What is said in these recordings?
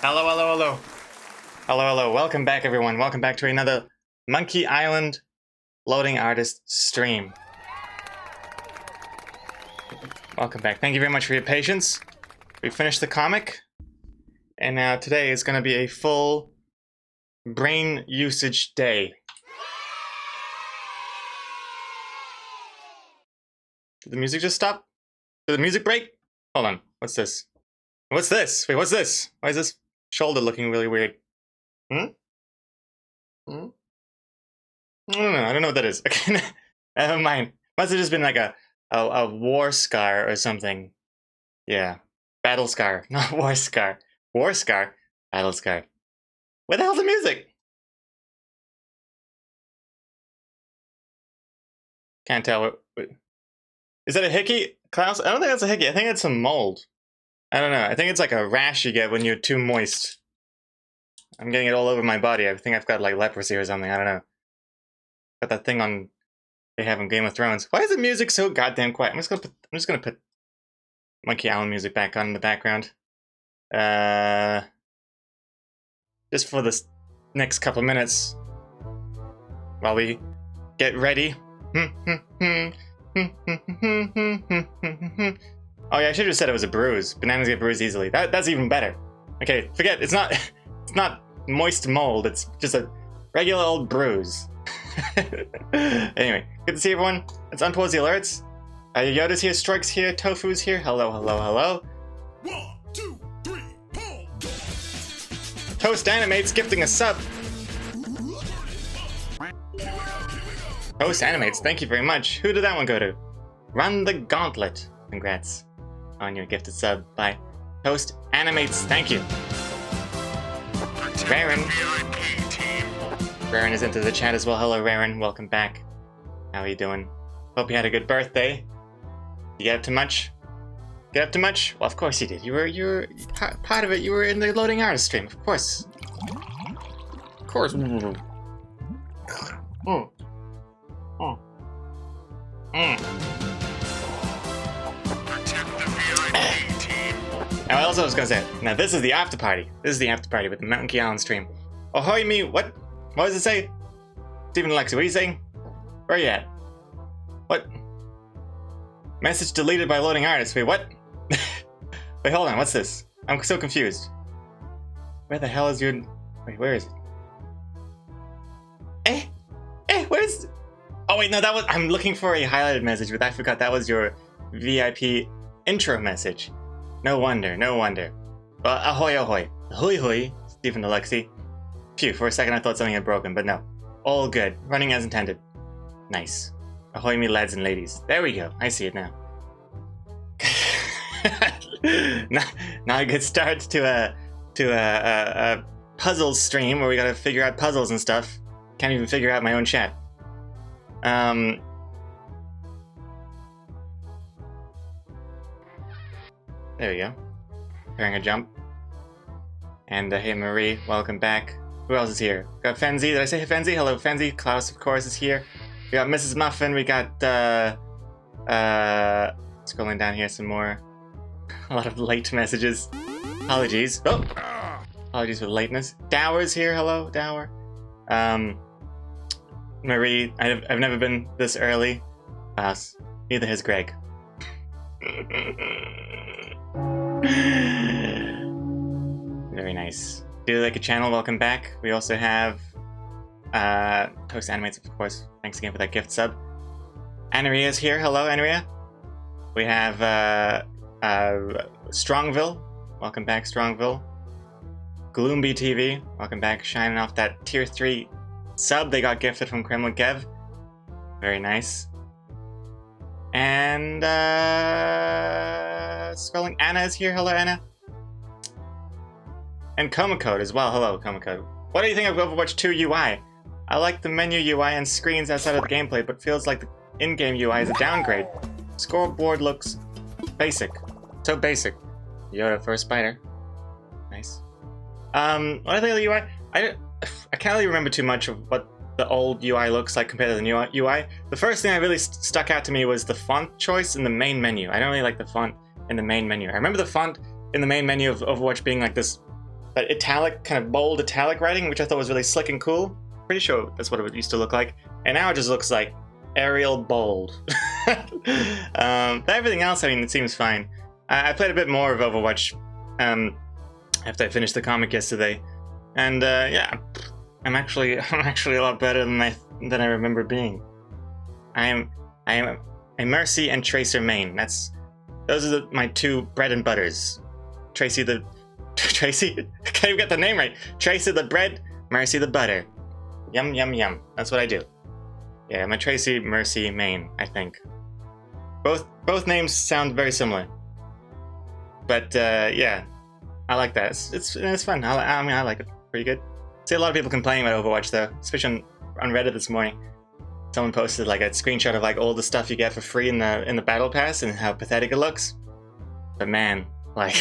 Hello, hello, hello. Hello, hello. Welcome back, everyone. Welcome back to another Monkey Island Loading Artist stream. Welcome back. Thank you very much for your patience. We finished the comic, and now today is going to be a full brain usage day. Did the music just stop? Did the music break? Hold on. What's this? What's this? Wait, what's this? Why is this shoulder looking really weird? I don't know what that is. Okay, never mind. Must have just been like a war scar or something. Yeah. Battle scar, not war scar. War scar? Battle scar. Where the hell's the music? Can't tell. Is that a hickey, Klaus? I don't think that's a hickey. I think it's some mold. I don't know. I think it's like a rash you get when you're too moist. I'm getting it all over my body. I think I've got like leprosy or something. I don't know. Got that thing on they have in Game of Thrones. Why is the music so goddamn quiet? I'm just gonna put Monkey Island music back on in the background. Just for this next couple minutes while we get ready. Oh yeah, I should have said it was a bruise. Bananas get bruised easily. That's even better. Okay, forget it's not moist mold. It's just a regular old bruise. Anyway, good to see everyone. Let's unpause the alerts. Yoda's here, Strike's here, Tofu's here. Hello, hello, hello. 1, 2, 3, pull. Toast Animates gifting a sub. Toast Animates, thank you very much. Who did that one go to? Run the Gauntlet. Congrats on your gifted sub by Toast Animates. Thank you. Raren. Raren is into the chat as well. Hello, Raren. Welcome back. How are you doing? Hope you had a good birthday. You get up to much? Get up to much? Well, of course you did. You were part of it. You were in the Loading Artist stream. Of course. Of course. Now, what else I was gonna say? Now, this is the after party. This is the after party with the Monkey Island stream. Ahoy me, what? What does it say? Stephen Alexi, what are you saying? Where are you at? What? Message deleted by Loading Artist. Wait, what? Wait, hold on, what's this? I'm so confused. Where the hell is your... Wait, where is it? Where is... Oh wait, no, that was... I'm looking for a highlighted message, but I forgot that was your VIP intro message. No wonder, no wonder. Well, ahoy, ahoy. Ahoy, ahoy, Stephen Alexi. Phew, for a second I thought something had broken, but no. All good. Running as intended. Nice. Ahoy me lads and ladies. There we go. I see it now. Not a good start to a puzzle stream where we gotta figure out puzzles and stuff. Can't even figure out my own chat. There we go. Preparing a jump. And hey Marie, welcome back. Who else is here? Got Fenzi. Did I say Fenzi? Hello Fenzi. Klaus, of course, is here. We got Mrs. Muffin. We got scrolling down here some more. A lot of late messages. Apologies. Oh! Apologies for the lateness. Dower's here. Hello, Dower. Marie, I've never been this early. Neither has Greg. Very nice. Do like a channel, welcome back. We also have Toast Animates, of course. Thanks again for that gift sub. Anaria's here. Hello, Anaria. We have Strongville. Welcome back, Strongville. Gloomby TV. Welcome back. Shining off that tier 3 sub they got gifted from Kremlin Kev. Very nice. And spelling Anna is here. Hello, Anna. And Comacode as well. Hello, Comacode. What do you think of Overwatch 2 UI? I like the menu UI and screens outside of the gameplay, but feels like the in-game UI is a downgrade. Scoreboard looks basic. So basic. Yoda for a spider. Nice. What I think of the UI? I can't really remember too much of what the old UI looks like compared to the new UI. The first thing that really stuck out to me was the font choice in the main menu. I don't really like the font in the main menu. I remember the font in the main menu of Overwatch being like this but italic, kind of bold italic writing, which I thought was really slick and cool. Pretty sure that's what it used to look like. And now it just looks like Arial bold. But everything else, I mean, it seems fine. I played a bit more of Overwatch after I finished the comic yesterday, and yeah, I'm actually a lot better than I remember being. I am a Mercy and Tracer main. Those are my two bread and butters. Tracy, can't even get the name right. Tracy the bread, Mercy the butter. Yum yum yum. That's what I do. Yeah, I'm a Tracy Mercy main, I think. Both names sound very similar. But yeah, I like that. It's fun. I mean, I like it pretty good. See a lot of people complaining about Overwatch though, especially on Reddit this morning. Someone posted like a screenshot of like all the stuff you get for free in the battle pass and how pathetic it looks. But man, like,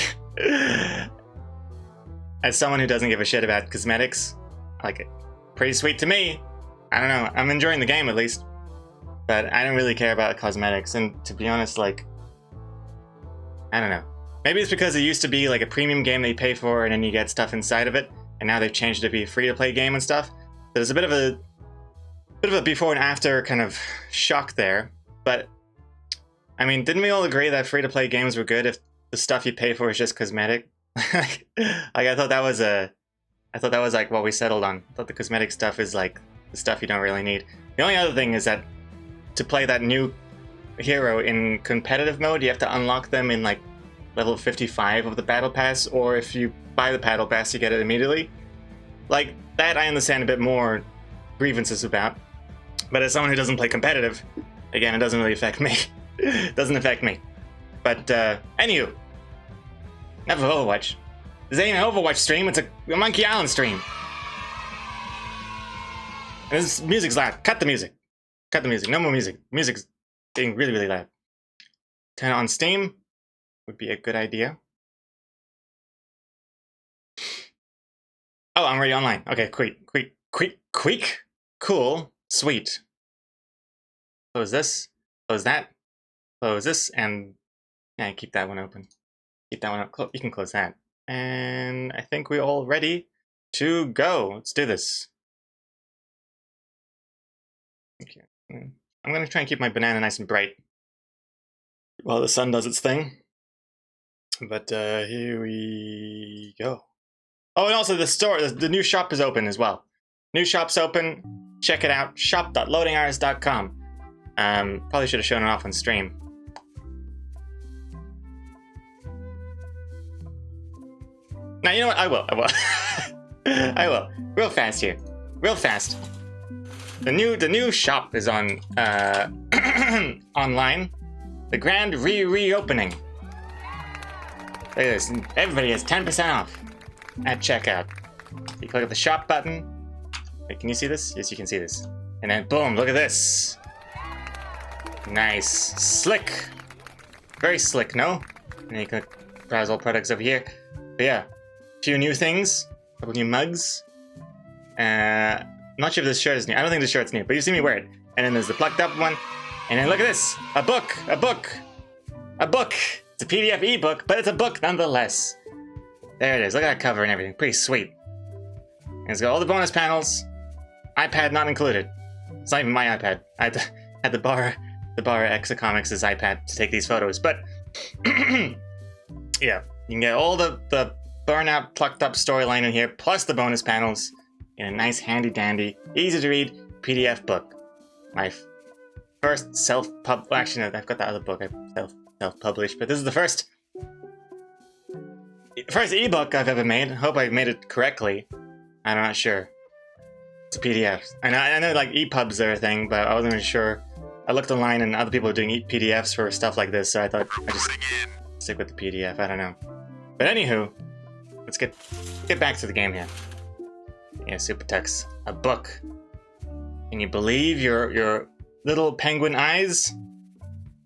as someone who doesn't give a shit about cosmetics, like, pretty sweet to me. I don't know. I'm enjoying the game at least, but I don't really care about cosmetics. And to be honest, like, I don't know. Maybe it's because it used to be like a premium game that you pay for and then you get stuff inside of it, and now they've changed it to be a free-to-play game and stuff. There's a bit of a before and after kind of shock there. But I mean, didn't we all agree that free-to-play games were good if the stuff you pay for is just cosmetic? Like, I thought that was like what we settled on. I thought the cosmetic stuff is like the stuff you don't really need. The only other thing is that to play that new hero in competitive mode, you have to unlock them in like level 55 of the battle pass, or if you buy the battle pass, you get it immediately. Like, that I understand a bit more grievances about. But as someone who doesn't play competitive, again, it doesn't really affect me. It doesn't affect me. But, anywho, enough of Overwatch. This ain't an Overwatch stream, it's a Monkey Island stream. And this music's loud. Cut the music. Cut the music. No more music. Music's getting really, really loud. Turn it on Steam would be a good idea. Oh, I'm already online. Okay, quick. Cool. Sweet. Close this. Close that. Close this. And yeah, keep that one open. Keep that one up. You can close that. And I think we're all ready to go. Let's do this. Okay. I'm going to try and keep my banana nice and bright while the sun does its thing. But here we go. Oh, and also the store, the new shop is open as well. New shop's open. Check it out. shop.loadinghours.com. Probably should have shown it off on stream. Now, you know what? I will. I will. Real fast here. Real fast. The new shop is on online. The grand reopening. Look at this. Everybody has 10% off at checkout. You click the shop button. Wait, can you see this? Yes, you can see this. And then boom, look at this. Nice. Slick. Very slick, no? And then you can browse all products over here. But yeah, a few new things. A couple new mugs. Not sure if this shirt is new. I don't think this shirt's new, but you see me wear it. And then there's the plucked up one. And then look at this. A book. It's a PDF ebook, but it's a book nonetheless. There it is. Look at that cover and everything. Pretty sweet. And it's got all the bonus panels. iPad not included. It's not even my iPad. I had to borrow Exacomics' iPad to take these photos. But yeah, you can get all the burnout plucked up storyline in here, plus the bonus panels in a nice handy dandy, easy to read PDF book. My first actually no, I've got that other book I self-published, but this is the first ebook I've ever made. I hope I made it correctly. I'm not sure. It's a PDF. I know like EPUBs are a thing, but I wasn't really sure. I looked online and other people are doing PDFs for stuff like this, so I thought I'd just stick with the PDF. I don't know. But anywho, let's get back to the game here. Yeah, Super Tux. A book. Can you believe your little penguin eyes?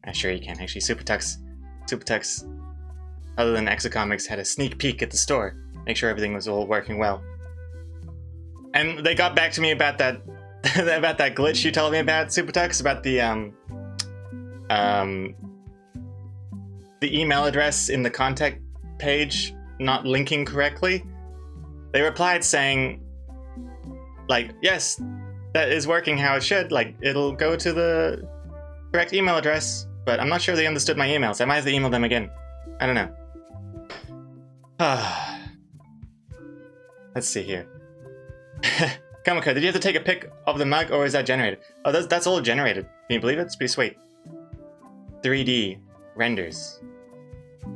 I'm sure you can. Actually, Super Tux, other than Exacomics, had a sneak peek at the store. Make sure everything was all working well. And they got back to me about that about that glitch you told me about, Super Tux, about the email address in the contact page not linking correctly. they replied saying, like, yes, that is working how it should. Like, it'll go to the correct email address, but I'm not sure they understood my emails. I might have to email them again. I don't know. Let's see here. Kamiko, did you have to take a pic of the mug, or is that generated? Oh, that's all generated. Can you believe it? It's pretty sweet. 3D renders.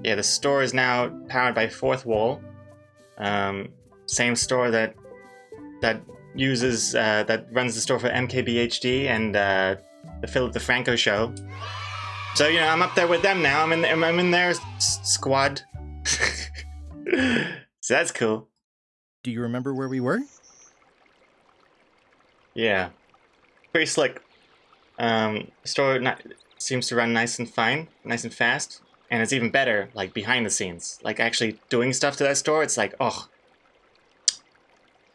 Yeah, the store is now powered by Fourth Wall. Same store that uses that runs the store for MKBHD and the Philip DeFranco show. So you know, I'm up there with them now. I'm in their squad. So that's cool. Do you remember where we were? Yeah, pretty slick. Store seems to run nice and fine, nice and fast, and it's even better like behind the scenes, like actually doing stuff to that store. It's like, oh,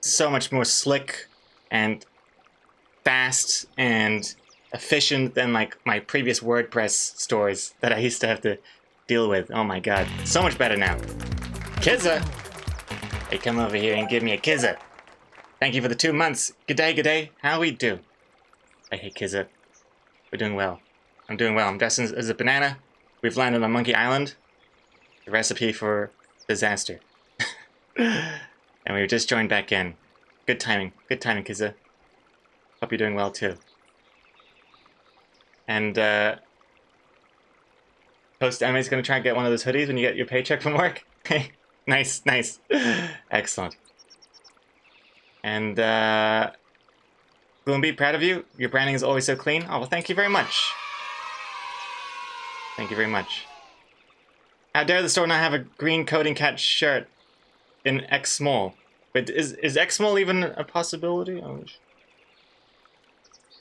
so much more slick and fast and efficient than like my previous WordPress stores that I used to have to deal with. Oh my god, so much better now. Kizza! Hey, come over here and give me a Kizza. Thank you for the 2 months. Good day. How we do? Hey, Kizza. We're doing well. I'm doing well. I'm dressed as a banana. We've landed on Monkey Island. The recipe for disaster. And we've just joined back in. Good timing. Good timing, Kizza. Hope you're doing well, too. And, Post Anime's gonna try and get one of those hoodies when you get your paycheck from work. Nice. Excellent. And, Boomby, proud of you. Your branding is always so clean. Oh, well, thank you very much. Thank you very much. How dare the store not have a green coding cat shirt in X small? But is X small even a possibility? Oh,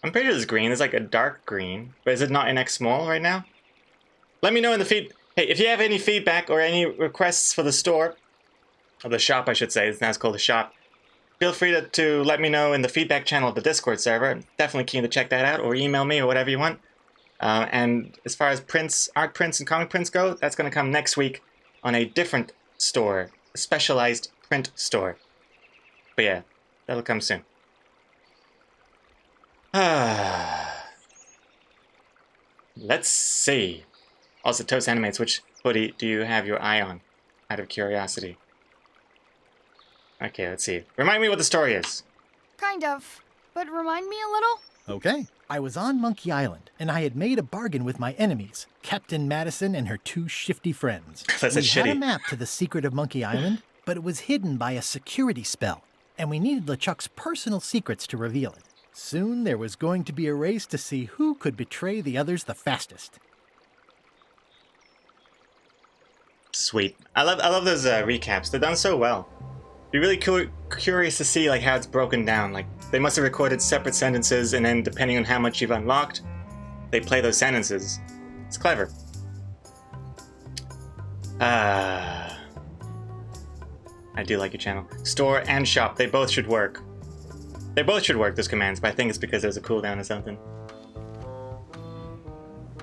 I'm pretty sure it's green. There's like a dark green. But is it not in X small right now? Let me know in the feed. Hey, if you have any feedback or any requests for the store, or the shop, I should say. It's now called the shop. Feel free to let me know in the feedback channel of the Discord server. I'm definitely keen to check that out, or email me, or whatever you want. And as far as prints, art prints, and comic prints go, that's going to come next week on a different store, a specialized print store. But yeah, that'll come soon. Let's see. Also, Toast Animates, which hoodie do you have your eye on? Out of curiosity. Okay, let's see. Remind me what the story is. Kind of. But remind me a little? Okay. I was on Monkey Island, and I had made a bargain with my enemies, Captain Madison and her 2 shifty friends. That's we shitty. had a map to the secret of Monkey Island, but it was hidden by a security spell, and we needed LeChuck's personal secrets to reveal it. Soon there was going to be a race to see who could betray the others the fastest. Sweet. I love those recaps. They're done so well. Be really curious to see like how it's broken down. Like they must have recorded separate sentences, and then depending on how much you've unlocked, they play those sentences. It's clever. I do like your channel. Store and shop. They both should work. They both should work, those commands, but I think it's because there's a cooldown or something.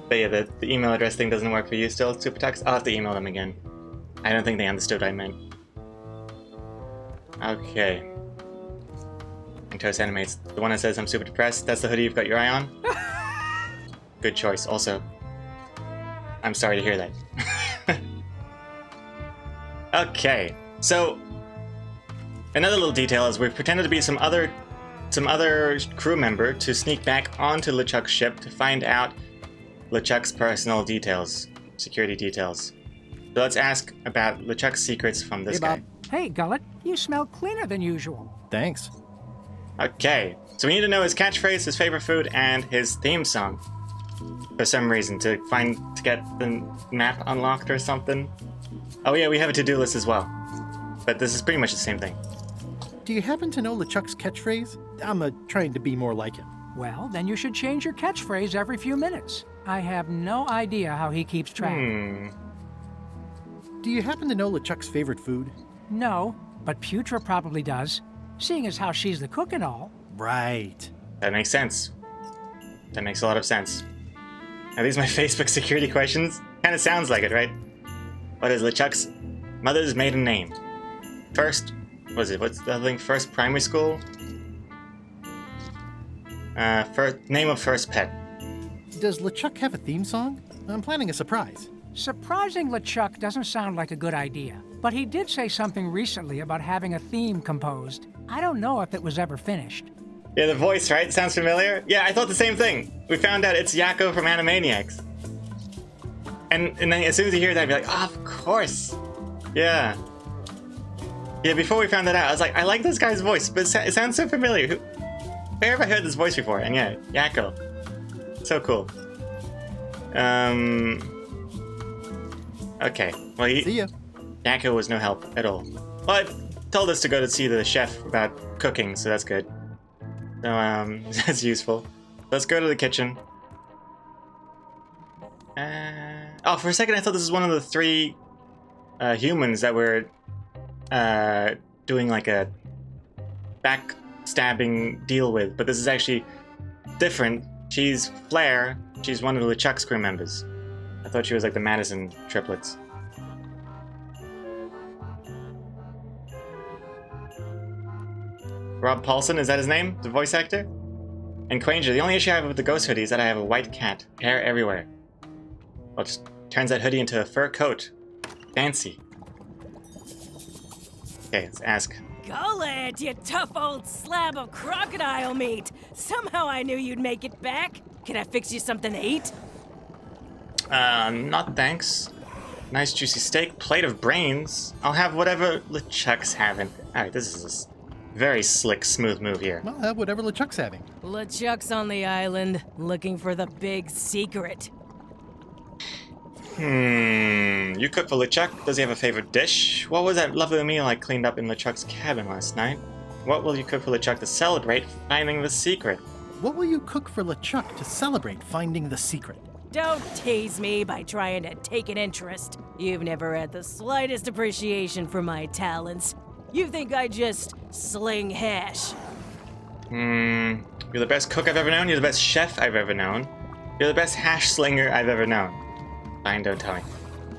But yeah, the email address thing doesn't work for you still, SuperTux? I'll have to email them again. I don't think they understood what I meant. Okay. And Toast Animates. The one that says I'm super depressed, that's the hoodie you've got your eye on? Good choice. Also, I'm sorry to hear that. Okay, so another little detail is we've pretended to be some other crew member to sneak back onto LeChuck's ship to find out LeChuck's personal details, security details. So let's ask about LeChuck's secrets from this guy. Bob. Hey, Gullet, you smell cleaner than usual. Thanks. Okay, so we need to know his catchphrase, his favorite food, and his theme song. For some reason, to get the map unlocked or something. Oh yeah, we have a to-do list as well. But this is pretty much the same thing. Do you happen to know LeChuck's catchphrase? I'm trying to be more like him. Well, then you should change your catchphrase every few minutes. I have no idea how he keeps track. Do you happen to know LeChuck's favorite food? No, but Putra probably does, seeing as how she's the cook and all. Right. That makes sense. That makes a lot of sense. Are these my Facebook security questions? Kinda sounds like it, right? What is LeChuck's mother's maiden name? First, Was it? What's the other thing? First primary school? Name of first pet. Does LeChuck have a theme song? I'm planning a surprise. Surprising LeChuck doesn't sound like a good idea, but he did say something recently about having a theme composed. I don't know if it was ever finished. Yeah, the voice, right? Sounds familiar? Yeah, I thought the same thing. We found out it's Yakko from Animaniacs. And then as soon as you hear that, I'd be like, oh, of course. Yeah. Yeah, before we found that out, I was like, I like this guy's voice, but it sounds so familiar. Where have I heard this voice before? And yeah, Yakko. So cool. Okay. Well, See ya. Yakko was no help at all. But told us to go to see the chef about cooking, so that's good. So, that's useful. Let's go to the kitchen. Oh, for a second I thought this was one of the 3 humans that were doing like a backstabbing deal with, but this is actually different. She's Flair. She's one of the LeChuck's crew members. I thought she was like the Madison triplets. Rob Paulson, is that his name? The voice actor? And Quanger, the only issue I have with the ghost hoodie is that I have a white cat. Hair everywhere. Well, it just turns that hoodie into a fur coat. Fancy. Okay, let's ask. Golly, you tough old slab of crocodile meat. Somehow I knew you'd make it back. Can I fix you something to eat? Not thanks. Nice juicy steak, plate of brains. I'll have whatever LeChuck's having. Alright, this is a very slick, smooth move here. I'll have whatever LeChuck's having. LeChuck's on the island, looking for the big secret. You cook for LeChuck? Does he have a favorite dish? What was that lovely meal I cleaned up in LeChuck's cabin last night? What will you cook for LeChuck to celebrate finding the secret? What will you cook for LeChuck to celebrate finding the secret? Don't tease me by trying to take an interest. You've never had the slightest appreciation for my talents. You think I just sling hash. You're the best cook I've ever known, you're the best chef I've ever known. You're the best hash slinger I've ever known. Fine, don't tell me.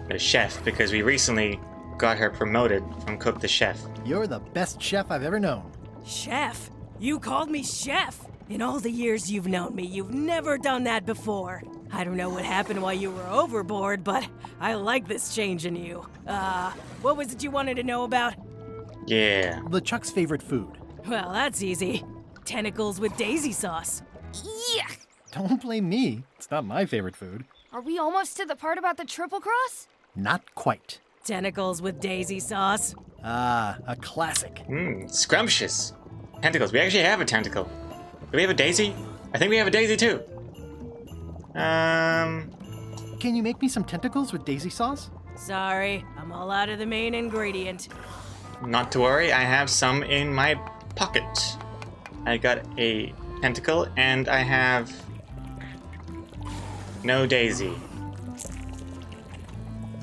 The chef, because we recently got her promoted from cook to chef. You're the best chef I've ever known. Chef? You called me chef? In all the years you've known me, you've never done that before. I don't know what happened while you were overboard, but I like this change in you. What was it you wanted to know about? Yeah. LeChuck's favorite food. Well, that's easy. Tentacles with daisy sauce. Yuck! Don't blame me. It's not my favorite food. Are we almost to the part about the triple cross? Not quite. Tentacles with daisy sauce. Ah, a classic. Scrumptious. Tentacles. We actually have a tentacle. Do we have a daisy? I think we have a daisy too. Can you make me some tentacles with daisy sauce? Sorry, I'm all out of the main ingredient. Not to worry, I have some in my pocket. I got a tentacle and I have no daisy.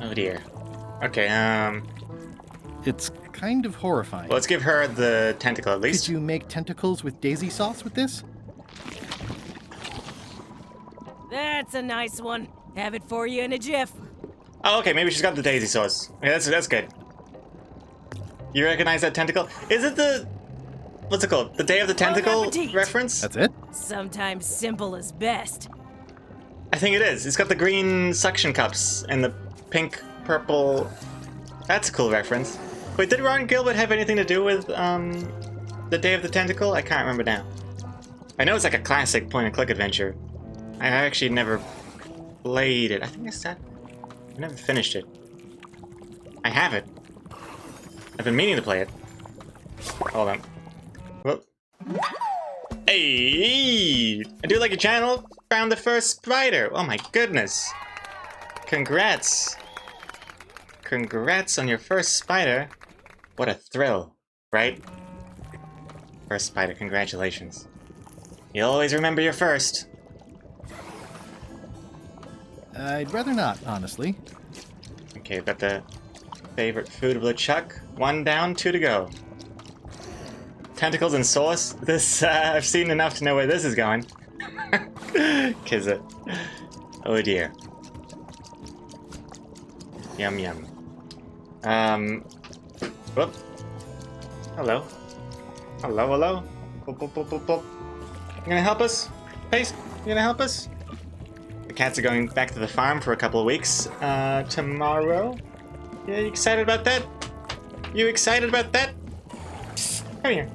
Oh dear. Okay, It's kind of horrifying. let's give her the tentacle at least. Did you make tentacles with daisy sauce with this? That's a nice one. Have it for you in a jiff. Oh, okay, maybe she's got the daisy sauce. Okay, that's good. You recognize that tentacle? Is it the... what's it called? The Day of the Tentacle appetit. reference? That's it? Sometimes simple is best. I think it is. It's got the green suction cups and the pink, purple... That's a cool reference. Wait, did Ron Gilbert have anything to do with, the Day of the Tentacle? I can't remember now. I know it's like a classic point-and-click adventure. I actually never played it. I think I never finished it. I have it. I've been meaning to play it. Hold on. Whoop. Hey! I do like your channel. Found the first spider. Oh my goodness. Congrats. Congrats on your first spider. What a thrill, right? First spider, congratulations. You'll always remember your first. I'd rather not, honestly. Okay, got the favorite food of LeChuck. 1 down, 2 to go. Tentacles and sauce. This, I've seen enough to know where this is going. Kizza. Oh dear. Yum yum. Whoop. Hello. Hello, hello. Boop, boop, boop, boop, boop. You gonna help us? Pace, you gonna help us? The cats are going back to the farm for a couple of weeks. Tomorrow? Yeah, you excited about that? You excited about that? Come here.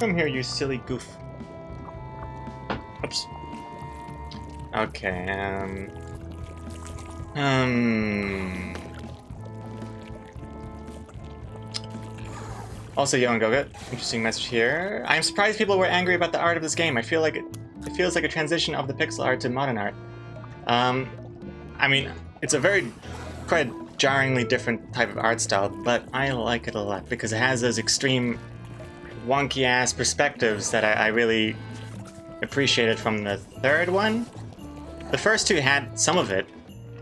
Come here, you silly goof. Oops. Okay, Also, Young Goga, interesting message here. I'm surprised people were angry about the art of this game. I feel like it feels like a transition of the pixel art to modern art. I mean, it's a quite jarringly different type of art style, but I like it a lot because it has those extreme wonky-ass perspectives that I really appreciated from the third one. The first two had some of it,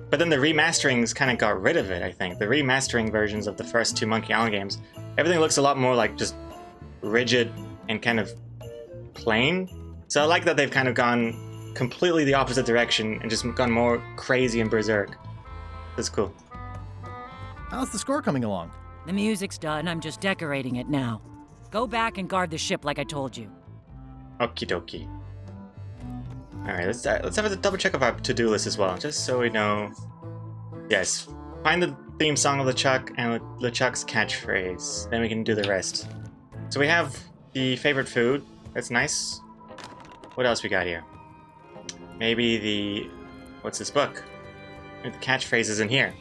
but then the remasterings kind of got rid of it, I think. The remastering versions of the first two Monkey Island games, everything looks a lot more like just rigid and kind of plain. So I like that they've kind of gone completely the opposite direction and just gone more crazy and berserk. That's cool. How's the score coming along? The music's done, I'm just decorating it now. Go back and guard the ship like I told you. Okie dokie. Alright, let's have a double check of our to-do list as well, just so we know. Yes, find the theme song of LeChuck and LeChuck's catchphrase. Then we can do the rest. So we have the favorite food. That's nice. What else we got here? Maybe the... What's this book? Maybe the catchphrase is in here.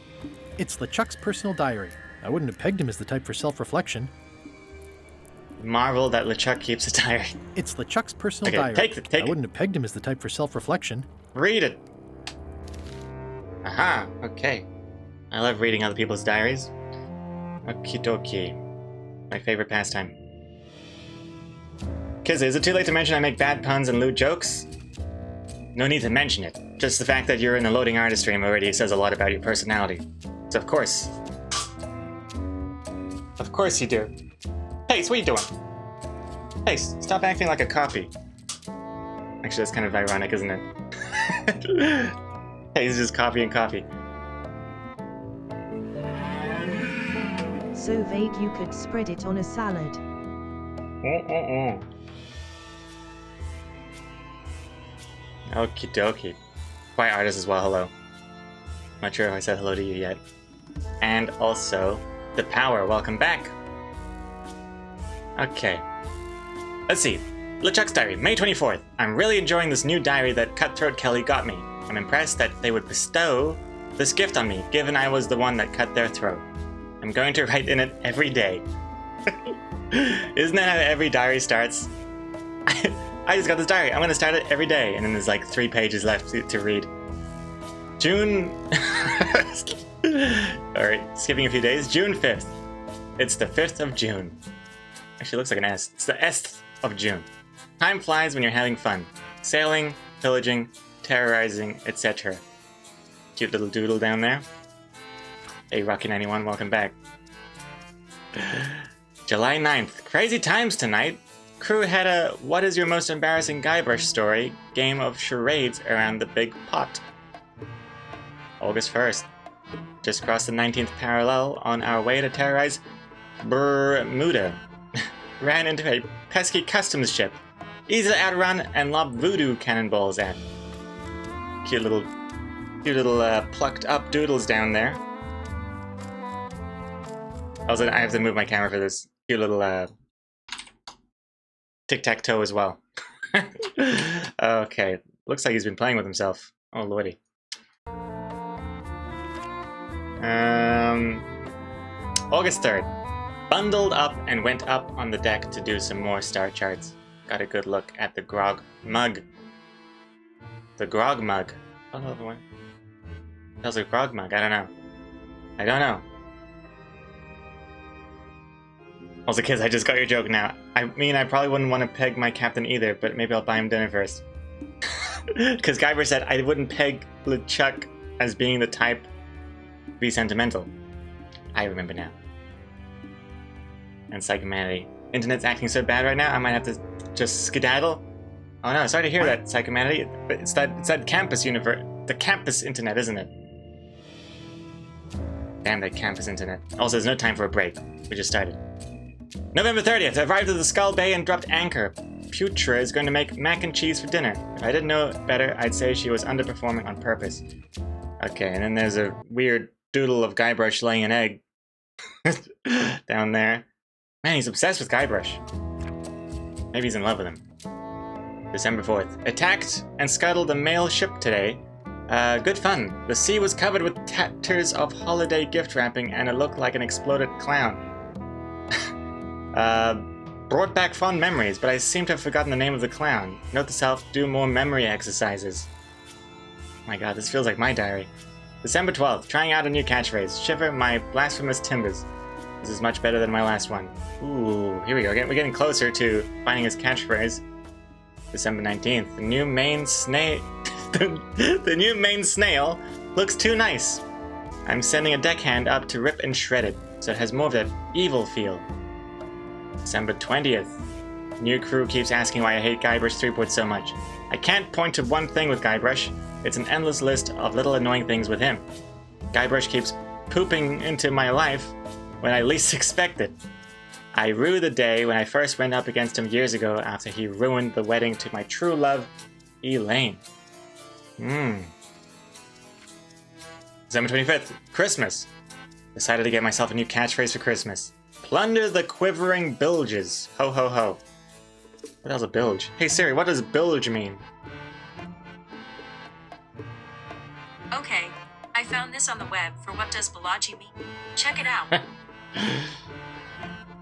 It's LeChuck's personal diary. I wouldn't have pegged him as the type for self-reflection. Marvel that LeChuck keeps a diary. It's LeChuck's personal Okay, diary. take I it. wouldn't have pegged him as the type for self-reflection. Read it. Aha, okay. I love reading other people's diaries. Okie dokie. My favorite pastime. Kids, is it too late to mention I make bad puns and lewd jokes? No need to mention it. Just the fact that you're in the Loading Artist stream already says a lot about your personality. So of course. Of course you do. Pace, what are you doing? Pace, stop acting like a copy. Actually, that's kind of ironic, isn't it? Pace is just copy and copy. So vague you could spread it on a salad. Okie dokie. Quiet artist as well, hello. Not sure if I said hello to you yet. And also, The Power, welcome back. Okay. Let's see. LeChuck's diary, May 24th. I'm really enjoying this new diary that Cutthroat Kelly got me. I'm impressed that they would bestow this gift on me, given I was the one that cut their throat. I'm going to write in it every day. Isn't that how every diary starts? I just got this diary. I'm gonna start it every day, and then there's like 3 pages left to read. June... Alright, skipping a few days. June 5th. It's the 5th of June. Actually, it looks like an S. It's the S of June. Time flies when you're having fun. Sailing, pillaging, terrorizing, etc. Cute little doodle down there. Hey, Rocky91, welcome back. July 9th. Crazy times tonight. Crew had a What is your most embarrassing Guybrush story game of charades around the big pot. August 1st. Just crossed the 19th parallel on our way to terrorize Bermuda. Ran into a pesky customs ship. Easy to outrun and lob voodoo cannonballs at. Cute little plucked up doodles down there. Also, I have to move my camera for this cute little tic-tac-toe as well. Okay, looks like he's been playing with himself. Oh lordy. August 3rd. Bundled up and went up on the deck to do some more star charts. Got a good look at the grog mug. The grog mug. Oh, what? That was a grog mug. I don't know. I don't know. Also, kids, I just got your joke now. I mean, I probably wouldn't want to peg my captain either, but maybe I'll buy him dinner first. Because Guyver said I wouldn't peg LeChuck as being the type to be sentimental. I remember now. And Psychomanity. Internet's acting so bad right now, I might have to just skedaddle. Oh no, sorry to hear that, Psychomanity. It's that campus the campus internet, isn't it? Damn that campus internet. Also, there's no time for a break. We just started. November 30th, I arrived at the Skull Bay and dropped anchor. Putra is going to make mac and cheese for dinner. If I didn't know better, I'd say she was underperforming on purpose. Okay, and then there's a weird doodle of Guybrush laying an egg down there. Man, he's obsessed with Guybrush. Maybe he's in love with him. December 4th. Attacked and scuttled a mail ship today. Good fun. The sea was covered with tatters of holiday gift wrapping and it looked like an exploded clown. Brought back fond memories, but I seem to have forgotten the name of the clown. Note to self, do more memory exercises. Oh my god, this feels like my diary. December 12th, trying out a new catchphrase. Shiver my blasphemous timbers. This is much better than my last one. Ooh, here we go. We're getting closer to finding his catchphrase. December 19th, the new main snail... the new main snail looks too nice. I'm sending a deckhand up to rip and shred it, so it has more of that evil feel. December 20th. New crew keeps asking why I hate Guybrush Threepwood so much. I can't point to one thing with Guybrush. It's an endless list of little annoying things with him. Guybrush keeps pooping into my life when I least expect it. I rue the day when I first went up against him years ago after he ruined the wedding to my true love, Elaine. December 25th. Christmas. Decided to get myself a new catchphrase for Christmas. Plunder the quivering bilges. Ho ho ho. What the hell's a bilge? Hey Siri, what does bilge mean? Okay, I found this on the web for what does Balaji mean. Check it out.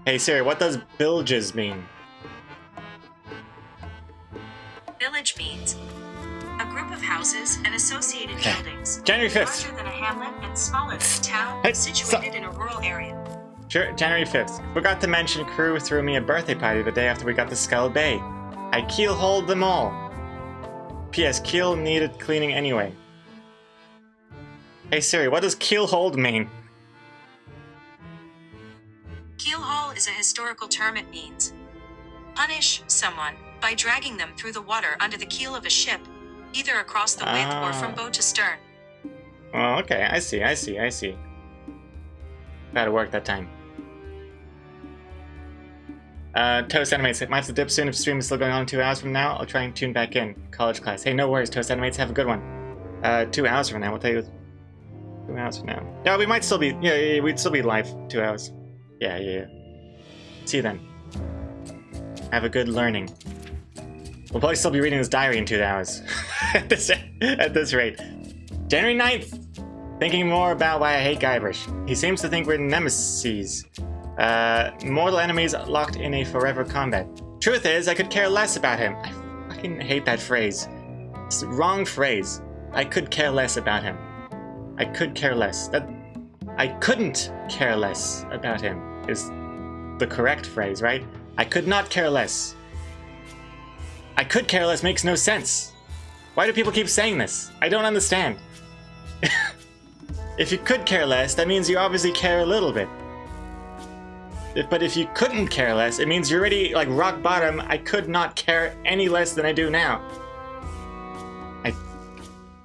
Hey Siri, what does bilges mean? Village means a group of houses and associated buildings. January 5th. Larger than a hamlet and smaller than a town, Hey, situated in a rural area. Sure, January 5th. Forgot to mention crew threw me a birthday party the day after we got to Skull Bay. I keel-holed them all. P.S. Keel needed cleaning anyway. Hey Siri, what does keel-hold mean? Keelhaul is a historical term. It means punish someone by dragging them through the water under the keel of a ship, either across the width or from bow to stern. Oh, okay, I see. Gotta work that time. Toast Animates, might have to dip soon if stream is still going on 2 hours from now. I'll try and tune back in. College class. Hey, no worries, Toast Animates, have a good one. 2 hours from now, we'll tell you 2 hours from now. Yeah, we might still be, yeah, we'd still be live 2 hours. Yeah. See you then. Have a good learning. We'll probably still be reading this diary in 2 hours. at this rate. January 9th! Thinking more about why I hate Guybrush. He seems to think we're nemesis. Mortal enemies locked in a forever combat. Truth is, I could care less about him. I fucking hate that phrase. It's the wrong phrase. I could care less about him. I could care less. I couldn't care less about him is the correct phrase, right? I could not care less. I could care less makes no sense. Why do people keep saying this? I don't understand. If you could care less, that means you obviously care a little bit. But if you couldn't care less, it means you're already like rock bottom. I could not care any less than I do now.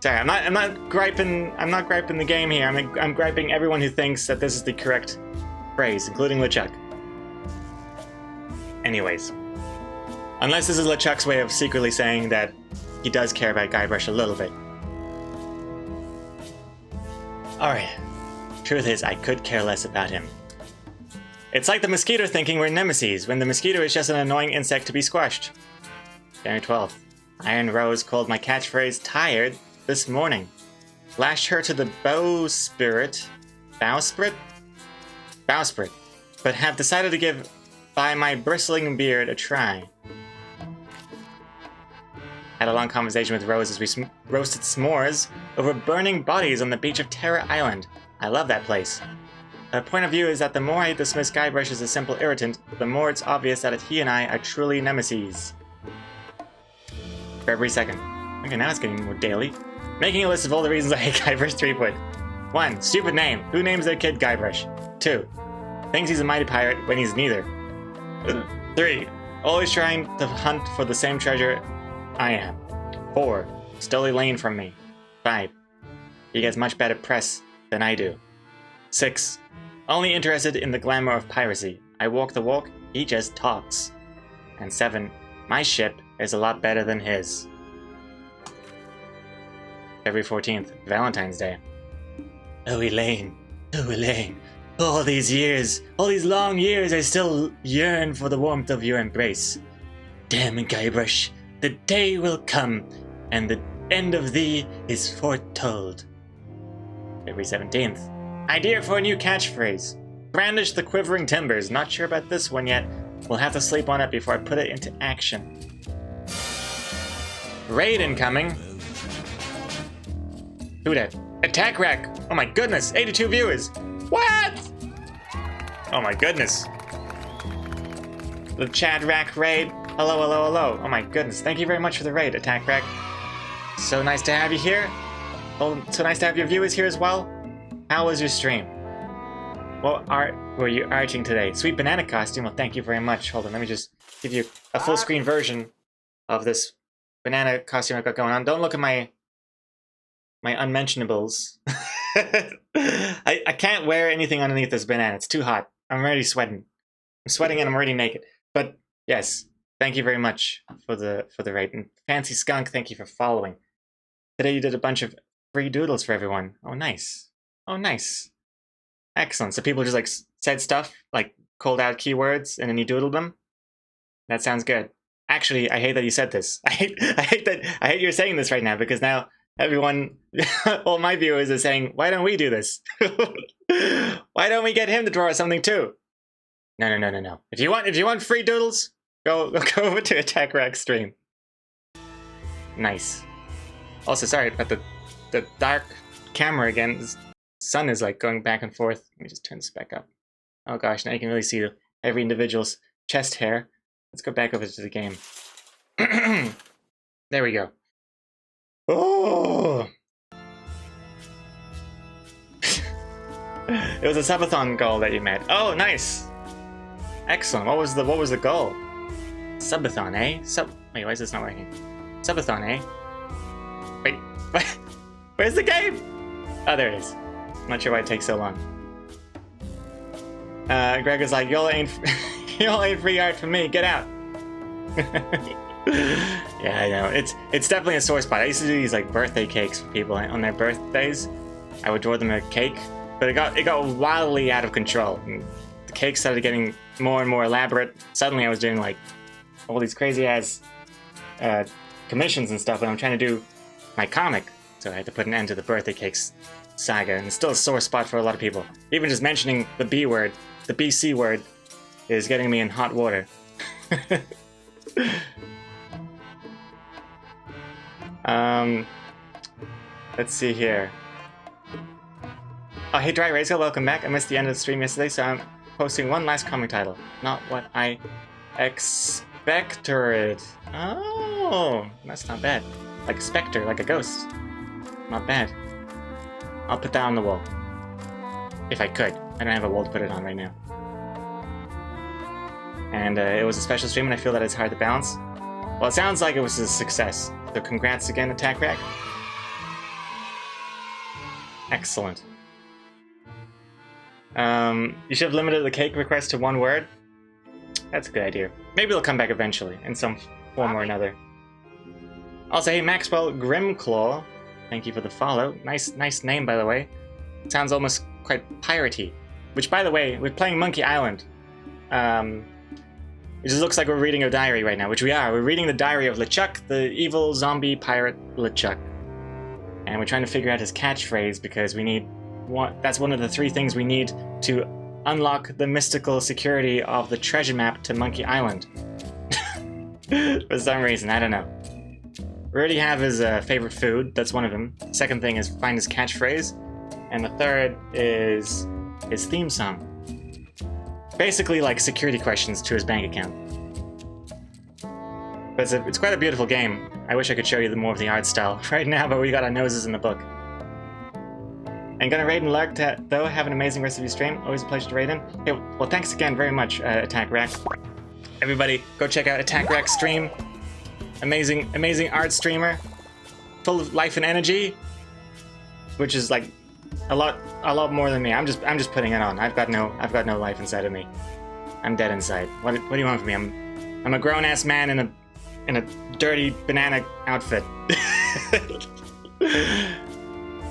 Sorry, I'm not griping the game here. I'm griping everyone who thinks that this is the correct phrase, including Lichak. Anyways, unless this is Lichak's way of secretly saying that he does care about Guybrush a little bit. Alright. Truth is, I could care less about him. It's like the mosquito thinking we're nemesis, when the mosquito is just an annoying insect to be squashed. January 12th. Iron Rose called my catchphrase tired this morning. Lashed her to the bowsprit, but have decided to give by my bristling beard a try. Had a long conversation with Rose as we roasted s'mores over burning bodies on the beach of Terror Island. I love that place. Her point of view is that the more I dismiss Guybrush as a simple irritant, the more it's obvious that he and I are truly nemesis. February 2nd. Okay, now it's getting more daily. Making a list of all the reasons I hate Guybrush Threepwood. 1. Stupid name. Who names their kid Guybrush? 2. Thinks he's a mighty pirate when he's neither. 3. Always trying to hunt for the same treasure I am. 4. Stole Elaine from me. 5. He gets much better press than I do. 6. Only interested in the glamour of piracy. I walk the walk, he just talks. And 7. My ship is a lot better than his. February 14th, Valentine's Day. Oh, Elaine. Oh, Elaine. All these years, all these long years, I still yearn for the warmth of your embrace. Damn, Guybrush, the day will come, and the end of thee is foretold. February 17th. Idea for a new catchphrase. Brandish the quivering timbers. Not sure about this one yet. We'll have to sleep on it before I put it into action. Raid incoming. Who dat? Attack Rack! Oh my goodness, 82 viewers! What? Oh my goodness. The Chad Rack raid. Hello, hello, hello. Oh my goodness, thank you very much for the raid, Attack Rack. So nice to have you here. Oh, so nice to have your viewers here as well. How was your stream? What art were you arting today? Sweet banana costume, well thank you very much. Hold on, let me just give you a full screen version of this banana costume I've got going on. Don't look at my unmentionables. I can't wear anything underneath this banana. It's too hot. I'm already sweating. I'm sweating and I'm already naked. But yes, thank you very much for the raid. And Fancy Skunk, thank you for following. Today you did a bunch of free doodles for everyone. Oh nice. Oh nice. Excellent. So people just like said stuff, like called out keywords, and then you doodled them. That sounds good. Actually, I hate that you said this. I hate you're saying this right now, because now everyone, all my viewers are saying, why don't we do this? Why don't we get him to draw something too? No. If you want free doodles, go over to Attack Rack stream. Nice. Also, sorry about the dark camera again. The sun is like going back and forth. Let me just turn this back up. Oh gosh, now you can really see every individual's chest hair. Let's go back over to the game. There we go. Oh! It was a subathon goal that you met. Oh, nice! Excellent. What was the goal? Subathon, eh? Wait, why is this not working? Subathon, eh? Wait, what? Where's the game? Oh, there it is. I'm not sure why it takes so long. Greg is like, y'all ain't free art for me. Get out. Yeah, I know. It's definitely a sore spot. I used to do these like birthday cakes for people on their birthdays. I would draw them a cake, but it got wildly out of control. And the cake started getting more and more elaborate. Suddenly, I was doing like all these crazy ass commissions and stuff when I'm trying to do my comic. So I had to put an end to the birthday cakes saga, and it's still a sore spot for a lot of people. Even just mentioning the B word, the BC word, is getting me in hot water. Let's see here. Oh, hey Dry Razor, welcome back. I missed the end of the stream yesterday, so I'm posting one last comic title. Not what I expected. Oh, that's not bad. Like a specter, like a ghost. Not bad. I'll put that on the wall. If I could. I don't have a wall to put it on right now. And it was a special stream, and I feel that it's hard to balance. Well, it sounds like it was a success. So congrats again, Attack Rack. Excellent. You should have limited the cake request to one word. That's a good idea. Maybe it'll come back eventually, in some form or another. Also, hey Maxwell Grimclaw, thank you for the follow. Nice name, by the way. It sounds almost quite piratey. Which, by the way, we're playing Monkey Island. It just looks like we're reading a diary right now, which we are. We're reading the diary of Lichak, the evil zombie pirate Lichak. And we're trying to figure out his catchphrase because we need that's one of the 3 things we need to unlock the mystical security of the treasure map to Monkey Island. For some reason, I don't know. We already have his favorite food, that's one of them. Second thing is find his catchphrase. And the third is his theme song. Basically like security questions to his bank account. But it's quite a beautiful game. I wish I could show you more of the art style right now, but we got our noses in the book. And gonna raid and lurk though. Have an amazing rest of your stream. Always a pleasure to raid in. Hey, well, thanks again very much, Attack Rack. Everybody, go check out Attack Rack's stream. Amazing art streamer. Full of life and energy. Which is like A lot more than me. I'm just putting it on. I've got no life inside of me. I'm dead inside. What do you want from me? I'm a grown-ass man in a dirty banana outfit.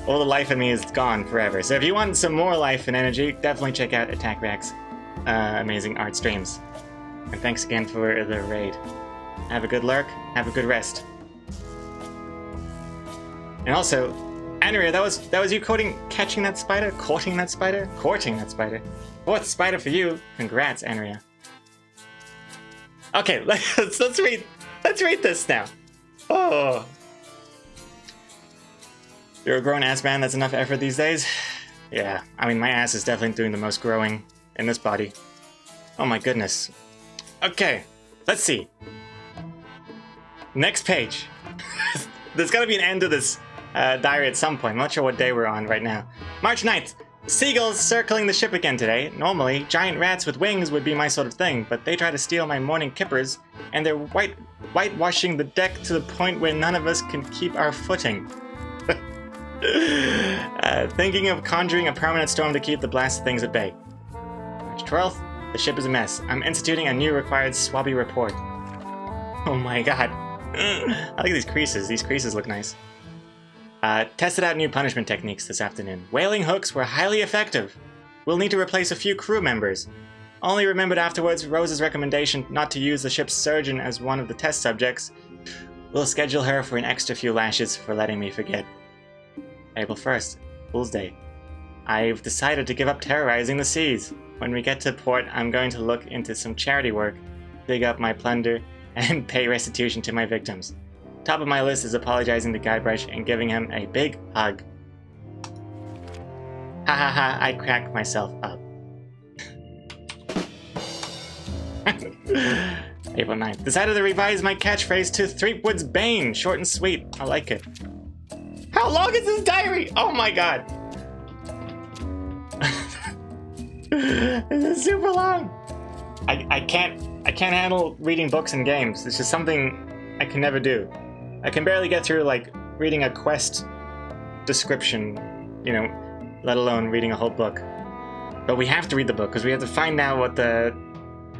All the life in me is gone forever. So if you want some more life and energy, definitely check out Attack Rack's amazing art streams. And thanks again for the raid. Have a good lurk. Have a good rest. And also, Andrea, that was you catching that spider? Courting that spider? Courting that spider. Fourth spider for you. Congrats, Andrea. Okay, let's read this now. Oh. You're a grown-ass man, that's enough effort these days? Yeah, I mean, my ass is definitely doing the most growing in this body. Oh my goodness. Okay, let's see. Next page. There's gotta be an end to this diary at some point. I'm not sure what day we're on right now. March 9th. Seagulls circling the ship again today. Normally, giant rats with wings would be my sort of thing, but they try to steal my morning kippers, and they're whitewashing the deck to the point where none of us can keep our footing. Thinking of conjuring a permanent storm to keep the blasted things at bay. March 12th. The ship is a mess. I'm instituting a new required swabby report. Oh my god. I like these creases. These creases look nice. Tested out new punishment techniques this afternoon. Whaling hooks were highly effective. We'll need to replace a few crew members. Only remembered afterwards Rose's recommendation not to use the ship's surgeon as one of the test subjects. We'll schedule her for an extra few lashes for letting me forget. April 1st, Fool's Day. I've decided to give up terrorizing the seas. When we get to port, I'm going to look into some charity work, dig up my plunder, and pay restitution to my victims. Top of my list is apologizing to Guybrush and giving him a big hug. Ha ha ha, I cracked myself up. April 9th. Decided to revise my catchphrase to Threepwood's Bane. Short and sweet. I like it. How long is this diary? Oh my god. This is super long. I can't handle reading books and games. It's just something I can never do. I can barely get through like reading a quest description, you know, let alone reading a whole book. But we have to read the book because we have to find out what the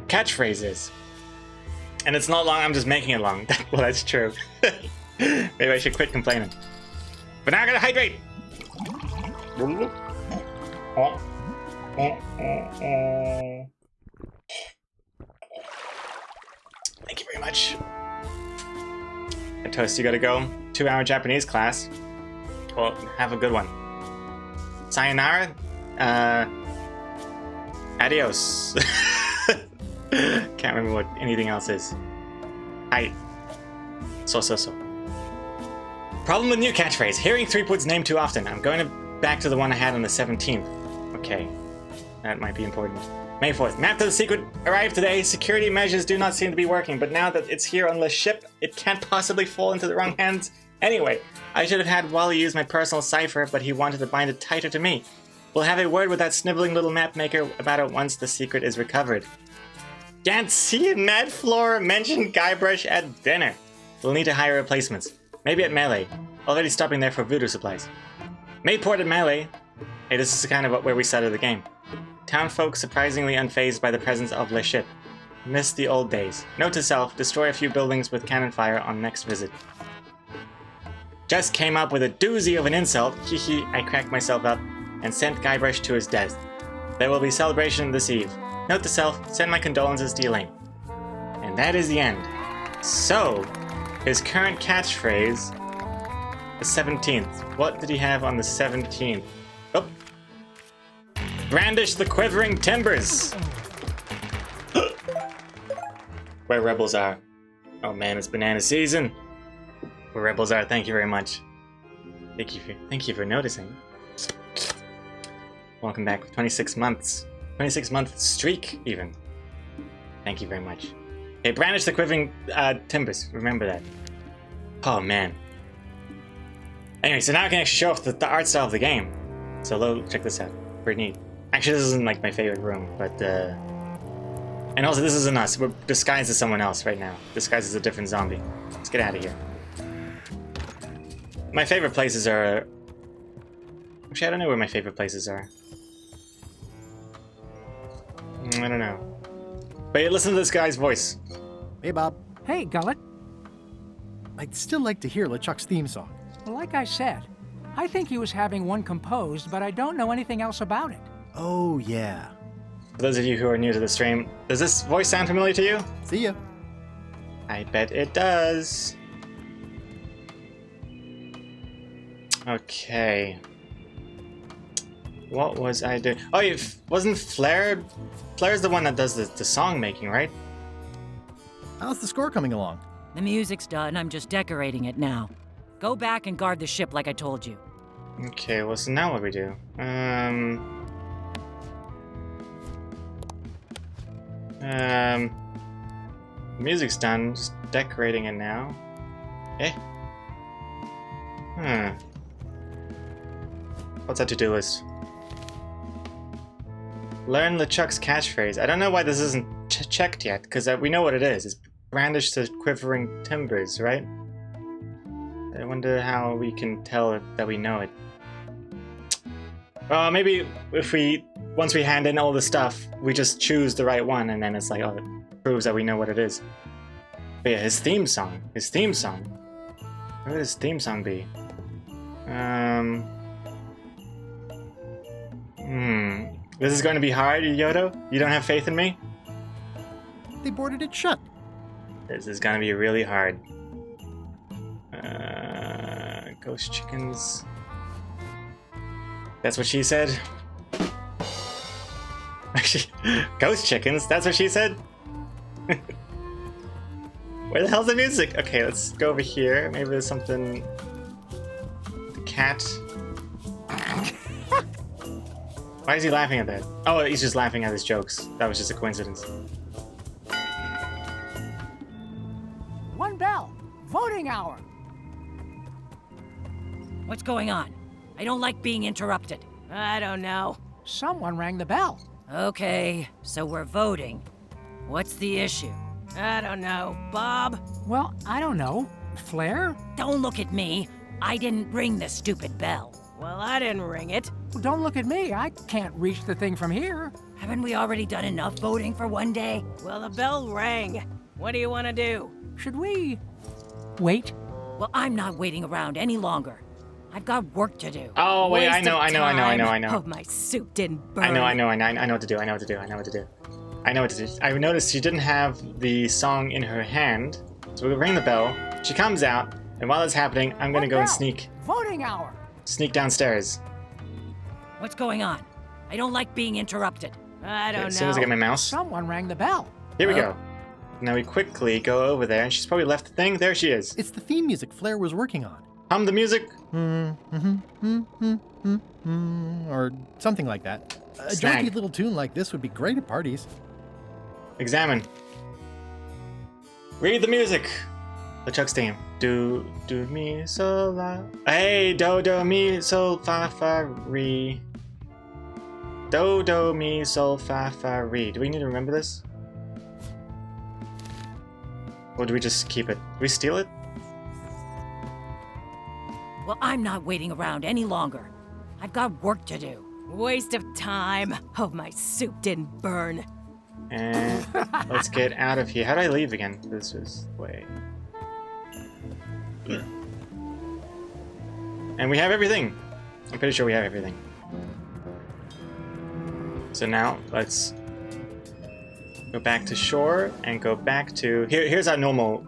catchphrase is. And it's not long, I'm just making it long. Well, that's true. Maybe I should quit complaining. But now I gotta hydrate! Thank you very much. And Toast, you gotta go. 2-hour Japanese class. Well, have a good one. Sayonara. Adios. Can't remember what anything else is. Hi. So. Problem with new catchphrase. Hearing Threepwood's name too often. I'm going back to the one I had on the 17th. Okay. That might be important. May 4th. Map to the secret arrived today. Security measures do not seem to be working, but now that it's here on the ship, it can't possibly fall into the wrong hands. Anyway, I should have had Wally use my personal cipher, but he wanted to bind it tighter to me. We'll have a word with that sniveling little map maker about it once the secret is recovered. Can't see it, Mad Flora mentioned Guybrush at dinner. We'll need to hire replacements. Maybe at Melee. Already stopping there for voodoo supplies. Mayport at Melee. Hey, this is kind of where we started the game. Townfolk surprisingly unfazed by the presence of Le Ship. Miss the old days. Note to self, destroy a few buildings with cannon fire on next visit. Just came up with a doozy of an insult, hehe, I cracked myself up, and sent Guybrush to his death. There will be celebration this eve. Note to self, send my condolences to Elaine. And that is the end. So, his current catchphrase, the 17th. What did he have on the 17th? Oh. Brandish the quivering timbers! Where rebels are. Oh man, it's banana season. Where rebels are, thank you very much. Thank you for noticing. Welcome back for 26 months. 26-month streak, even. Thank you very much. Hey, brandish the quivering timbers. Remember that. Oh, man. Anyway, so now I can actually show off the art style of the game. So, check this out. Pretty neat. Actually, this isn't, like, my favorite room, but, and also, this isn't us. We're disguised as someone else right now. Disguised as a different zombie. Let's get out of here. My favorite places are Actually, I don't know where my favorite places are. I don't know. But yeah, listen to this guy's voice. Hey, Bob. Hey, Gullet. I'd still like to hear LeChuck's theme song. Well, like I said, I think he was having one composed, but I don't know anything else about it. Oh, yeah. For those of you who are new to the stream, does this voice sound familiar to you? See ya. I bet it does. Okay. What was I doing? Oh, wasn't Flair? Flair's the one that does the song making, right? How's the score coming along? The music's done. I'm just decorating it now. Go back and guard the ship like I told you. Okay, well, so now what do we do? Music's done. Just decorating it now. Eh? What's that to-do list? Learn LeChuck's catchphrase. I don't know why this isn't checked yet, because we know what it is. It's brandish the quivering timbers, right? I wonder how we can tell that we know it. Maybe if once we hand in all the stuff, we just choose the right one, and then it's like, oh, it proves that we know what it is. But yeah, his theme song. His theme song. What would his theme song be? This is going to be hard, Yodo? You don't have faith in me? They boarded it shut. This is going to be really hard. Ghost chickens. That's what she said? Actually, ghost chickens? That's what she said? Where the hell's the music? Okay, let's go over here. Maybe there's something... The cat. Why is he laughing at that? Oh, he's just laughing at his jokes. That was just a coincidence. One bell. Voting hour. What's going on? I don't like being interrupted. I don't know. Someone rang the bell. Okay, so we're voting. What's the issue? I don't know. Bob? Well, I don't know. Flair? Don't look at me. I didn't ring the stupid bell. Well, I didn't ring it. Don't look at me. I can't reach the thing from here. Haven't we already done enough voting for one day? Well, the bell rang. What do you want to do? Should we wait? Well, I'm not waiting around any longer. I've got work to do. Oh, wait, I Waste know. of time. I Hope my soup didn't burn. I know what to do. I know what to do. I noticed she didn't have the song in her hand, so we'll ring the bell. She comes out, and while it's happening, I'm gonna go and sneak Voting hour. downstairs. What's going on? I don't like being interrupted. I don't know. As soon as I get my mouse, Someone rang the bell. here we go. Now we quickly go over there, and she's probably left the thing. There she is. It's the theme music Flair was working on. Hum the music. Or something like that. A Snag. jokey little tune like this would be great at parties. Examine. Read the music. LeChuck's theme. Do mi sol la. Hey, do mi sol fa fa re. Do mi sol fa fa re. Do we need to remember this? Or do we just keep it? Do we steal it? Well, I'm not waiting around any longer. I've got work to do. Waste of time. Hope my soup didn't burn. And let's get out of here. How do I leave again? This is the way. And we have everything. I'm pretty sure we have everything. So now let's go back to shore and go back to here's our normal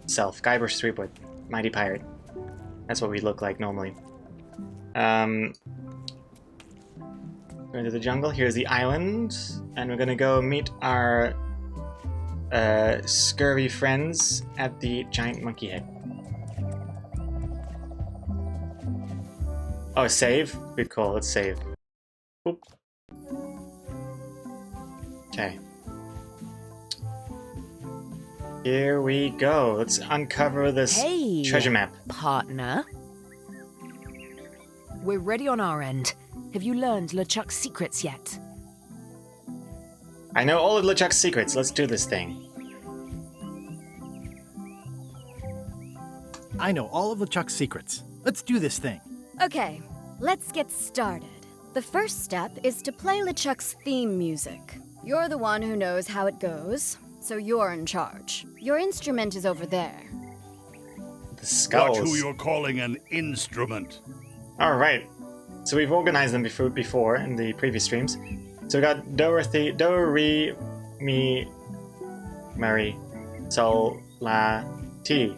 self, Guybrush Threepwood, Mighty Pirate. That's what we look like normally. Going to the jungle. Here's the island, and we're gonna go meet our scurvy friends at the giant monkey head. Oh, save? Good call. Let's save. Boop. Okay. Here we go. Let's uncover this Hey, treasure map. partner. We're ready on our end. Have you learned LeChuck's secrets yet? I know all of LeChuck's secrets. Let's do this thing. I know all of LeChuck's secrets. Let's do this thing. Okay, let's get started. The first step is to play Lichak's theme music. You're the one who knows how it goes, so you're in charge. Your instrument is over there. The skulls. Watch who you're calling an instrument. Alright. So we've organized them before in the previous streams. So we got Dorothy, Do, Re, Mi, Mary, Sol, La, Ti.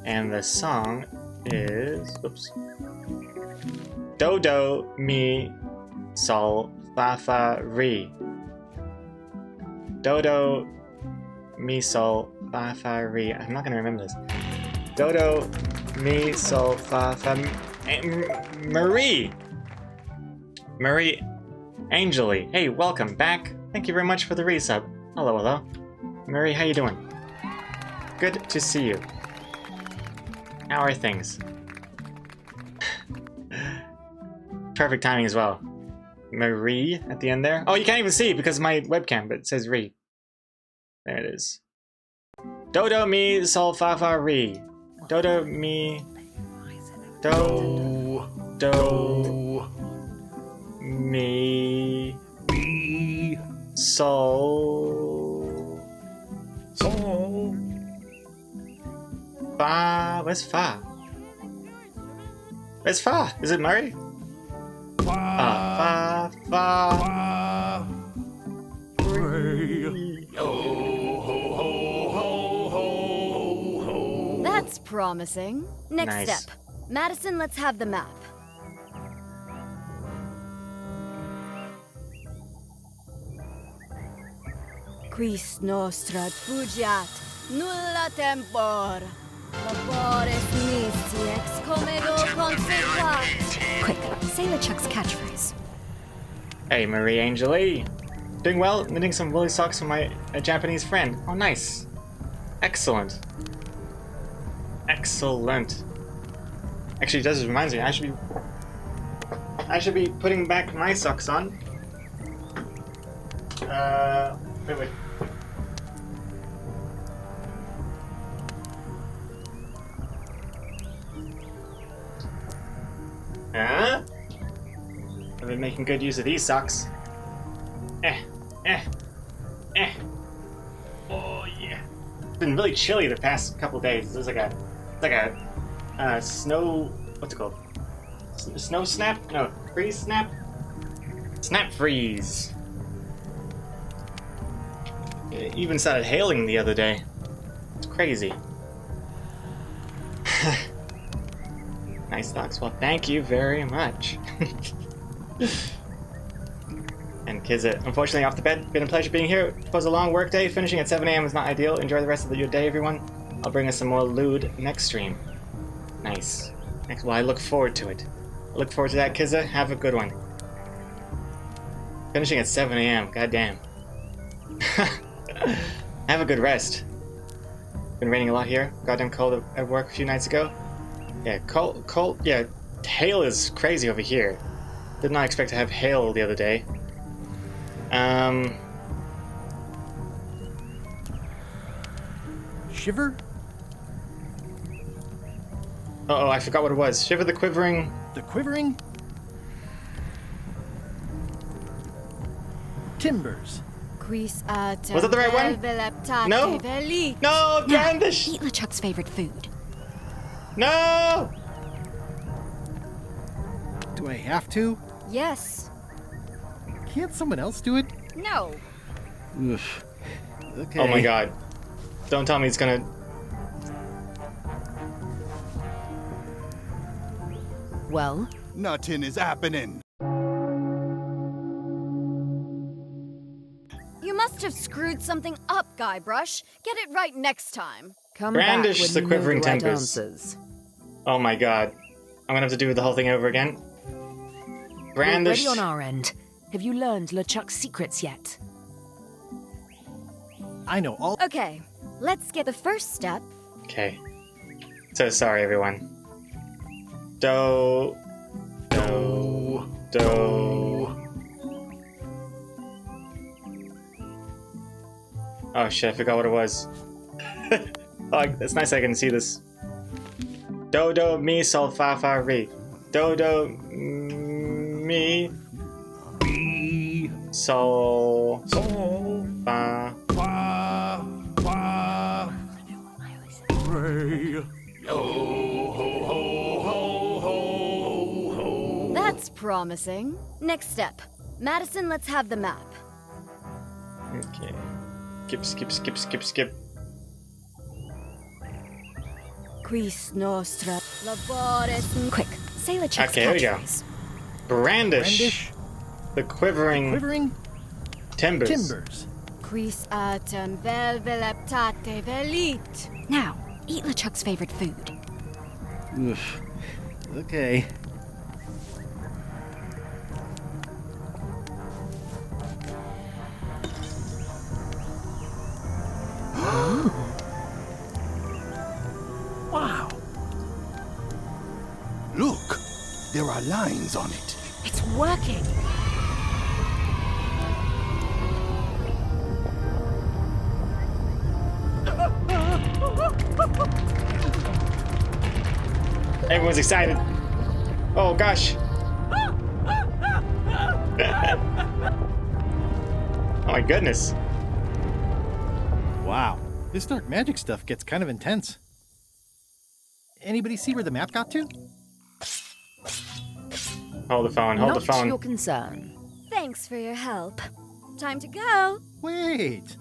And the song is... Oops. Do, Do, Mi, Sol, Fa, Fa, Re. Do, Do, Mi, Sol, Fa, Fa, Re. I'm not going to remember this. Do, Do, Mi, Sol, Fa, Fa, Marie! Marie Angeli. Hey, welcome back. Thank you very much for the resub. Hello, hello. Marie, how you doing? Good to see you. How are things? Perfect timing as well. Marie at the end there. Oh, you can't even see because of my webcam, but it says Re. There it is. Do, do, mi, sol, fa, fa, re. Do, do, mi. Do, do, mi, sol, fa. Where's fa? Where's fa? Is it Murray? Fa, fa. That's promising. Next Nice. step. Madison, let's have the map. Quis nostra fugiat, nulla tempor. Labores nisi ex comedo consequat. Quick, say LeChuck's catchphrase. Hey, Marie Angeli. Doing well, knitting some woolly socks for my Japanese friend. Oh, nice. Excellent. Excellent. Actually, this reminds me, I should be putting back my socks on. Wait. Huh? I've been making good use of these socks. Oh yeah. It's been really chilly the past couple days. There's like a snow. What's it called? Snow snap? No, freeze snap. Snap freeze. It even started hailing the other day. It's crazy. Nice socks. Well, thank you very much. And Kizit, unfortunately off the bed. Been a pleasure being here. It was a long work day. Finishing at 7 a.m. is not ideal. Enjoy the rest of your day, everyone. I'll bring us some more lewd next stream. Nice. Well, I look forward to it. I look forward to that, Kizza. Have a good one. Finishing at 7 a.m. Goddamn. Have a good rest. Been raining a lot here. Goddamn cold at work a few nights ago. Yeah, cold. Yeah, hail is crazy over here. Did not expect to have hail the other day. Shiver? Uh-oh, I forgot what it was. Shiver the Quivering... The quivering? Timbers. Quis Was that the right one? No? No, Brandish! Eat LeChuck's favorite food. No! Do I have to? Yes. Can't someone else do it? No. Oof. Okay. Oh my god. Don't tell me it's gonna... Well, Nothing is happening. You must have screwed something up, Guybrush. Get it right next time. come Brandish back when the you quivering know the right timbers. answers. Oh my god. I'm gonna have to do the whole thing over again. Brandish... We're ready on our end. Have you learned LeChuck's secrets yet? I know all. Okay, let's get the first step. Okay. So sorry, everyone. Do... Oh shit, I forgot what it was. Oh, it's nice I can see this. Do, do, mi, sol, fa, fa, re. Do, mi, B, sol, sol, fa. fa, re. Yo ho ho ho ho ho. That's promising. Next step. Madison, let's have the map. Okay. Skip. Quis nostra labores. Quick, say LeChuck's Okay, here we go. catchphrase. Brandish. The quivering timbers. Timbers. Quis autem vel veleptate velit. Now, eat LeChuck's favorite food. Oof. Okay. Wow. Look, there are lines on it. It's working. Everyone's excited. Oh gosh. Oh my goodness. Wow. This dark magic stuff gets kind of intense. Anybody see where the map got to? Hold the phone. Not your concern. Thanks for your help. Time to go. Wait.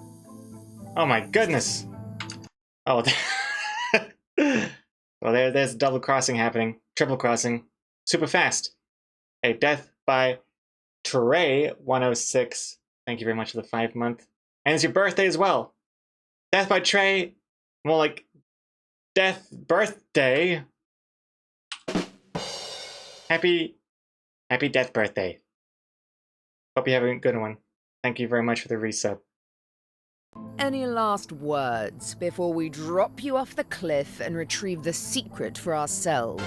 Oh my goodness. Oh. Well, there's a double crossing happening. Triple crossing. Super fast. A death by Trey 106. Thank you very much for the 5-month. And it's your birthday as well. Death by Trey. More like death birthday. Happy death birthday. Hope you have a good one. Thank you very much for the resub. Any last words before we drop you off the cliff and retrieve the secret for ourselves?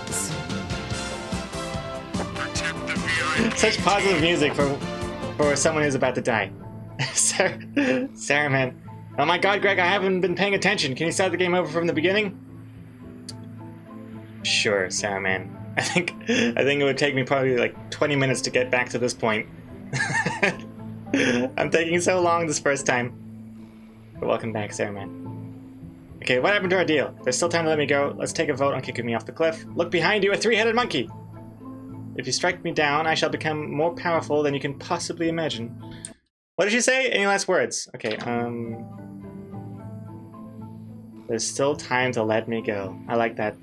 Such positive music for someone who's about to die. Sarah, man. Oh my god, Greg, I haven't been paying attention. Can you start the game over from the beginning? Sure, Sarah, man. I think it would take me probably like 20 minutes to get back to this point. I'm taking so long this first time. But welcome back, Sarah, man. Okay, what happened to our deal? There's still time to let me go. Let's take a vote on kicking me off the cliff. Look behind you, a 3-headed monkey! If you strike me down, I shall become more powerful than you can possibly imagine. What did she say? Any last words? Okay, there's still time to let me go. I like that.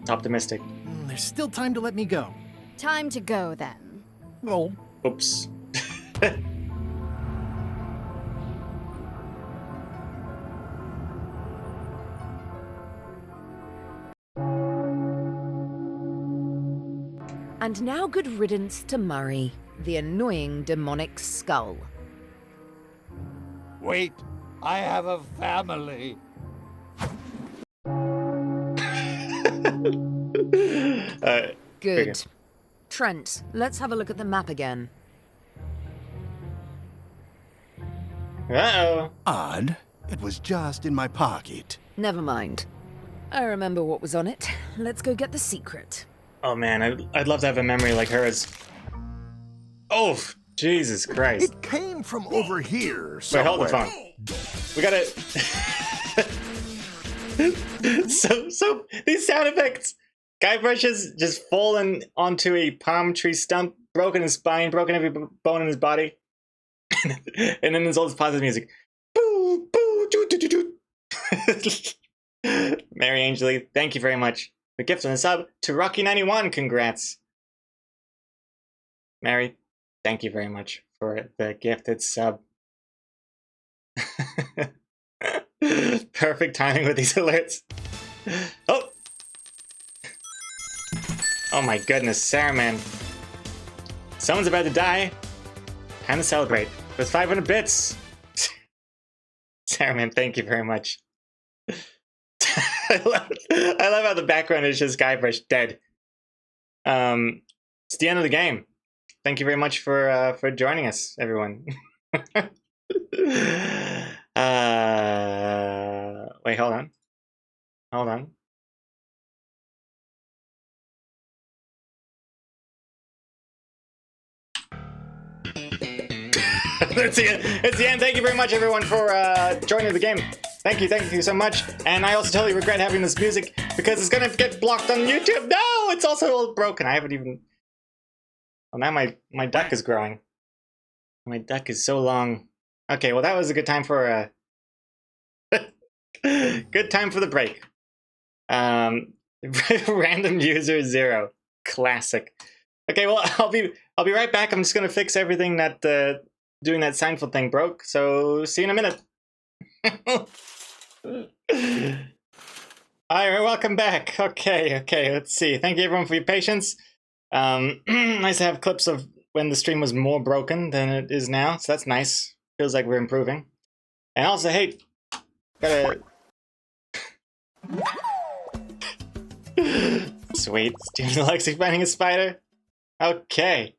It's optimistic. There's still time to let me go. Time to go then. Oh. Oops. And now good riddance to Murray, the annoying demonic skull. Wait, I have a family. Good. Trent, let's have a look at the map again. Uh-oh. Odd. It was just in my pocket. Never mind. I remember what was on it. Let's go get the secret. Oh man, I'd love to have a memory like hers. Oh, Jesus Christ. It came from over here Wait, somewhere. hold the phone. We gotta... so, these sound effects. Guybrush has just fallen onto a palm tree stump, broken his spine, broken every bone in his body. And then there's all this positive music. Boo, boo, doo, doo, doo, doo. Mary Angeli, thank you very much. The gift and the sub to Rocky91, congrats. Mary, thank you very much for the gifted sub. Perfect timing with these alerts. Oh! Oh my goodness, Sarah, man. Someone's about to die. Time to celebrate with 500 bits. Sarah, man, thank you very much. I love how the background is just Guybrush dead. It's the end of the game. Thank you very much for joining us, everyone. Wait, hold on. Hold on. It's the end. Thank you very much, everyone, for joining the game. Thank you so much. And I also totally regret having this music because it's gonna get blocked on YouTube. No, it's also all broken. I haven't even. Well, now my duck is growing. My duck is so long. Okay, well that was a good time for good time for the break. Random user 0, classic. Okay, well I'll be right back. I'm just gonna fix everything that doing that Seinfeld thing broke. So see you in a minute. Alright, welcome back. Okay, let's see. Thank you everyone for your patience. Nice to have clips of when the stream was more broken than it is now, so that's nice. Feels like we're improving. And also, hey, gotta... Sweet, Steven likes finding a spider. Okay.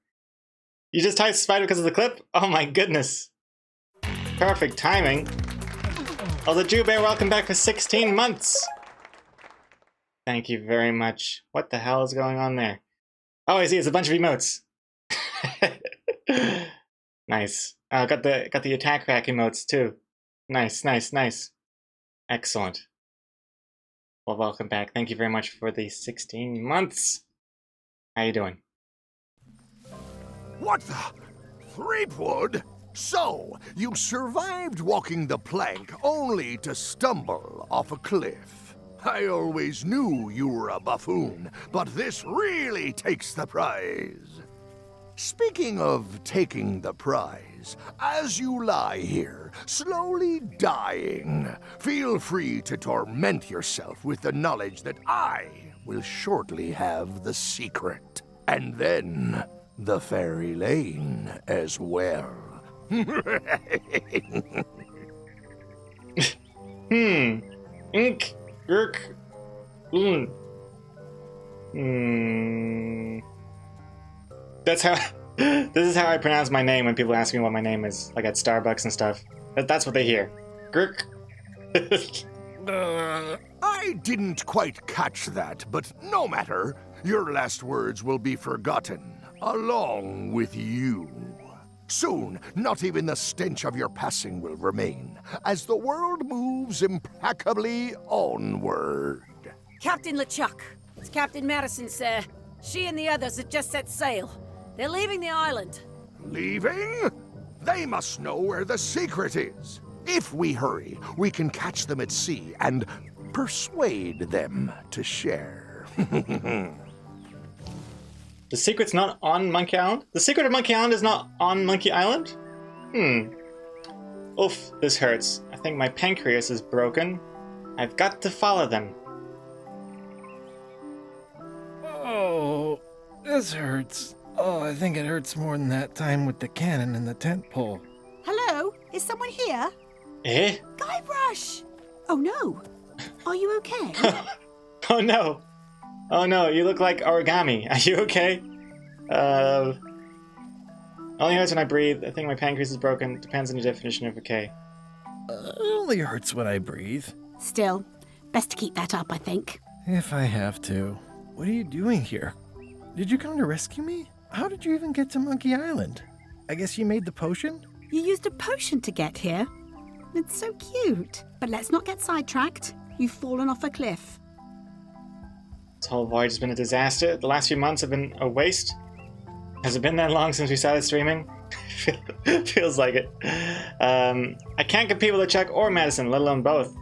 You just typed spider because of the clip? Oh my goodness. Perfect timing. Oh, the Jew Bear, welcome back for 16 months. Thank you very much. What the hell is going on there? Oh, I see. It's a bunch of emotes. Nice. Got the attack rack emotes too. Nice. Excellent. Well, welcome back. Thank you very much for the 16 months. How you doing? What the? Threepwood? So, you survived walking the plank only to stumble off a cliff. I always knew you were a buffoon, but this really takes the prize. Speaking of taking the prize, as you lie here, slowly dying, feel free to torment yourself with the knowledge that I will shortly have the secret. And then, the fairy lane as well. Ink. Gurk. That's how. This is how I pronounce my name when people ask me what my name is, like at Starbucks and stuff. That's what they hear. Gurk. I didn't quite catch that, but no matter. Your last words will be forgotten, along with you. Soon, not even the stench of your passing will remain, as the world moves implacably onward. Captain Lichak, it's Captain Madison, sir. She and the others have just set sail. They're leaving the island. Leaving? They must know where the secret is. If we hurry, we can catch them at sea and persuade them to share. The secret's not on Monkey Island? The secret of Monkey Island is not on Monkey Island? Oof, this hurts. I think my pancreas is broken. I've got to follow them. Oh, this hurts. Oh, I think it hurts more than that time with the cannon and the tent pole. Hello? Is someone here? Eh? Guybrush! Oh no. Are you okay? Oh no. Oh no, you look like origami. Are you okay? Only hurts when I breathe. I think my pancreas is broken. Depends on your definition of okay. It only hurts when I breathe. Still, best to keep that up, I think. If I have to. What are you doing here? Did you come to rescue me? How did you even get to Monkey Island? I guess you made the potion? You used a potion to get here. It's so cute. But let's not get sidetracked. You've fallen off a cliff. This whole voyage has been a disaster. The last few months have been a waste. Has it been that long since we started streaming? Feels like it. I can't compete with Lichak or Madison, let alone both.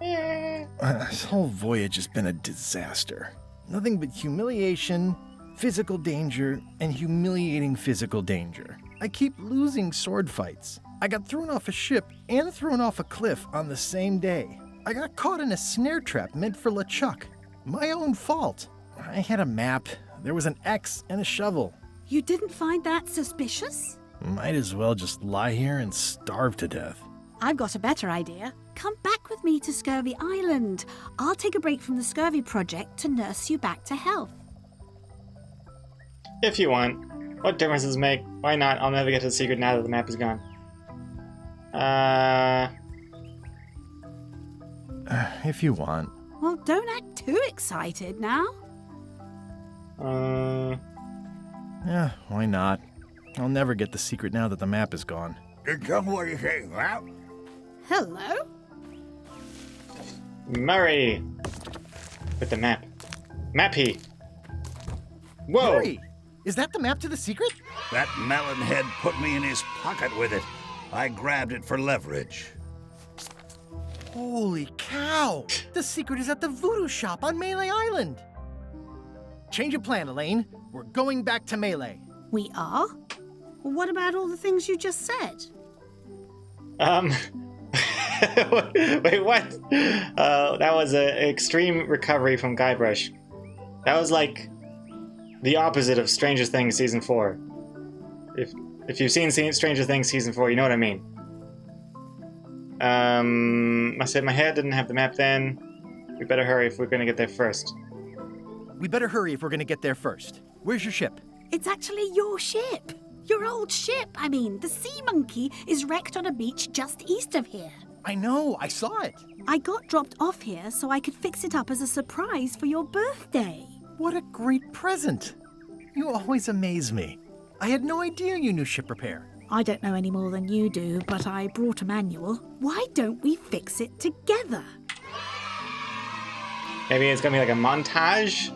This whole voyage has been a disaster. Nothing but humiliation, physical danger, and humiliating physical danger. I keep losing sword fights. I got thrown off a ship and thrown off a cliff on the same day. I got caught in a snare trap meant for Lichak. My own fault. I had a map. There was an X and a shovel. You didn't find that suspicious? Might as well just lie here and starve to death. I've got a better idea. Come back with me to Scurvy Island. I'll take a break from the Scurvy project to nurse you back to health. If you want. What difference does it make? Why not? I'll never get to the secret now that the map is gone. If you want. Well, don't act too excited now. Yeah, why not? I'll never get the secret now that the map is gone. Tell me what you think, huh? Hello? Murray! With the map. Mappy! Whoa! Murray, is that the map to the secret? That melonhead put me in his pocket with it. I grabbed it for leverage. Holy cow! The secret is at the Voodoo Shop on Melee Island! Change of plan, Elaine. We're going back to Melee. We are? Well, what about all the things you just said? Wait, what? That was an extreme recovery from Guybrush. That was like the opposite of Stranger Things Season 4. If you've seen Stranger Things Season 4, you know what I mean. I said my head didn't have the map then. We better hurry if we're gonna get there first. We better hurry if we're gonna get there first. Where's your ship? It's actually your ship. Your old ship. I mean, the Sea Monkey is wrecked on a beach just east of here. I know, I saw it. I got dropped off here so I could fix it up as a surprise for your birthday. What a great present. You always amaze me. I had no idea you knew ship repair. I don't know any more than you do, but I brought a manual. Why don't we fix it together? Maybe it's gonna be like a montage?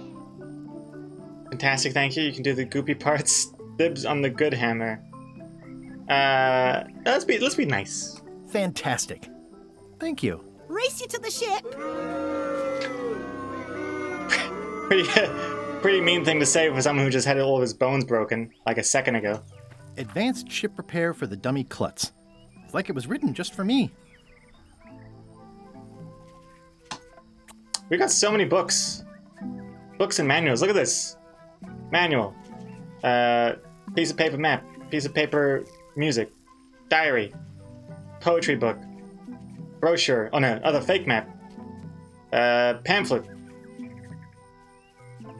Fantastic, thank you. You can do the goopy parts. Dibs on the good hammer. Let's be nice. Fantastic. Thank you. Race you to the ship. Pretty mean thing to say for someone who just had all of his bones broken, like a second ago. Advanced ship repair for the dummy klutz. It's like it was written just for me. We got so many books. Books and manuals. Look at this. Manual. Piece of paper map. Piece of paper music. Diary. Poetry book. Brochure. Oh no, other fake map. Pamphlet.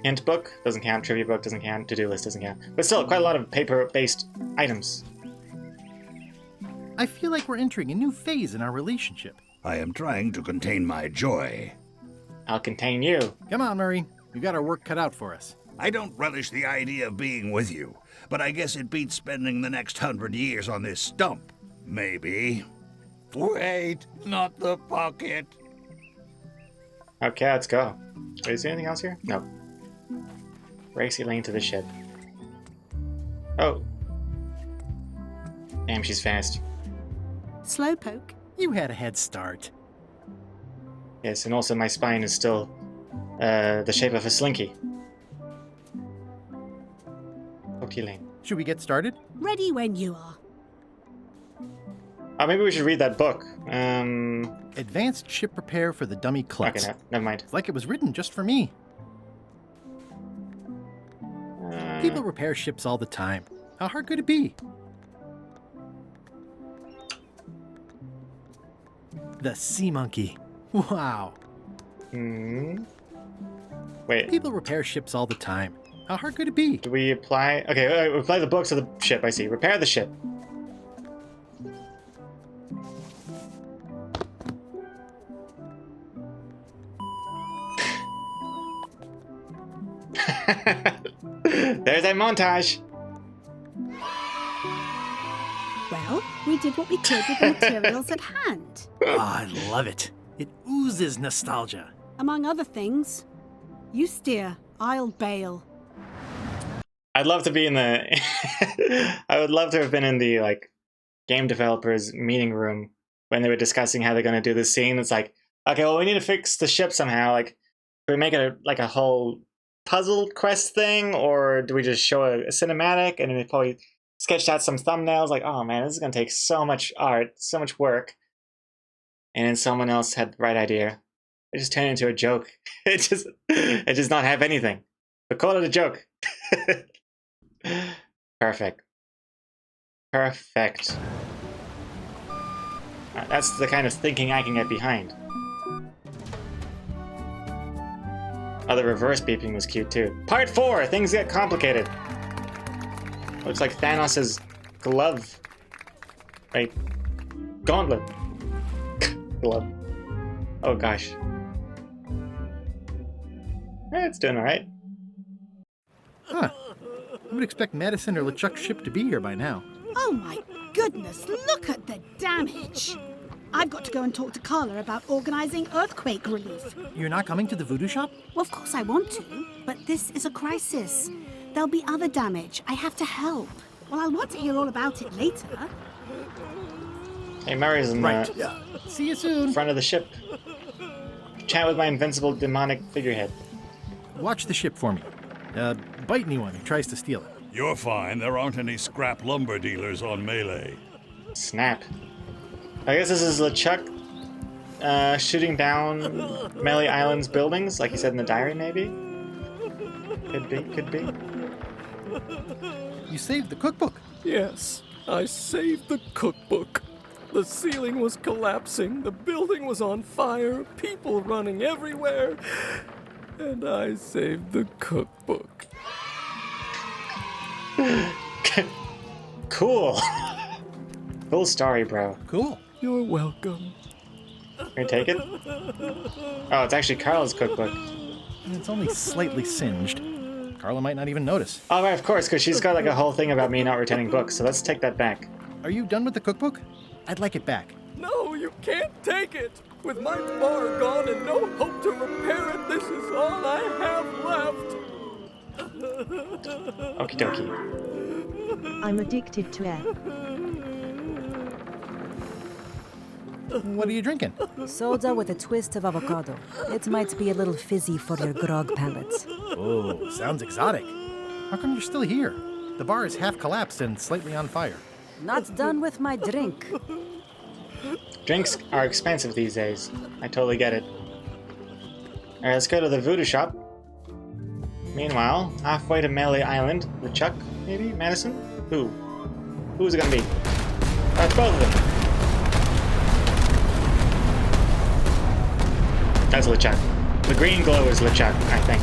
Hint book. Doesn't count. Trivia book. Doesn't count. To-do list. Doesn't count. But still, quite a lot of paper-based items. I feel like we're entering a new phase in our relationship. I am trying to contain my joy. I'll contain you. Come on, Murray. You got our work cut out for us. I don't relish the idea of being with you, but I guess it beats spending the next 100 years on this stump. Maybe. Wait, not the pocket. Okay, let's go. Wait, is there anything else here? No. Race Elaine to the ship. Oh. Damn, she's fast. Slowpoke. You had a head start. Yes, and also my spine is still the shape of a slinky. Okay, Elaine. Should we get started? Ready when you are. Oh, maybe we should read that book. Advanced ship repair for the dummy klutz. Okay, never mind. It's like it was written just for me. People repair ships all the time. How hard could it be? The Sea Monkey. Wow. Wait. People repair ships all the time. How hard could it be? Do we apply? Okay, apply the books to the ship, I see. Repair the ship. There's that montage. Well, we did what we could with the materials at hand. Oh, I love it. It oozes nostalgia. Among other things, you steer, I'll bail. I'd love to be in the... I would love to have been in the, like, game developers meeting room when they were discussing how they're going to do this scene. It's like, okay, well, we need to fix the ship somehow. Like, do we make it a whole puzzle quest thing, or do we just show a cinematic and then they probably sketched out some thumbnails? Like, oh man, this is going to take so much art, so much work. And then someone else had the right idea. It just turned into a joke. It does not have anything. But call it a joke. Perfect. Perfect. That's the kind of thinking I can get behind. Oh, the reverse beeping was cute too. Part 4! Things get complicated. Looks like Thanos' glove. Right. Gauntlet. Glove. Oh gosh. It's doing alright. Huh. I would expect Madison or Lichuk's ship to be here by now. Oh my goodness, look at the damage. I've got to go and talk to Carla about organizing earthquake relief. You're not coming to the Voodoo Shop? Well, of course I want to, but this is a crisis. There'll be other damage. I have to help. Well, I'll want to hear all about it later. Hey, Murray's in the See you soon. front of the ship. Chat with my invincible demonic figurehead. Watch the ship for me. Bite anyone who tries to steal it. You're fine. There aren't any scrap lumber dealers on Melee. Snap. I guess this is LeChuck shooting down Melee Island's buildings, like he said in the diary, maybe? Could be. You saved the cookbook. Yes, I saved the cookbook. The ceiling was collapsing, the building was on fire, people running everywhere, and I saved the cookbook. Cool. Cool story, bro. Cool. You're welcome. Can we take it? Oh, it's actually Carl's cookbook. And it's only slightly singed. Carla might not even notice. Oh, right, of course, because she's got like a whole thing about me not returning books, so let's take that back. Are you done with the cookbook? I'd like it back. No, you can't take it. With my bar gone and no hope to repair it, this is all I have left. Okie dokie. I'm addicted to air. What are you drinking? Soda with a twist of avocado. It might be a little fizzy for your grog palate. Oh, sounds exotic. How come you're still here? The bar is half collapsed and slightly on fire. Not done with my drink. Drinks are expensive these days. I totally get it. Alright, let's go to the Voodoo Shop. Meanwhile, halfway to Melee Island, LeChuck, maybe? Madison? Who? Who's it gonna be? Oh, it's both of them. That's LeChuck. The green glow is LeChuck, I think.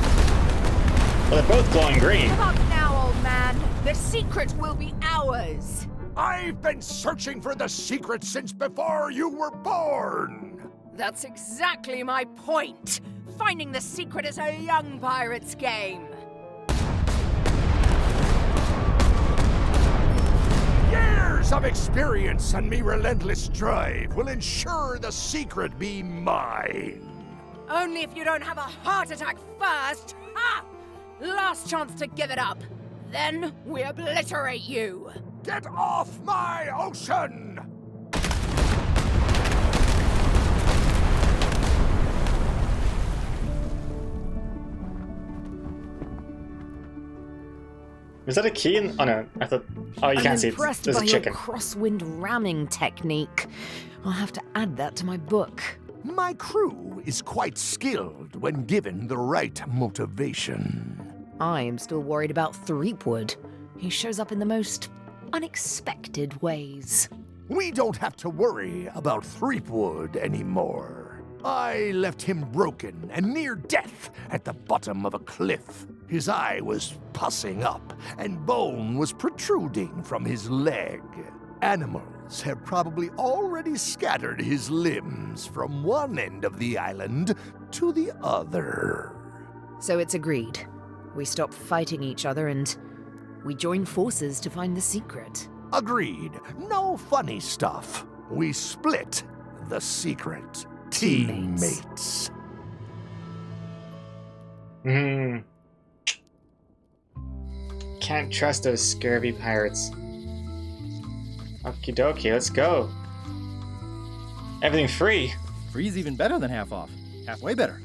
Well, they're both glowing green. Come up now, old man. The secret will be ours. I've been searching for the secret since before you were born! That's exactly my point. Finding the secret is a young pirate's game. Years of experience and me relentless drive will ensure the secret be mine. Only if you don't have a heart attack first. Ha! Last chance to give it up. Then we obliterate you. Get off my ocean! Was that a key? Oh no, I thought. Oh, you can't see it. Impressed There's by a chicken. your crosswind ramming technique. I'll have to add that to my book. My crew is quite skilled when given the right motivation. I am still worried about Threepwood. He shows up in the most unexpected ways. We don't have to worry about Threepwood anymore. I left him broken and near death at the bottom of a cliff. His eye was pussing up, and bone was protruding from his leg. Animals have probably already scattered his limbs from one end of the island to the other. So it's agreed. We stop fighting each other and we join forces to find the secret. Agreed. No funny stuff. We split the secret. Teammates. Can't trust those scurvy pirates. Okie dokie, let's go. Everything free. Free's even better than half off. Halfway better.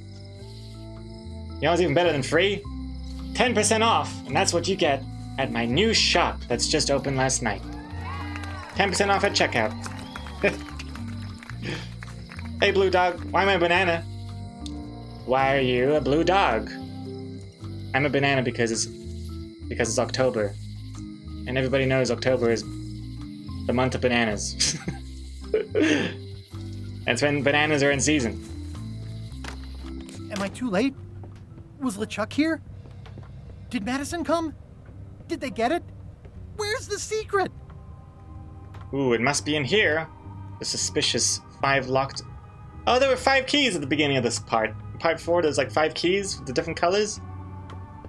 You know what's even better than free? 10% off, and that's what you get at my new shop that's just opened last night. 10% off at checkout. Hey, blue dog, why am I a banana? Why are you a blue dog? I'm a banana because it's October. And everybody knows October is the month of bananas. That's when bananas are in season. Am I too late? Was LeChuck here? Did Madison come? Did they get it? Where's the secret? Ooh, it must be in here. The suspicious 5 locked... Oh, there were 5 keys at the beginning of this part. Part 4, there's like 5 keys with the different colors.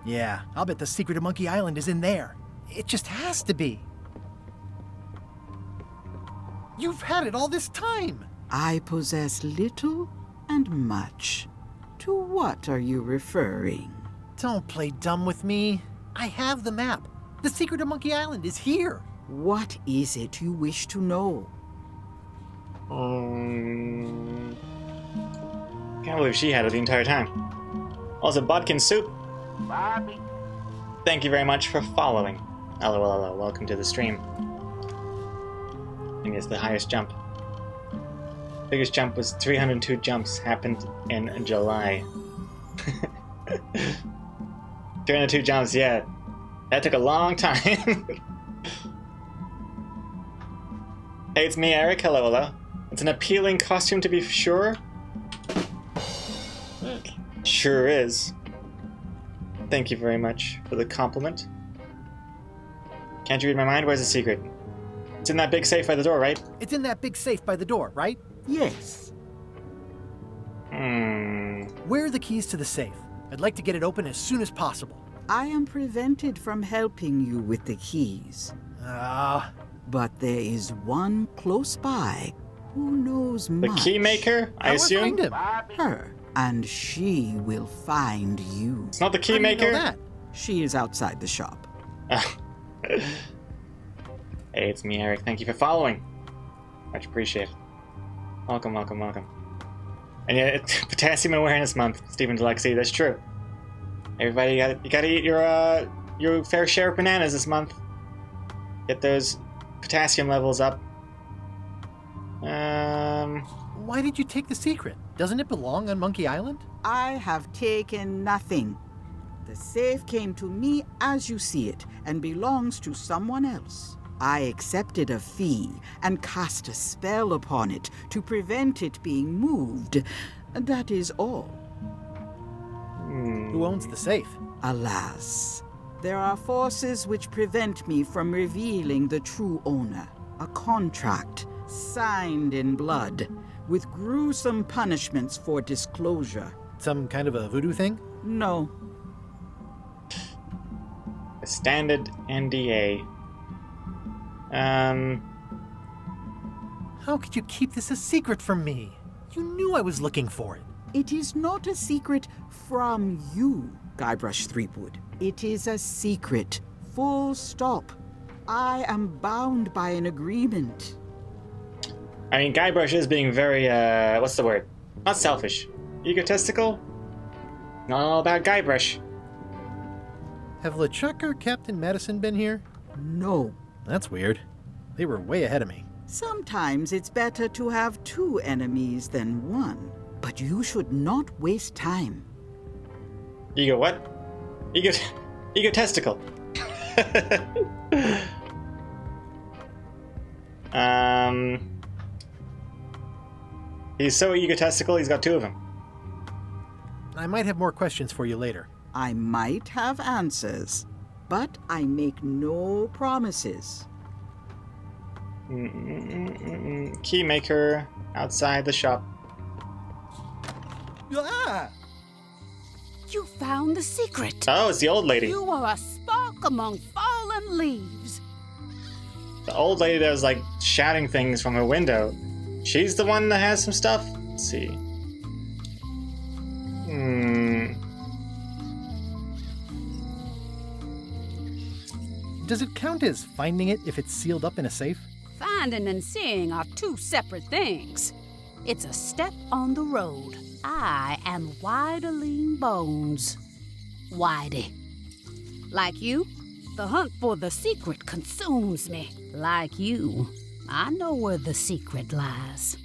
Yeah, I'll bet the secret of Monkey Island is in there. It just has to be. You've had it all this time. I possess little and much. To what are you referring? Don't play dumb with me. I have the map. The secret of Monkey Island is here. What is it you wish to know? Can't believe she had it the entire time. Also, Bodkin Soup. Bobby. Thank you very much for following. LOL, welcome to the stream. And it's the highest jump. Biggest jump was 302 jumps, happened in July. 302 jumps, yeah. That took a long time. Hey, it's me, Eric. Hello. It's an appealing costume to be sure. Sure is. Thank you very much for the compliment. Can't you read my mind? Where's the secret? It's in that big safe by the door, right? It's in that big safe by the door, right? Yes. Where are the keys to the safe? I'd like to get it open as soon as possible. I am prevented from helping you with the keys. But there is one close by who knows much. The key maker, I assume? Find him? Her, and she will find you. It's not the key maker? You know that? She is outside the shop. Hey, it's me, Eric. Thank you for following. Much appreciated. Welcome. And yeah, it's Potassium Awareness Month, Stephen Delexi. That's true. Everybody, you gotta eat your fair share of bananas this month. Get those potassium levels up. Why did you take the secret? Doesn't it belong on Monkey Island? I have taken nothing. The safe came to me as you see it and belongs to someone else. I accepted a fee and cast a spell upon it to prevent it being moved. That is all. Who owns the safe? Alas, there are forces which prevent me from revealing the true owner. A contract signed in blood with gruesome punishments for disclosure. Some kind of a voodoo thing? No. A standard NDA. How could you keep this a secret from me? You knew I was looking for it. It is not a secret from you, Guybrush Threepwood. It is a secret. Full stop. I am bound by an agreement. I mean, Guybrush is being very, what's the word? Not selfish. Egotistical? Not all about Guybrush. Have LeChuck or Captain Madison been here? No. That's weird. They were way ahead of me. Sometimes it's better to have two enemies than one. But you should not waste time. Ego what? Egotistical. He's so egotistical, he's got two of them. I might have more questions for you later. I might have answers, but I make no promises. Keymaker outside the shop. Ah! You found the secret. Oh, it's the old lady. You are a spark among fallen leaves. The old lady that was like shouting things from her window. She's the one that has some stuff? Let's see. Does it count as finding it if it's sealed up in a safe? Finding and seeing are two separate things. It's a step on the road. I am Whiteling Bones. Whitey. Like you, the hunt for the secret consumes me. Like you, I know where the secret lies,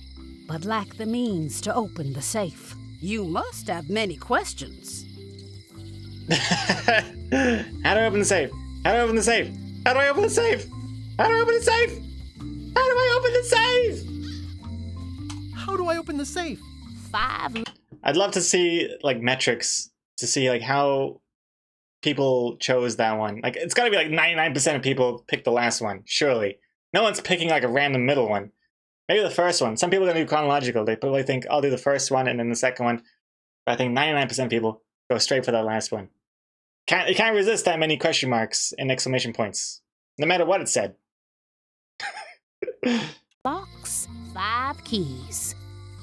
but lack the means to open the safe. You must have many questions. How do I open the safe? How do I open the safe? How do I open the safe? How do I open the safe? How do I open the safe? How do I open the safe? 5. I'd love to see like metrics to see like how people chose that one. Like it's got to be like 99% of people picked the last one, surely. No one's picking like a random middle one. Maybe the first one. Some people are going to do chronological. They probably think I'll do the first one and then the second one. But I think 99% of people go straight for that last one. It can't resist that many question marks and exclamation points, no matter what it said. Box, 5 keys.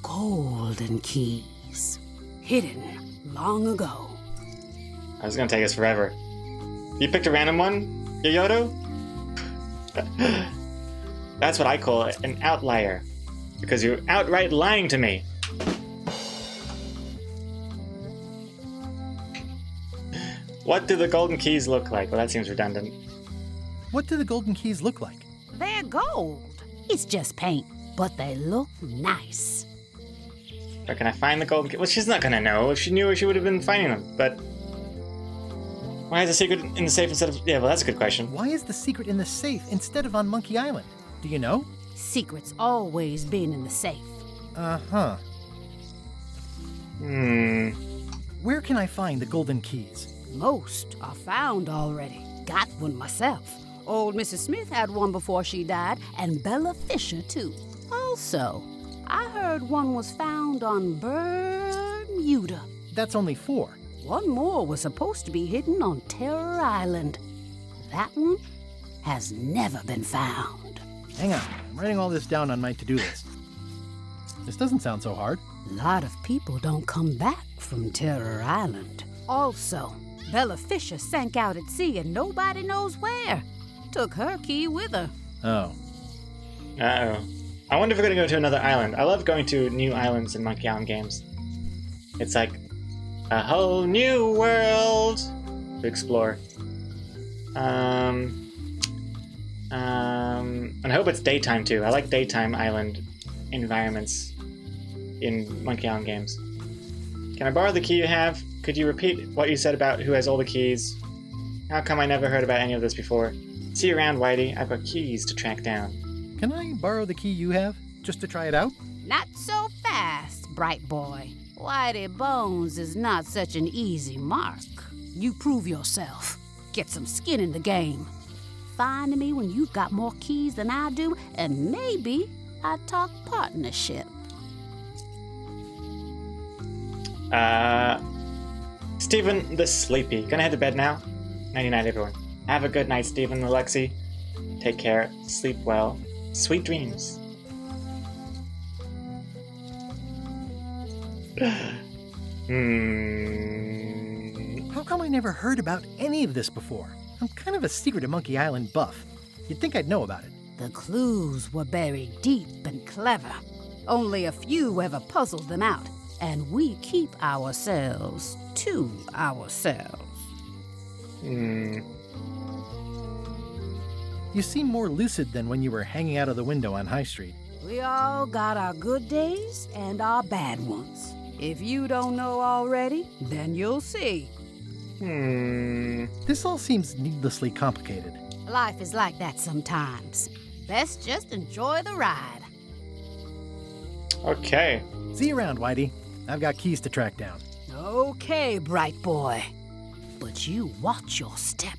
Golden keys. Hidden long ago. I was gonna take us forever. You picked a random one, Yoyoto? That's what I call an outlier. Because you're outright lying to me. What do the golden keys look like? Well, that seems redundant. What do the golden keys look like? They're gold. It's just paint, but they look nice. Where can I find the golden keys? Well, she's not gonna know. If she knew, she would have been finding them. But why is the secret in the safe instead of... Yeah, well, that's a good question. Why is the secret in the safe instead of on Monkey Island? Do you know? Secret's always been in the safe. Uh-huh. Where can I find the golden keys? Most are found already. Got one myself. Old Mrs. Smith had one before she died, and Bella Fisher, too. Also, I heard one was found on Bermuda. That's only 4. One more was supposed to be hidden on Terror Island. That one has never been found. Hang on, I'm writing all this down on my to-do list. This doesn't sound so hard. A lot of people don't come back from Terror Island. Also, Bella Fisher sank out at sea and nobody knows where. Took her key with her. Oh. Uh-oh. I wonder if we're gonna go to another island. I love going to new islands in Monkey Island games. It's like a whole new world to explore. And I hope it's daytime too. I like daytime island environments in Monkey Island games. Can I borrow the key you have? Could you repeat what you said about who has all the keys? How come I never heard about any of this before? See you around, Whitey. I've got keys to track down. Can I borrow the key you have, just to try it out? Not so fast, bright boy. Whitey Bones is not such an easy mark. You prove yourself. Get some skin in the game. Find me when you've got more keys than I do, and maybe I talk partnership. Stephen the Sleepy. Gonna head to bed now? Nighty-night, everyone. Have a good night, Stephen and Alexi. Take care. Sleep well. Sweet dreams. How come I never heard about any of this before? I'm kind of a Secret of Monkey Island buff. You'd think I'd know about it. The clues were buried deep and clever. Only a few ever puzzled them out, and we keep ourselves to ourselves. You seem more lucid than when you were hanging out of the window on High Street. We all got our good days and our bad ones. If you don't know already, then you'll see. This all seems needlessly complicated. Life is like that sometimes. Best just enjoy the ride. Okay. See you around, Whitey. I've got keys to track down. Okay, bright boy. But you watch your step.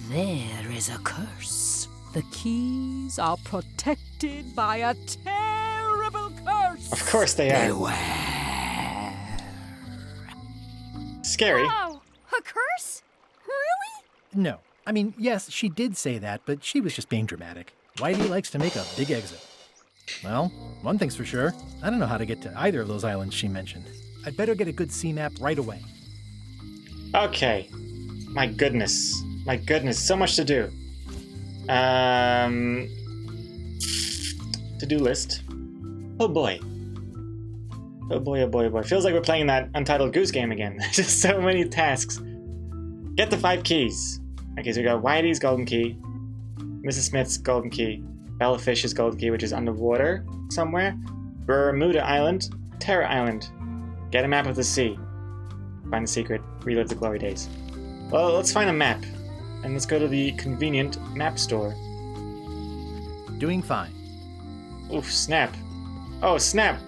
There is a curse. The keys are protected by a terrible curse. Of course they are. Beware. Scary. Wow, a curse? Really? No. I mean, yes, she did say that, but she was just being dramatic. Whitey likes to make a big exit. Well, one thing's for sure. I don't know how to get to either of those islands she mentioned. I'd better get a good sea map right away. Okay. My goodness. My goodness, so much to do. To-do list. Oh boy. Oh boy, oh boy, oh boy. Feels like we're playing that Untitled Goose Game again. Just so many tasks. Get the 5 keys. Okay, so we got Whitey's golden key, Mrs. Smith's golden key, Bella Fish's golden key, which is underwater somewhere, Bermuda Island, Terror Island. Get a map of the sea. Find the secret. Relive the glory days. Well, let's find a map. And let's go to the convenient map store. Doing fine. Oof, snap. Oh, snap!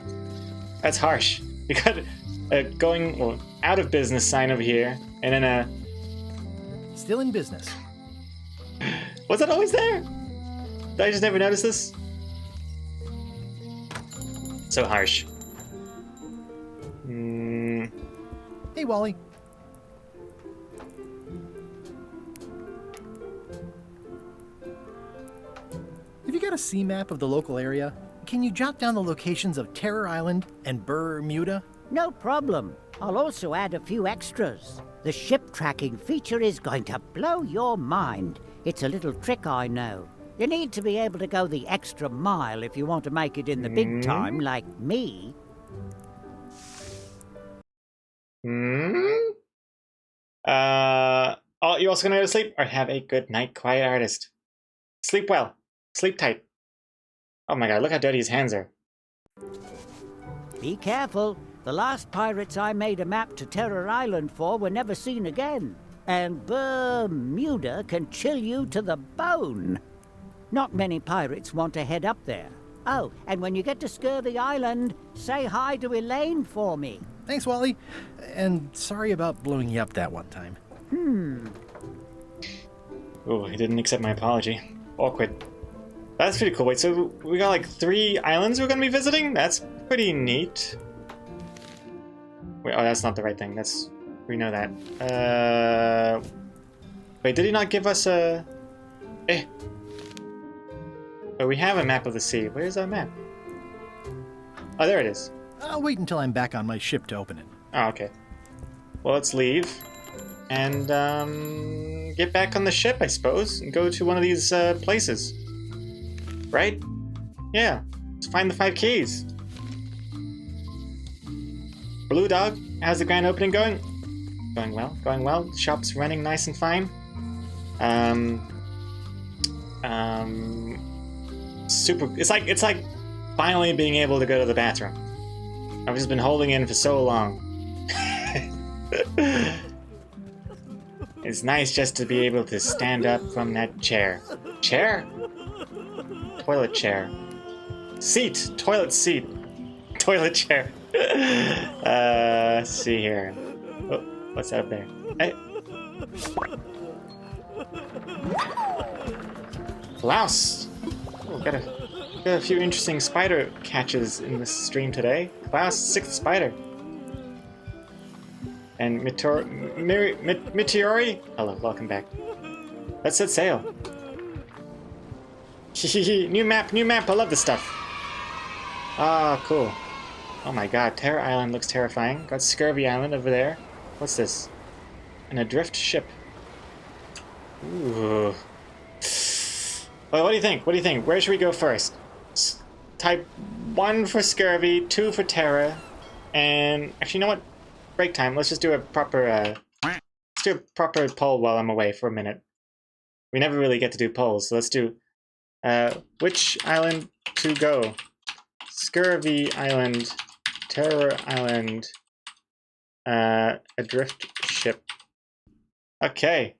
That's harsh. You got a going out of business sign over here, and then a... Still in business. Was that always there? Did I just never notice this? So harsh. Hey, Wally. got a sea map of the local area? Can you jot down the locations of Terror Island and Bermuda? No problem. I'll also add a few extras. The ship tracking feature is going to blow your mind. It's a little trick, I know. You need to be able to go the extra mile if you want to make it in the big time, like me. Oh, you also gonna go to sleep? Or have a good night, quiet artist. Sleep well. Sleep tight. Oh my god, look how dirty his hands are. Be careful. The last pirates I made a map to Terror Island for were never seen again. And Bermuda can chill you to the bone. Not many pirates want to head up there. Oh, and when you get to Scurvy Island, say hi to Elaine for me. Thanks, Wally. And sorry about blowing you up that one time. Oh, he didn't accept my apology. Awkward. That's pretty cool. Wait, so we got like 3 islands we're gonna be visiting? That's pretty neat. Wait, oh, that's not the right thing. That's... we know that. Wait, did he not give us a... But we have a map of the sea. Where's that map? Oh, there it is. I'll wait until I'm back on my ship to open it. Oh, okay. Well, let's leave. And, get back on the ship, I suppose, and go to one of these, places. Right? Yeah. Let's find the 5 keys. Blue Dog, how's the grand opening going? Going well, going well. The shop's running nice and fine. Super. It's like finally being able to go to the bathroom. I've just been holding in for so long. It's nice just to be able to stand up from that chair. Chair? Toilet chair. Seat. Toilet seat. Toilet chair. Let's see here. Oh, what's up there? Hey. Klaus! Oh, got a few interesting spider catches in this stream today. Klaus, 6th spider. And Meteori? Hello, welcome back. Let's set sail. New map, I love this stuff. Ah, cool. Oh my god, Terror Island looks terrifying. Got Scurvy Island over there. What's this? An adrift ship. Ooh. Well, what do you think? What do you think? Where should we go first? Type 1 for Scurvy, 2 for Terror, and actually, you know what? Break time. Let's just do a proper poll while I'm away for a minute. We never really get to do polls, so let's do which island to go? Scurvy Island, Terror Island, adrift ship. Okay.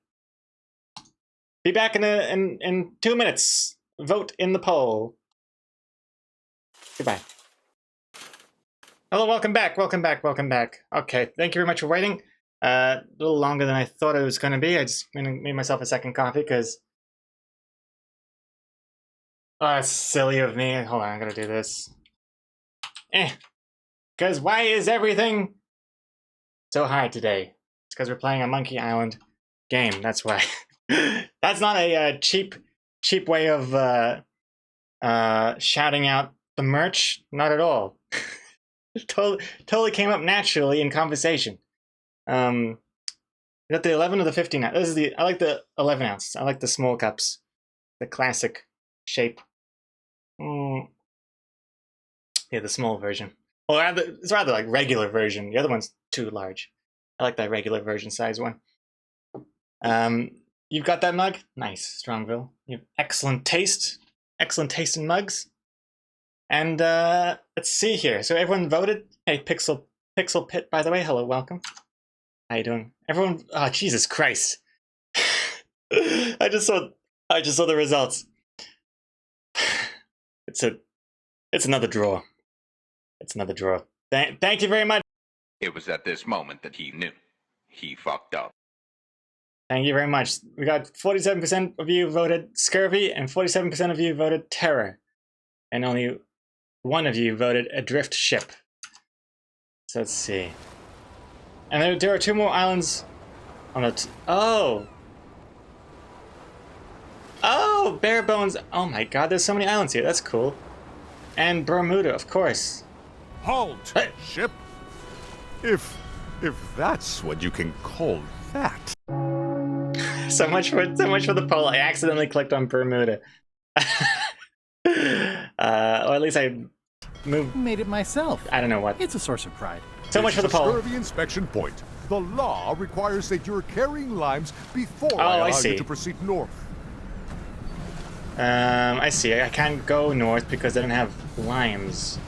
Be back in 2 minutes. Vote in the poll. Goodbye. Hello, welcome back. Okay, thank you very much for waiting. A little longer than I thought it was going to be. I just made myself a second coffee because... oh, that's silly of me. Hold on, I'm going to do this. Because why is everything so hard today? It's because we're playing a Monkey Island game, that's why. That's not a cheap way of shouting out the merch. Not at all. Totally came up naturally in conversation. Is that the 11 or the 15 ounce? This is I like the 11 ounce. I like the small cups, the classic shape. Yeah, the small version. Well, it's rather like regular version. The other one's too large. I like that regular version size one. You've got that mug? Nice, Strongville. You have excellent taste. Excellent taste in mugs. And let's see here. So everyone voted. Hey, Pixel Pit, by the way. Hello, welcome. How you doing? Everyone. Oh, Jesus Christ! I just saw the results. It's another draw. It's another draw. Thank you very much. It was at this moment that he knew. He fucked up. Thank you very much. We got 47% of you voted Scurvy, and 47% of you voted Terror. And only 1 of you voted Adrift Ship. So let's see. And there are 2 more islands on the... Oh! Oh, bare bones. Oh my god, there's so many islands here. That's cool. And Bermuda, of course. Halt, ship. If that's what you can call that. So much for the poll. I accidentally clicked on Bermuda. Or at least I made it myself. I don't know what. It's a source of pride. So much for the poll. Scurvy inspection point. The law requires that you're carrying limes before I allow see. you to proceed north. I see. I can't go north because I don't have limes.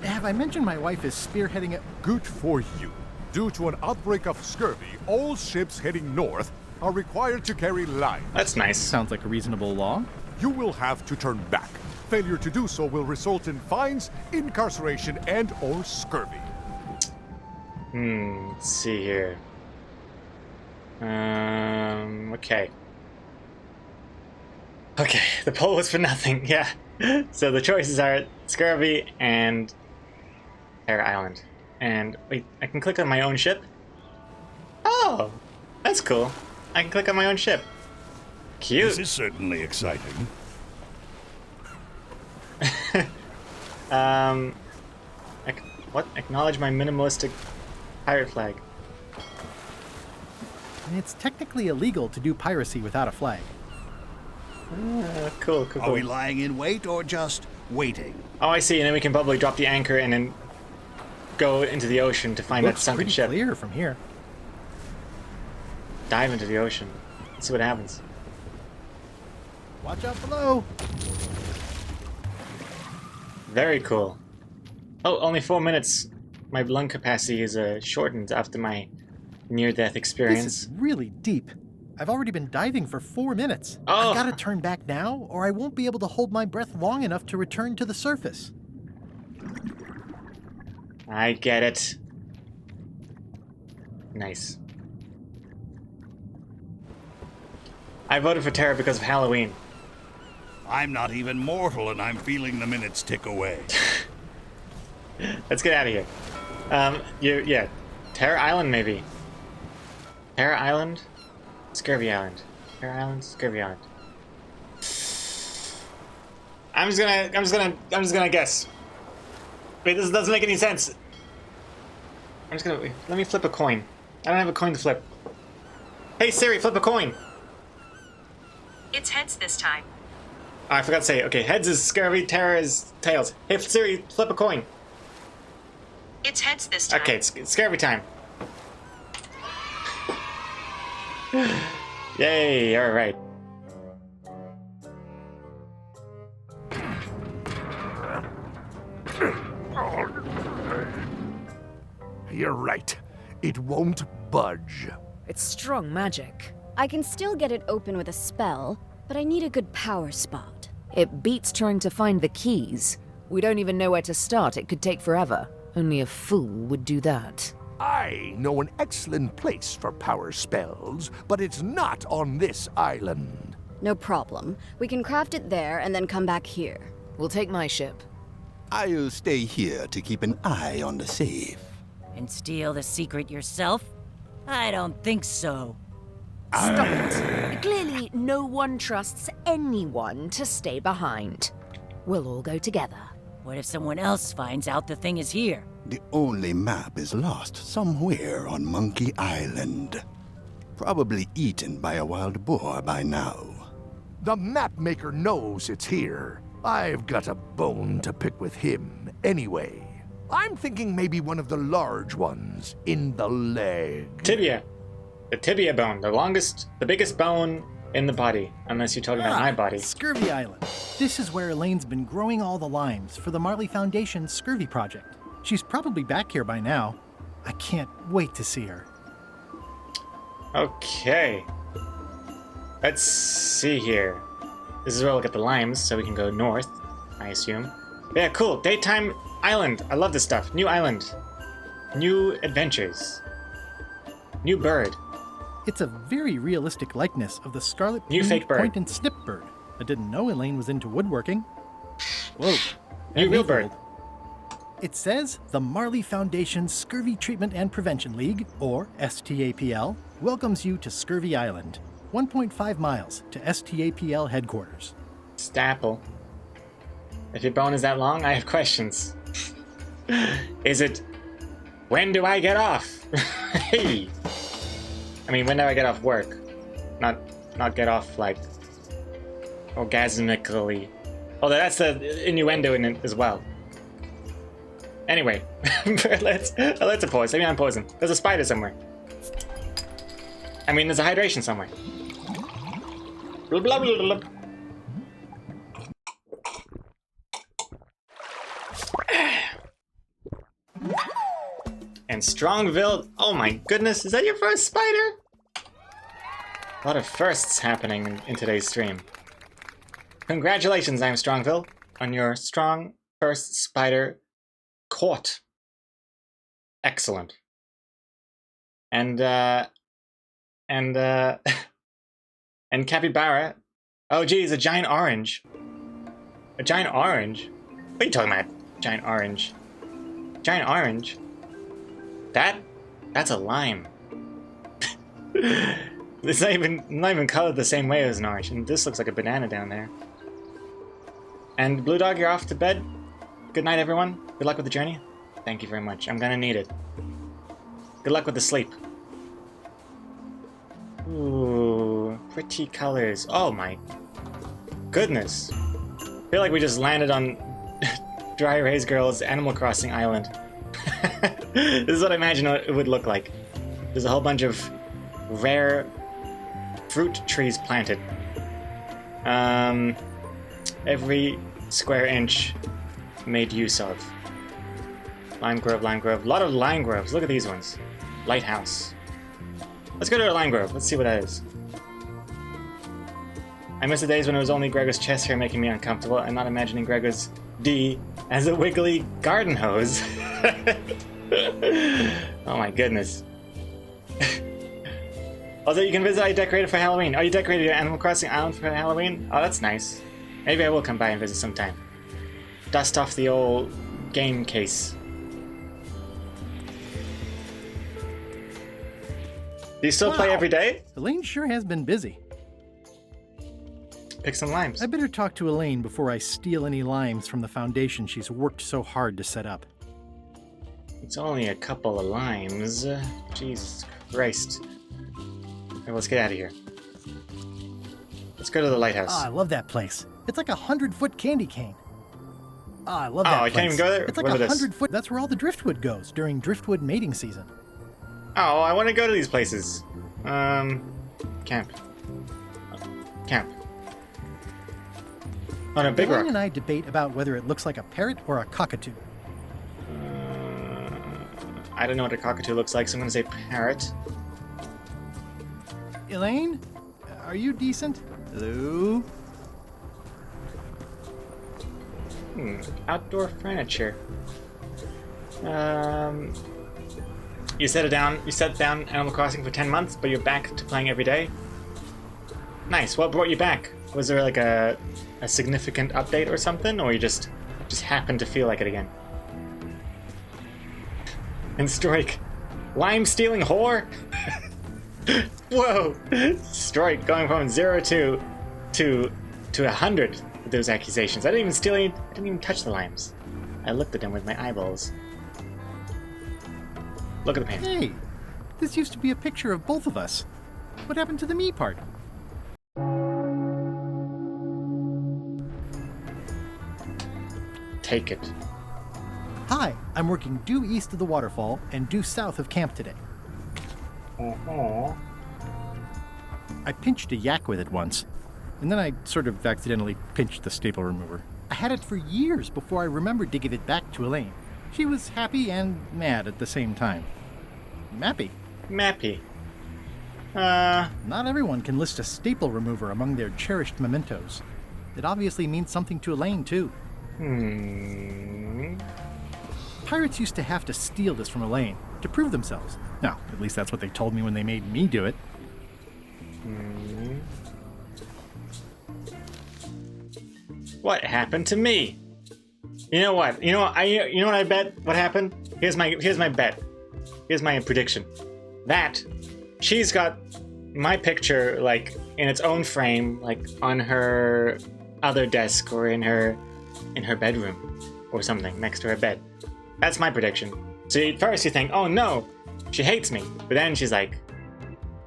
Have I mentioned my wife is spearheading it? Good for you. Due to an outbreak of scurvy, all ships heading north are required to carry limes. That's nice. Sounds like a reasonable law. You will have to turn back. Failure to do so will result in fines, incarceration, and/or scurvy. Let's see here. Okay. Okay, the poll was for nothing, yeah. So the choices are Scurvy and Terra Island. And wait, I can click on my own ship? Oh, that's cool. I can click on my own ship. Cute. This is certainly exciting. What? Acknowledge my minimalistic pirate flag. It's technically illegal to do piracy without a flag. Cool. Are we lying in wait or just waiting? Oh, I see. And then we can probably drop the anchor and then go into the ocean to find that sunken ship. Looks pretty clear from here. Dive into the ocean. See what happens. Watch out below. Very cool. Oh, only 4 minutes. My lung capacity is shortened after my near-death experience. This is really deep. I've already been diving for 4 minutes. Oh. I've got to turn back now, or I won't be able to hold my breath long enough to return to the surface. I get it. Nice. I voted for Terra because of Halloween. I'm not even mortal and I'm feeling the minutes tick away. Let's get out of here. Yeah. Terra Island, maybe. Terra Island? Scurvy Island. Terra Island, Scurvy Island. I'm just gonna guess. Wait, this doesn't make any sense. Let me flip a coin. I don't have a coin to flip. Hey Siri, flip a coin. It's heads this time. Oh, I forgot to say. Okay, heads is Scurvy, Terra is tails. Hey Siri, flip a coin. It's heads this time. Okay, it's Scurvy time. Yay, alright. You're right. It won't budge. It's strong magic. I can still get it open with a spell, but I need a good power spot. It beats trying to find the keys. We don't even know where to start. It could take forever. Only a fool would do that. I know an excellent place for power spells, but it's not on this island. No problem. We can craft it there and then come back here. We'll take my ship. I'll stay here to keep an eye on the safe. And steal the secret yourself? I don't think so. Stop it. Clearly, no one trusts anyone to stay behind. We'll all go together. What if someone else finds out the thing is here? The only map is lost somewhere on Monkey Island. Probably eaten by a wild boar by now. The map maker knows it's here. I've got a bone to pick with him anyway. I'm thinking maybe one of the large ones in the leg. Tibia. The tibia bone. The biggest bone in the body. Unless you're talking about my body. Scurvy Island. This is where Elaine's been growing all the limes for the Marley Foundation's Scurvy project. She's probably back here by now. I can't wait to see her. Okay. Let's see here. This is where we'll get the limes, so we can go north, I assume. Yeah, cool. Daytime Island. I love this stuff. New island. New adventures. New bird. It's a very realistic likeness of the scarlet New fake bird. point and snip bird. I didn't know Elaine was into woodworking. Whoa. New real bird. It says the Marley Foundation's Scurvy Treatment and Prevention League, or STAPL, welcomes you to Scurvy Island. 1.5 miles to STAPL headquarters. Stapple. If your bone is that long, I have questions. Is it, when do I get off? Hey! I mean, when do I get off work? Not get off, like, orgasmically. Although that's the innuendo in it as well. Anyway, let's pause. Maybe I'm pausing. There's a spider somewhere. I mean, there's a hydration somewhere. Blah, blah, blah, blah. And Strongville, oh my goodness, is that your first spider? A lot of firsts happening in today's stream. Congratulations, I'm Strongville, on your strong first spider caught. Excellent. And Capybara, oh geez, a giant orange. A giant orange? What are you talking about? Giant orange. Giant orange? That's a lime. It's not even colored the same way as an orange, and this looks like a banana down there. And Blue Dog, you're off to bed. Good night, everyone. Good luck with the journey. Thank you very much. I'm gonna need it. Good luck with the sleep. Ooh, pretty colors. Oh my goodness. I feel like we just landed on Dry Erase Girl's Animal Crossing Island. This is what I imagine it would look like. There's a whole bunch of rare fruit trees planted. Every square inch made use of. Lime grove, lime grove. A lot of lime groves. Look at these ones. Lighthouse. Let's go to a lime grove. Let's see what that is. I miss the days when it was only Gregor's chest hair making me uncomfortable and not imagining Gregor's D as a wiggly garden hose. Oh my goodness. Although you can visit, I decorated for Halloween. Oh, you decorated your Animal Crossing Island for Halloween? Oh, that's nice. Maybe I will come by and visit sometime. Dust off the old game case. Do you still play every day? Elaine sure has been busy. Pick some limes. I better talk to Elaine before I steal any limes from the foundation she's worked so hard to set up. It's only a couple of limes. Jesus Christ. Okay, let's get out of here. Let's go to the lighthouse. Oh, I love that place. It's like 100-foot candy cane. Oh, I love that place. I can't even go there? It's like 100-foot. That's where all the driftwood goes during driftwood mating season. Oh, I want to go to these places. Camp. On a big rock. Elaine and I debate about whether it looks like a parrot or a cockatoo. I don't know what a cockatoo looks like, so I'm going to say parrot. Elaine? Are you decent? Hello? Outdoor furniture. You set down Animal Crossing for 10 months, but you're back to playing every day? Nice. What brought you back? Was there like a significant update or something, or you just happened to feel like it again? And Strike, lime stealing whore? Whoa! Strike going from 0 to 100 with those accusations. I didn't even touch the limes. I looked at them with my eyeballs. Look at the paint. Hey, this used to be a picture of both of us. What happened to the me part? Take it. Hi, I'm working due east of the waterfall and due south of camp today. I pinched a yak with it once, and then I sort of accidentally pinched the staple remover. I had it for years before I remembered to give it back to Elaine. She was happy and mad at the same time. Mappy. Not everyone can list a staple remover among their cherished mementos. It obviously means something to Elaine, too. Pirates used to have to steal this from Elaine to prove themselves. No, at least that's what they told me when they made me do it. What happened to me? You know what? You know what I bet what happened? Here's my bet. Here's my prediction. That she's got my picture, like, in its own frame, like, on her other desk or in her bedroom or something next to her bed. That's my prediction. So at first you think, oh no, she hates me. But then she's like,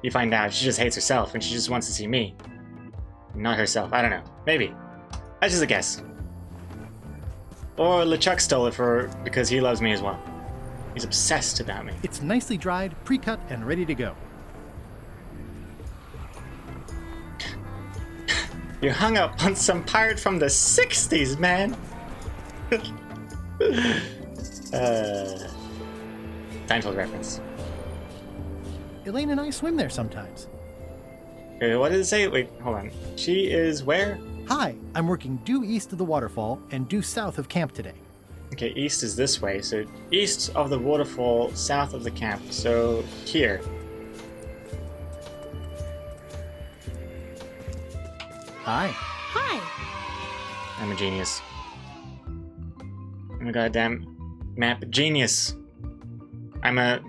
you find out she just hates herself and she just wants to see me. Not herself. I don't know. Maybe. That's just a guess. Or Lichak stole it because he loves me as well. He's obsessed about me. It's nicely dried, pre-cut, and ready to go. You hung up on some pirate from the 60s, man! Seinfeld reference. Elaine and I swim there sometimes. What did it say? Wait, hold on. She is where? Hi, I'm working due east of the waterfall and due south of camp today. Okay, east is this way. So east of the waterfall, south of the camp. So here. Hi. Hi. I'm a genius. I'm a goddamn map genius. I'm a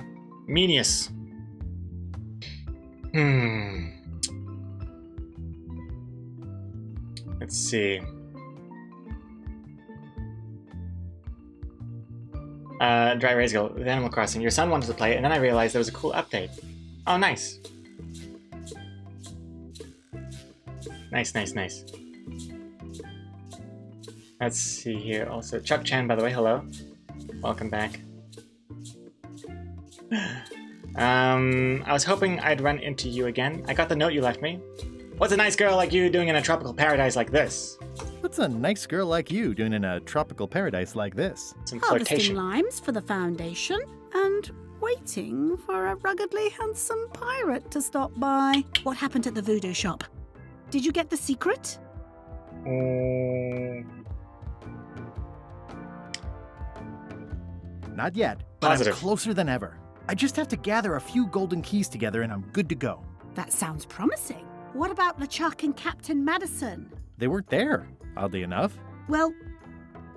genius. Let's see. Dry Rays go, with Animal Crossing. Your son wanted to play it, and then I realized there was a cool update. Oh, nice. Nice. Let's see here. Also, Chuck Chan, by the way, hello. Welcome back. I was hoping I'd run into you again. I got the note you left me. What's a nice girl like you doing in a tropical paradise like this? What's a nice girl like you doing in a tropical paradise like this? Some Harvesting flirtation. limes for the Foundation and waiting for a ruggedly handsome pirate to stop by. What happened at the Voodoo Shop? Did you get the secret? Not yet, but Positive. I'm closer than ever. I just have to gather a few golden keys together and I'm good to go. That sounds promising. What about Lichak and Captain Madison? They weren't there, oddly enough. Well,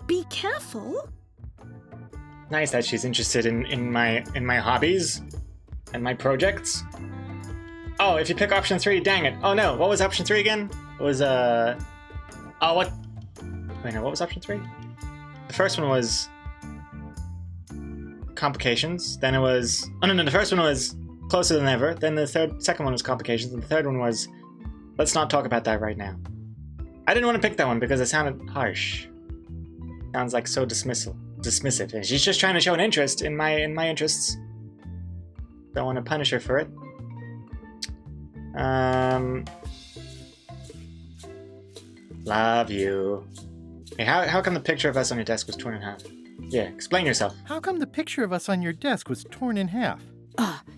be careful. Nice that she's interested in my hobbies and my projects. Oh, if you pick option 3, dang it. Oh no, what was option 3 again? It was oh, what? Wait, no, what was option 3? The first one was complications. Then it was no, the first one was closer than ever. Then the second one was complications, and the third one was let's not talk about that right now. I didn't want to pick that one because it sounded harsh. Sounds like so dismissive. And she's just trying to show an interest in my interests. Don't want to punish her for it. Love you. Hey, how come the picture of us on your desk was torn in half? Yeah, explain yourself. How come the picture of us on your desk was torn in half?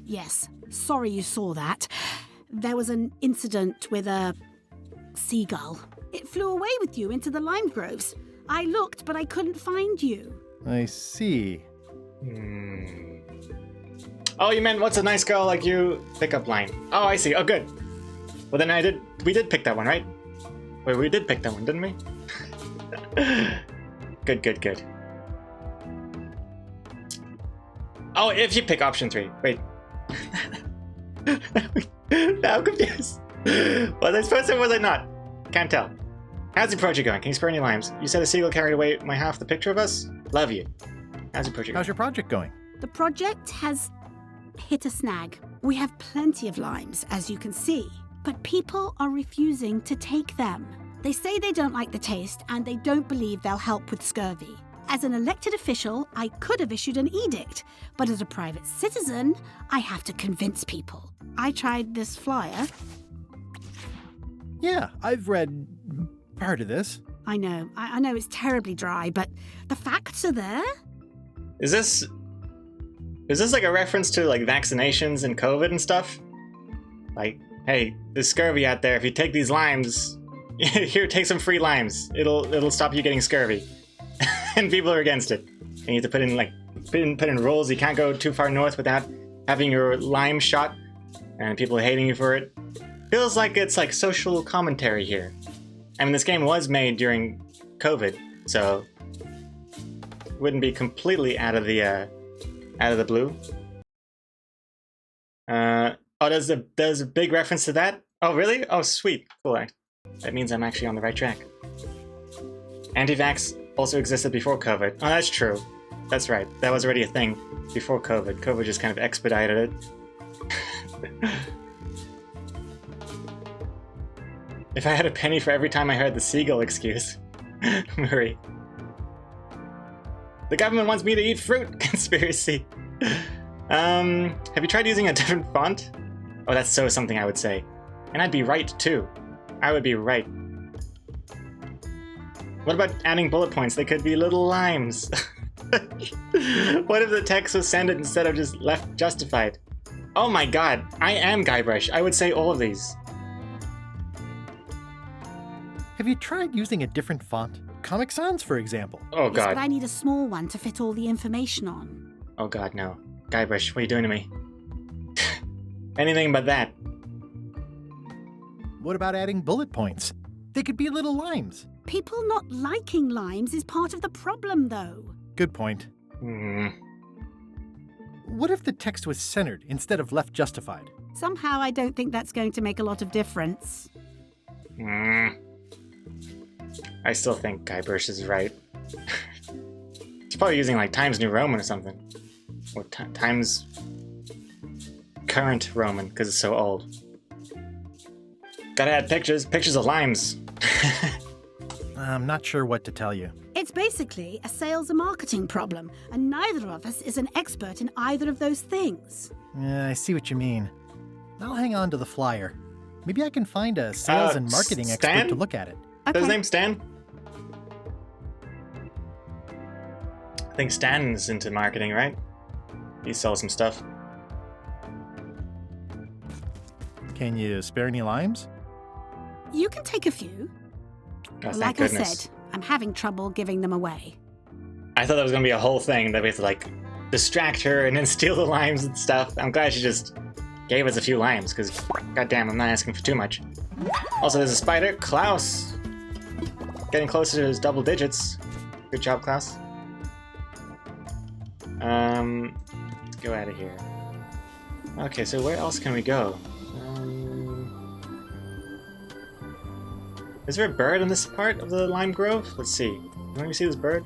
Yes. Sorry you saw that. There was an incident with a seagull. It flew away with you into the lime groves. I looked, but I couldn't find you. I see. Oh, you meant what's a nice girl like you? Pickup line. Oh, I see. Oh, good. Well, then we did pick that one, right? Wait, we did pick that one, didn't we? Good. Oh, if you pick option 3. Wait. Now I'm confused. Was I supposed to or was I not? Can't tell. How's the project going? Can you spare any limes? You said a seagull carried away my half the picture of us? Love you. How's your project going? How's your project going? The project has hit a snag. We have plenty of limes, as you can see, but people are refusing to take them. They say they don't like the taste and they don't believe they'll help with scurvy. As an elected official, I could have issued an edict, but as a private citizen, I have to convince people. I tried this flyer. Yeah, I've read part of this. I know it's terribly dry, but the facts are there. Is this like a reference to like vaccinations and COVID and stuff? Like, hey, there's scurvy out there. If you take these limes, here, take some free limes. It'll stop you getting scurvy. And people are against it. And you have to put in rules. You can't go too far north without having your lime shot, and people are hating you for it. Feels like it's like social commentary here. I mean, this game was made during COVID, so it wouldn't be completely out of the blue. Oh, there's a big reference to that? Oh, really? Oh, sweet. Cool. That means I'm actually on the right track. Anti-vax also existed before COVID. Oh, that's true. That's right. That was already a thing before COVID. COVID just kind of expedited it. If I had a penny for every time I heard the seagull excuse. Murray. The government wants me to eat fruit. Conspiracy. Have you tried using a different font? Oh, that's so something I would say. And I'd be right, too. I would be right. What about adding bullet points? They could be little limes. What if the text was send it instead of just left justified? Oh my god, I am Guybrush. I would say all of these. Have you tried using a different font? Comic Sans, for example. Oh Yes, god. but I need a small one to fit all the information on. Oh god, no. Guybrush, what are you doing to me? Anything but that. What about adding bullet points? They could be little limes. People not liking limes is part of the problem, though. Good point. What if the text was centered instead of left justified? Somehow I don't think that's going to make a lot of difference. I still think Guybrush is right. He's probably using like Times New Roman or something. Or Times Current Roman, because it's so old. Gotta add pictures of limes. I'm not sure what to tell you. It's basically a sales and marketing problem, and neither of us is an expert in either of those things. Yeah, I see what you mean. I'll hang on to the flyer. Maybe I can find a sales and marketing expert to look at it. Okay. Is his name Stan? I think Stan's into marketing, right? He sells some stuff. Can you spare any limes? You can take a few. Oh, Like thank I goodness. said, I'm having trouble giving them away. I thought that was gonna be a whole thing that we have to like distract her and then steal the limes and stuff. I'm glad she just gave us a few limes, because goddamn, I'm not asking for too much. Also, there's a spider, Klaus. Getting closer to his double digits. Good job, Klaus. Let's go out of here. Okay, so where else can we go? Is there a bird in this part of the lime grove? Let's see. Let me see this bird.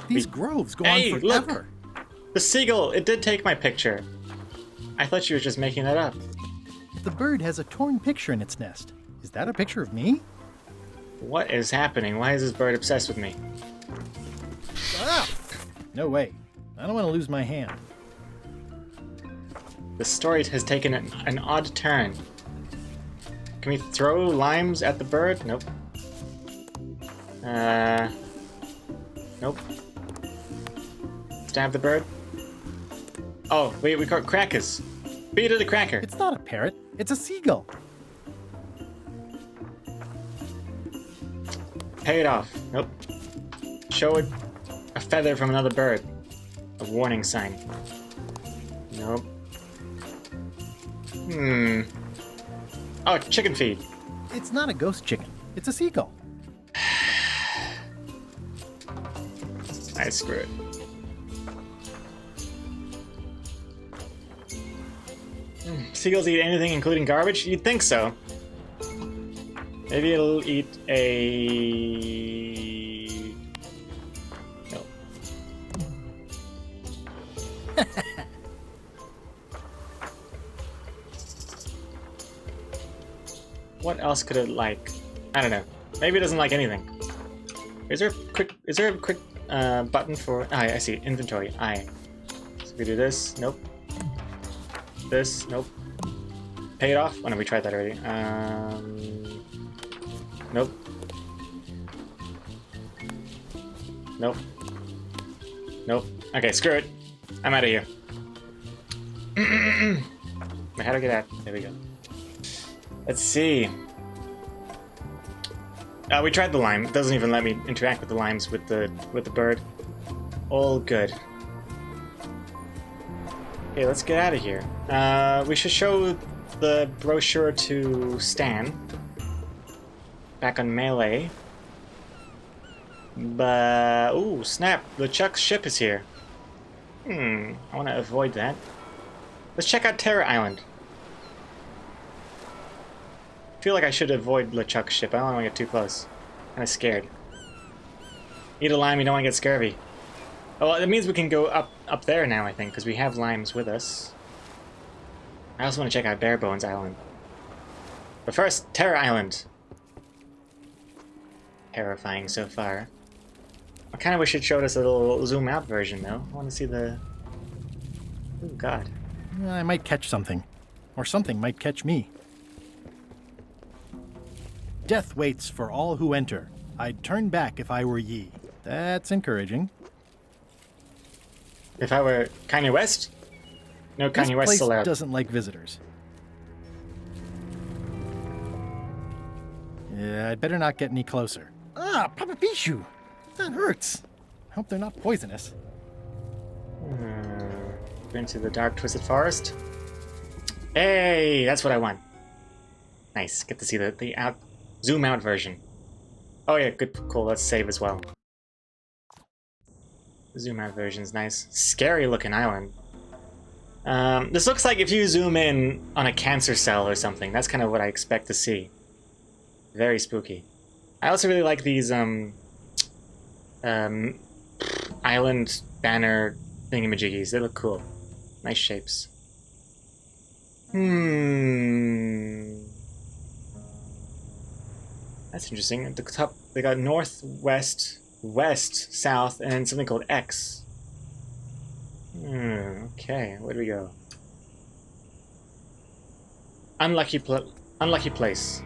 These groves go Hey, on forever. Look! The seagull! It did take my picture. I thought she was just making that up. The bird has a torn picture in its nest. Is that a picture of me? What is happening? Why is this bird obsessed with me? Ah! No way. I don't want to lose my hand. The story has taken an odd turn. Can we throw limes at the bird? Nope. Nope. Stab the bird? Oh, wait, we got crackers. Beat it a cracker. It's not a parrot. It's a seagull. Pay it off. Nope. Show it a feather from another bird. A warning sign. Nope. Oh, chicken feed. It's not a ghost chicken. It's a seagull. Alright, screw it. Seagulls eat anything, including garbage? You'd think so. Maybe it'll eat a... No. What else could it like? I don't know. Maybe it doesn't like anything. Is there a quick button for... Ah, I see. Inventory. I. So we do this. Nope. This. Nope. Pay it off? Oh no, we tried that already. Nope. Nope. Nope. Okay, screw it. I'm out of here. How do I get out? There we go. Let's see. We tried the lime. It doesn't even let me interact with the limes with the bird. All good. Okay, let's get out of here. We should show the brochure to Stan. Back on Melee. But ooh, snap! Lichak's ship is here. I want to avoid that. Let's check out Terror Island. feel like I should avoid Lichak's ship. I don't want to get too close. Kind of scared. Eat a lime, you don't want to get scurvy. Oh, well, that means we can go up there now, I think, because we have limes with us. I also want to check out Barebones Island. But first, Terror Island. Terrifying so far. I kind of wish it showed us a little zoom out version, though. I want to see the... Oh, God. I might catch something. Or something might catch me. Death waits for all who enter. I'd turn back if I were ye. That's encouraging. If I were Kanye West? No Kanye West This place allowed. doesn't like visitors. Yeah, I'd better not get any closer. Ah, Papa Pichu! That hurts. Hope they're not poisonous. Into the dark, twisted forest. Hey, that's what I want. Nice. Get to see the zoom out version. Oh yeah, good, cool. Let's save as well. The zoom out version's nice. Scary looking island. This looks like if you zoom in on a cancer cell or something. That's kind of what I expect to see. Very spooky. I also really like these island banner thingamajiggies. They look cool. Nice shapes. That's interesting. At the top, they got north, west, west, south, and something called X. Okay, where do we go? Unlucky place.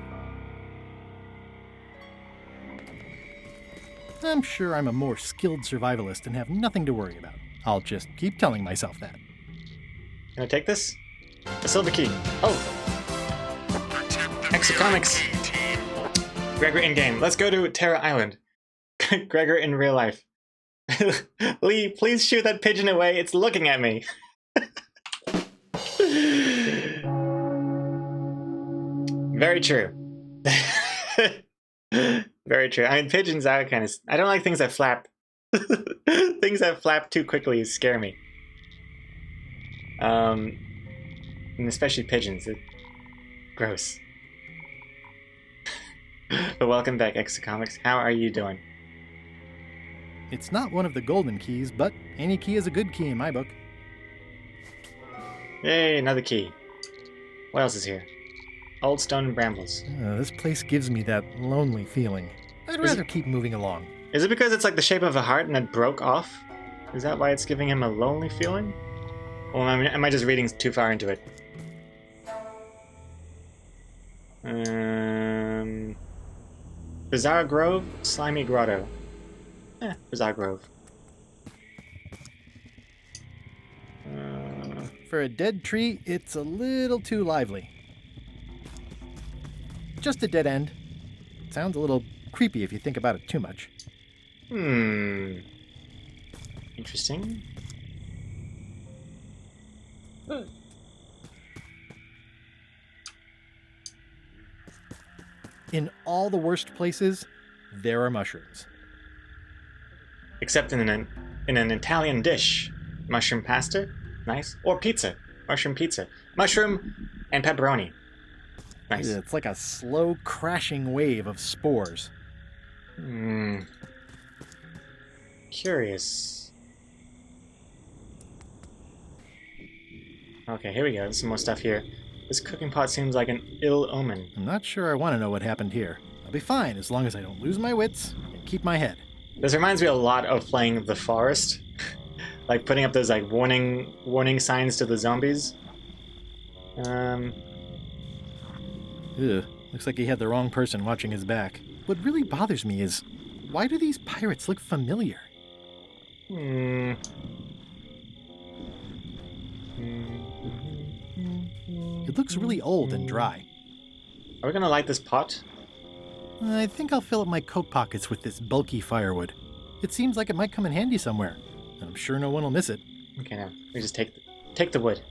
I'm sure I'm a more skilled survivalist and have nothing to worry about. I'll just keep telling myself that. Can I take this? A silver key. Oh! Exocomics! Gregor in-game. Let's go to Terra Island. Gregor in real life. Lee, please shoot that pigeon away. It's looking at me. Very true. Very true. I mean, pigeons are kind of... I don't like things that flap. Things that flap too quickly scare me. And especially pigeons. Gross. But welcome back, Exocomics. How are you doing? It's not one of the golden keys, but any key is a good key in my book. Yay, another key. What else is here? Old stone and brambles. This place gives me that lonely feeling. I'd rather keep moving along. Is it because it's like the shape of a heart and it broke off? Is that why it's giving him a lonely feeling? Or am I just reading too far into it? Bizarre Grove, Slimy Grotto. Bizarre Grove. For a dead tree, it's a little too lively. Just a dead end. Sounds a little creepy if you think about it too much. Interesting. In all the worst places, there are mushrooms. Except in an Italian dish. Mushroom pasta, nice. Or pizza. Mushroom pizza. Mushroom and pepperoni. Nice. It's like a slow crashing wave of spores. Curious. Okay, here we go. There's some more stuff here. This cooking pot seems like an ill omen. I'm not sure I want to know what happened here. I'll be fine as long as I don't lose my wits and keep my head. This reminds me a lot of playing The Forest. Like putting up those like warning signs to the zombies. Looks like he had the wrong person watching his back. What really bothers me is, why do these pirates look familiar? It looks really old and dry. Are we gonna light this pot? I think I'll fill up my coat pockets with this bulky firewood. It seems like it might come in handy somewhere, and I'm sure no one will miss it. Okay, now we just take the wood.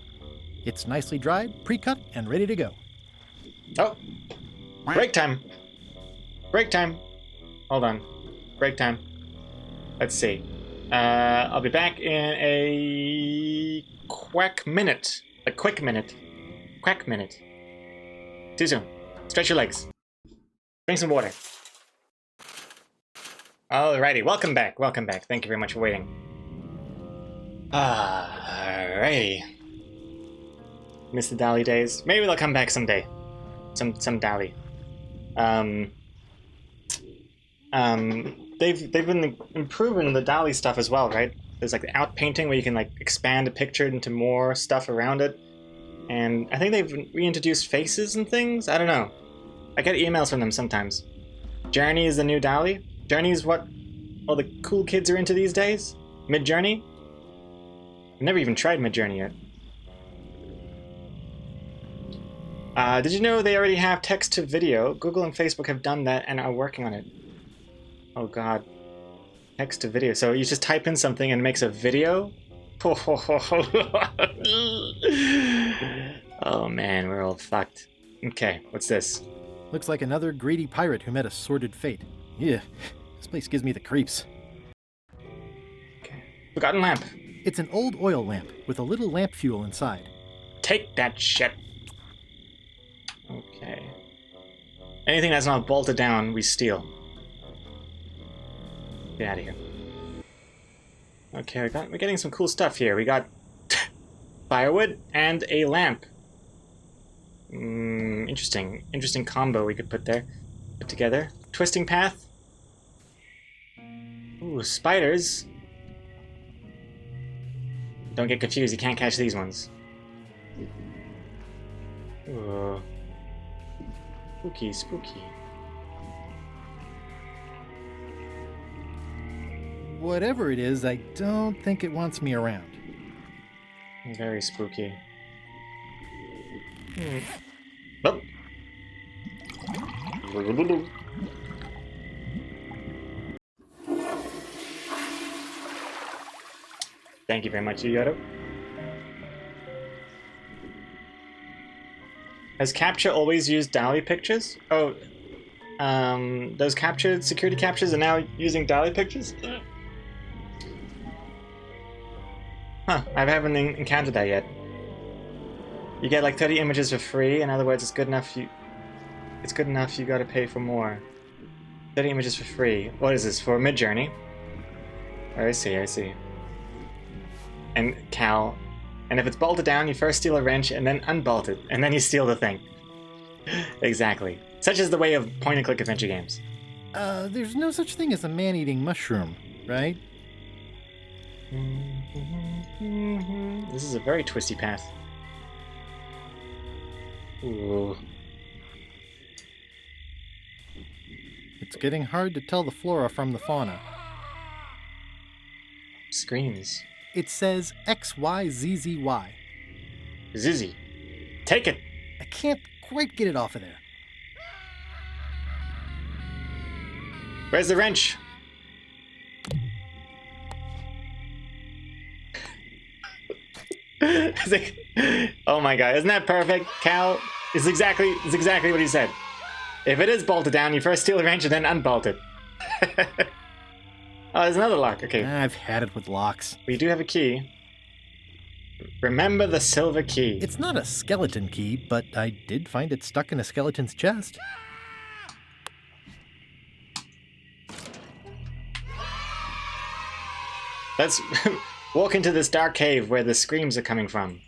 It's nicely dried, pre-cut, and ready to go. Oh! Break time! Break time! Hold on. Break time. Let's see. I'll be back in a quick minute. A quick minute. Quick minute. Too soon. Stretch your legs. Drink some water. Alrighty, welcome back, welcome back. Thank you very much for waiting. Alrighty. Miss the Dali days. Maybe they'll come back someday. Some Dali. They've been improving the Dali stuff as well, right? There's like the outpainting where you can like expand a picture into more stuff around it. And I think they've reintroduced faces and things. I don't know. I get emails from them sometimes. Journey is the new Dali. Journey is what all the cool kids are into these days. Mid-Journey. I've never even tried Mid-Journey yet. Did you know they already have text to video? Google and Facebook have done that and are working on it. Oh god. Text to video. So you just type in something and it makes a video? Oh man, we're all fucked. Okay, what's this? Looks like another greedy pirate who met a sordid fate. Yeah, this place gives me the creeps. Okay. Forgotten lamp. It's an old oil lamp with a little lamp fuel inside. Take that shit. Okay. Anything that's not bolted down, we steal. Get out of here. Okay, we're getting some cool stuff here. We got firewood and a lamp. Interesting combo we could put together. Twisting path. Ooh, spiders. Don't get confused, you can't catch these ones. Ooh. Spooky, spooky. Whatever it is, I don't think it wants me around. Very spooky. Oh. Thank you very much, Yodo. Has Capture always used Dali pictures? Oh, those security captures are now using Dali pictures? Huh, I haven't encountered that yet. You get like 30 images for free. In other words, it's good enough you gotta pay for more. 30 images for free. What is this, for Mid-Journey? Oh, I see. And Cal. And if it's bolted down, you first steal a wrench and then unbolt it, and then you steal the thing. Exactly. Such is the way of point-and-click adventure games. There's no such thing as a man-eating mushroom, right? This is a very twisty path. Ooh. It's getting hard to tell the flora from the fauna. Screens. It says XYZZY. Zizzy. Take it! I can't quite get it off of there. Where's the wrench? Oh my god, isn't that perfect? Cal is exactly what he said. If it is bolted down, you first steal the wrench and then unbolt it. Oh, there's another lock. Okay. I've had it with locks. We do have a key. Remember the silver key. It's not a skeleton key, but I did find it stuck in a skeleton's chest. Let's walk into this dark cave where the screams are coming from.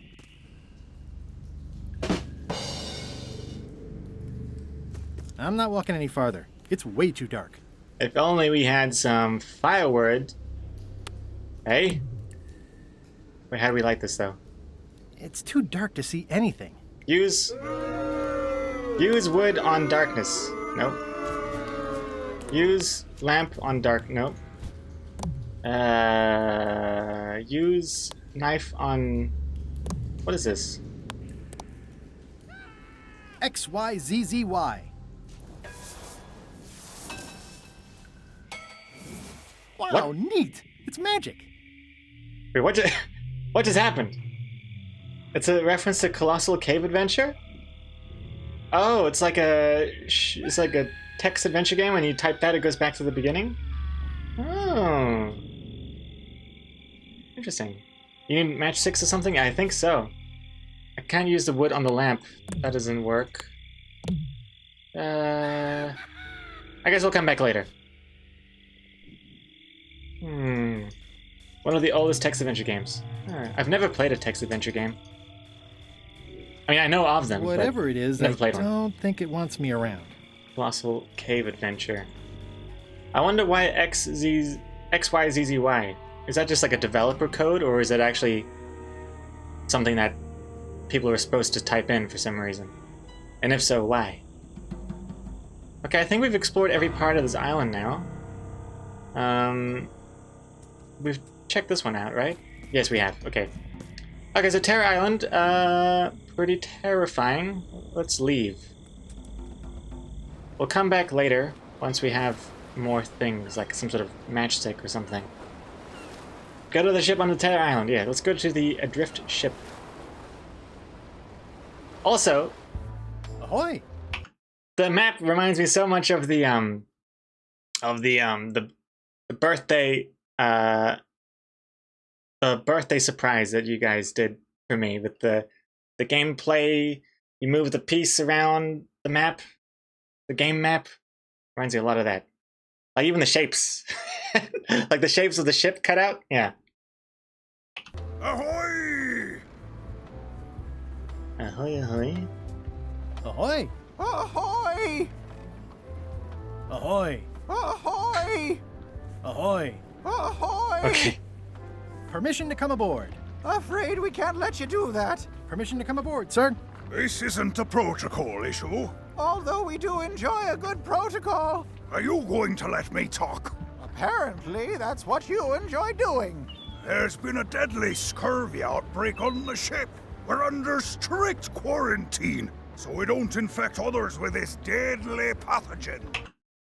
I'm not walking any farther. It's way too dark. If only we had some firewood. Hey? Wait, how do we light this, though? It's too dark to see anything. Use wood on darkness. Nope. Use lamp on dark. Nope. Use knife on... What is this? XYZZY. Wow, neat! It's magic! Wait, what just happened? It's a reference to Colossal Cave Adventure? Oh, it's like a text adventure game. When you type that, it goes back to the beginning? Oh. Interesting. You need match 6 or something? I think so. I can't use the wood on the lamp. That doesn't work. I guess we'll come back later. One of the oldest text adventure games. I've never played a text adventure game. I mean, I know of them. Whatever but it is, never I played one. don't think it wants me around. Colossal Cave Adventure. I wonder why XYZZY. Is that just like a developer code, or is it actually something that people are supposed to type in for some reason? And if so, why? Okay, I think we've explored every part of this island now. We've checked this one out, right? Yes, we have. Okay. Okay, so Terror Island, pretty terrifying. Let's leave. We'll come back later once we have more things, like some sort of matchstick or something. Go to the ship on the Terror Island. Yeah, let's go to the adrift ship. Also, ahoy! The map reminds me so much of the birthday surprise that you guys did for me with the gameplay. You move the piece around the map, the game map. Reminds me a lot of that. Like even the shapes, like the shapes of the ship cut out. Yeah. Ahoy! Ahoy! Ahoy! Ahoy! Ahoy! Ahoy! Ahoy! Ahoy! Ahoy! Okay. Permission to come aboard. Afraid we can't let you do that. Permission to come aboard, sir. This isn't a protocol issue. Although we do enjoy a good protocol. Are you going to let me talk? Apparently, that's what you enjoy doing. There's been a deadly scurvy outbreak on the ship. We're under strict quarantine, so we don't infect others with this deadly pathogen.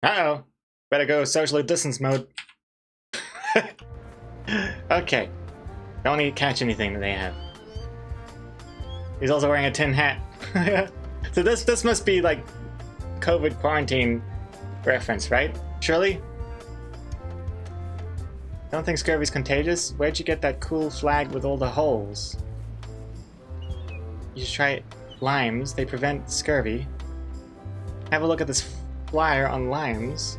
Uh-oh. Better go socially distance mode. Okay. Don't need to catch anything that they have. He's also wearing a tin hat. So this must be like COVID quarantine reference, right? Surely? Don't think scurvy's contagious? Where'd you get that cool flag with all the holes? You should try limes. They prevent scurvy. Have a look at this flyer on limes.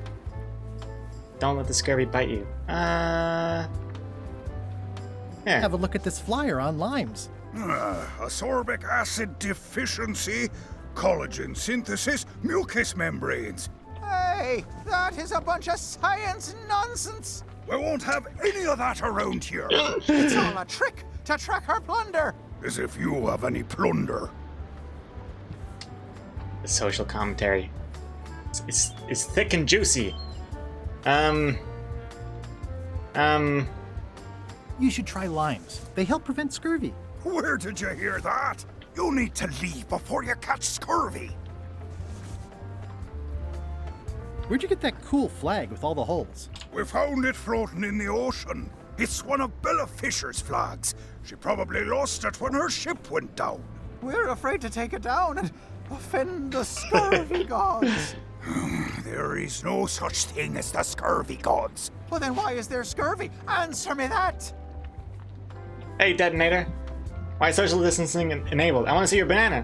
Don't let the scurvy bite you. Yeah. Have a look at this flyer on limes. Ascorbic acid deficiency, collagen synthesis, mucous membranes. Hey, that is a bunch of science nonsense. We won't have any of that around here. It's all a trick to track our plunder. As if you have any plunder. The social commentary. It's thick and juicy. You should try limes. They help prevent scurvy. Where did you hear that? You need to leave before you catch scurvy. Where'd you get that cool flag with all the holes? We found it floating in the ocean. It's one of Bella Fisher's flags. She probably lost it when her ship went down. We're afraid to take it down and offend the scurvy gods. There is no such thing as the scurvy gods. Well, then why is there scurvy? Answer me that! Hey, Detonator. Why is social distancing enabled? I want to see your banana.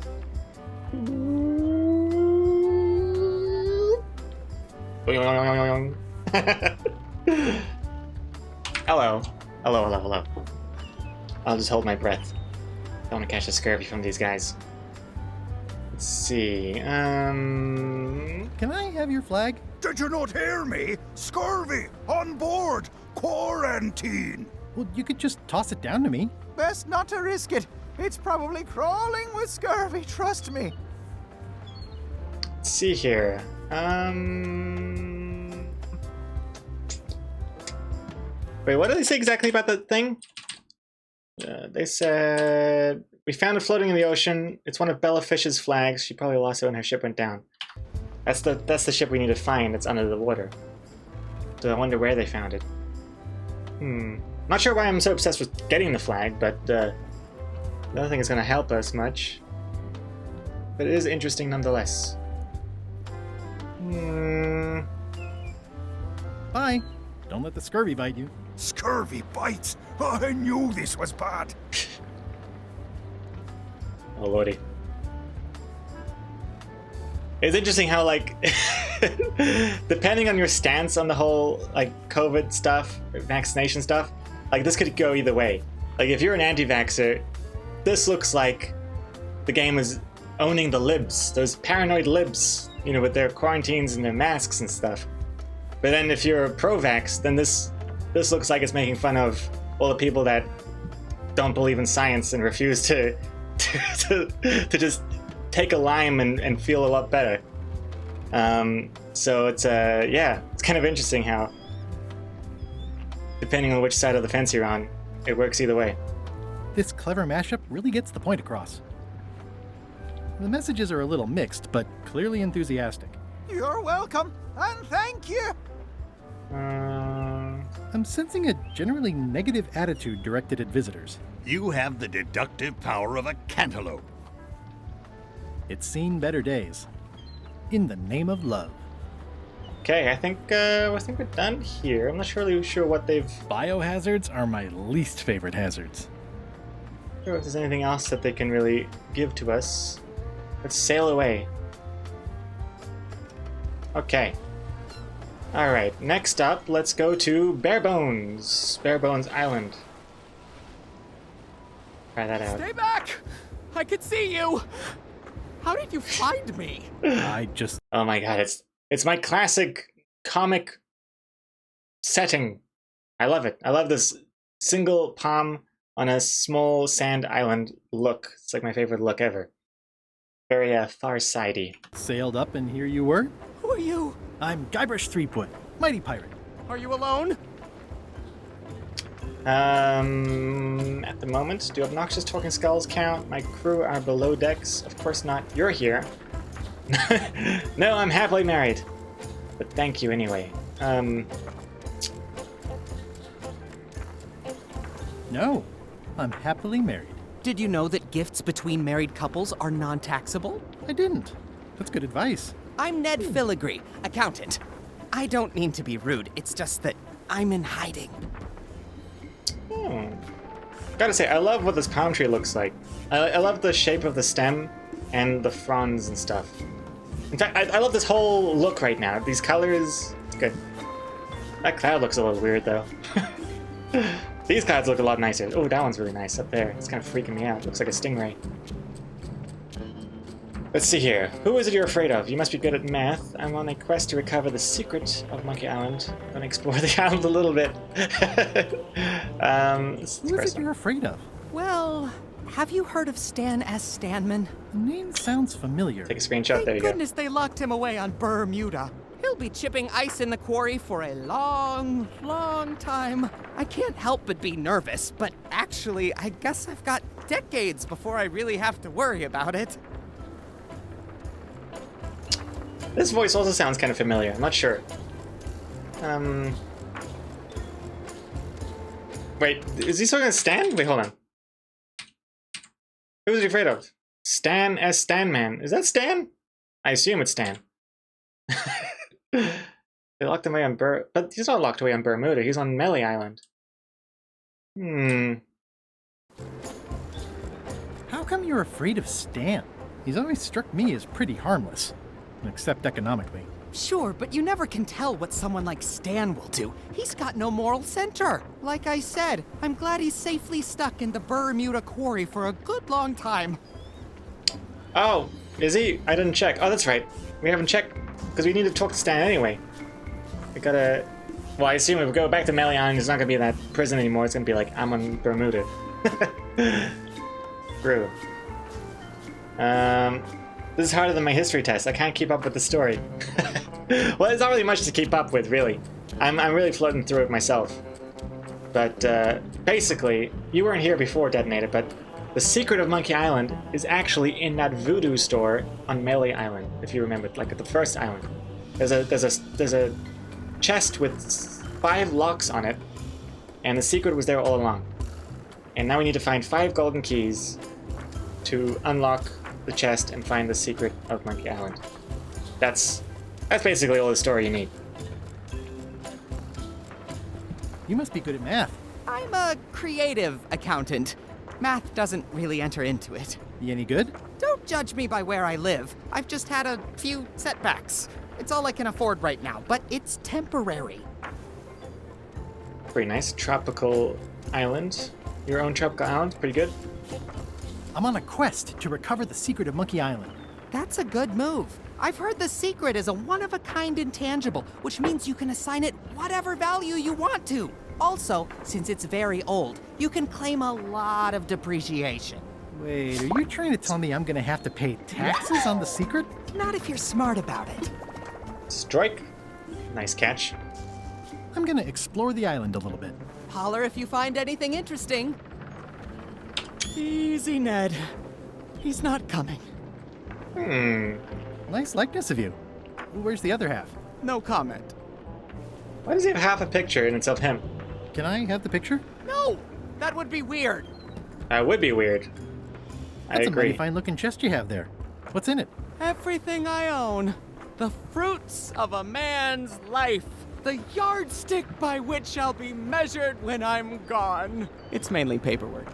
Hello. Hello. I'll just hold my breath. Don't want to catch the scurvy from these guys. Let's see. Can I have your flag? Did you not hear me? Scurvy! On board! Quarantine! Well, you could just toss it down to me. Best not to risk it. It's probably crawling with scurvy, trust me. Let's see here. Wait, what did they say exactly about the thing? They said we found it floating in the ocean. It's one of Bella Fish's flags. She probably lost it when her ship went down. That's the ship we need to find. That's under the water. So I wonder where they found it. Not sure why I'm so obsessed with getting the flag, but I don't think it's gonna help us much. But it is interesting nonetheless. Bye. Don't let the scurvy bite you. Scurvy bites? I knew this was bad. Oh lordy. It's interesting how, like, depending on your stance on the whole, like, COVID stuff, vaccination stuff, like, this could go either way. Like, if you're an anti-vaxxer, this looks like the game is owning the libs, those paranoid libs, you know, with their quarantines and their masks and stuff. But then if you're pro-vax, then this looks like it's making fun of all the people that don't believe in science and refuse to just take a lime and feel a lot better. So it's yeah, it's kind of interesting how, depending on which side of the fence you're on, it works either way. This clever mashup really gets the point across. The messages are a little mixed, but clearly enthusiastic. You're welcome, and thank you. I'm sensing a generally negative attitude directed at visitors. You have the deductive power of a cantaloupe. It's seen better days. In the name of love. Okay, I think we're done here. I'm not really sure what they've... Biohazards are my least favorite hazards. Not sure if there's anything else that they can really give to us. Let's sail away. Okay. Alright, next up, let's go to Barebones Island. Try that out. Stay back! I could see you! How did you find me? Oh my god, it's my classic comic setting. I love it. I love this single palm on a small sand island look. It's like my favorite look ever. Very far-sidey. Sailed up and here you were? Who are you? I'm Guybrush Threepwood, mighty pirate. Are you alone? At the moment, do obnoxious talking skulls count? My crew are below decks. Of course not. You're here. No, I'm happily married. But thank you anyway. No, I'm happily married. Did you know that gifts between married couples are non-taxable? I didn't. That's good advice. I'm Ned Filigree, accountant. I don't mean to be rude, it's just that I'm in hiding. Gotta say, I love what this palm tree looks like. I love the shape of the stem and the fronds and stuff. In fact, I love this whole look right now. These colors, it's good. That cloud looks a little weird though. These clouds look a lot nicer. Oh, that one's really nice up there. It's kind of freaking me out. Looks like a stingray. Let's see here. Who is it you're afraid of? You must be good at math. I'm on a quest to recover the secret of Monkey Island. I'm gonna explore the island a little bit. Who is it you're afraid of? Well, have you heard of Stan S. Stanman? The name sounds familiar. Take a screenshot, there you Thank goodness they locked him away on Bermuda. He'll be chipping ice in the quarry for a long, long time. I can't help but be nervous, but actually, I guess I've got decades before I really have to worry about it. This voice also sounds kind of familiar. I'm not sure. Wait, is he talking to Stan? Wait, hold on. Who is he afraid of? Stan S. Stanman. Is that Stan? I assume it's Stan. They locked him away on but he's not locked away on Bermuda. He's on Melee Island. How come you're afraid of Stan? He's always struck me as pretty harmless, except economically. Sure, but you never can tell what someone like Stan will do. He's got no moral center. Like I said, I'm glad he's safely stuck in the Bermuda quarry for a good long time. Oh, is he? I didn't check. Oh, that's right. We haven't checked, because we need to talk to Stan anyway. We gotta... Well, I assume if we go back to Melee Island, it's not gonna be in that prison anymore. It's gonna be like, I'm on Bermuda. True. This is harder than my history test. I can't keep up with the story. Well, there's not really much to keep up with, really. I'm really floating through it myself. But basically, you weren't here before, Detonator, but the secret of Monkey Island is actually in that Voodoo store on Melee Island, if you remember, like at the first island. There's a chest with 5 locks on it, and the secret was there all along. And now we need to find 5 golden keys to unlock the chest and find the secret of Monkey Island. That's basically all the story you need. You must be good at math. I'm a creative accountant. Math doesn't really enter into it. You any good? Don't judge me by where I live. I've just had a few setbacks. It's all I can afford right now, but it's temporary. Pretty nice. Tropical island. Your own tropical island. Pretty good. I'm on a quest to recover the secret of Monkey Island. That's a good move. I've heard the secret is a one-of-a-kind intangible, which means you can assign it whatever value you want to. Also, since it's very old, you can claim a lot of depreciation. Wait, are you trying to tell me I'm gonna have to pay taxes on the secret? Not if you're smart about it. Strike. Nice catch. I'm gonna explore the island a little bit. Holler if you find anything interesting. Easy, Ned. He's not coming. Nice likeness of you. Where's the other half? No comment. Why does he have half a picture and it's of him? Can I have the picture? No! That would be weird. That would be weird. I That's agree. a mighty fine looking chest you have there. What's in it? Everything I own. The fruits of a man's life. The yardstick by which I'll be measured when I'm gone. It's mainly paperwork.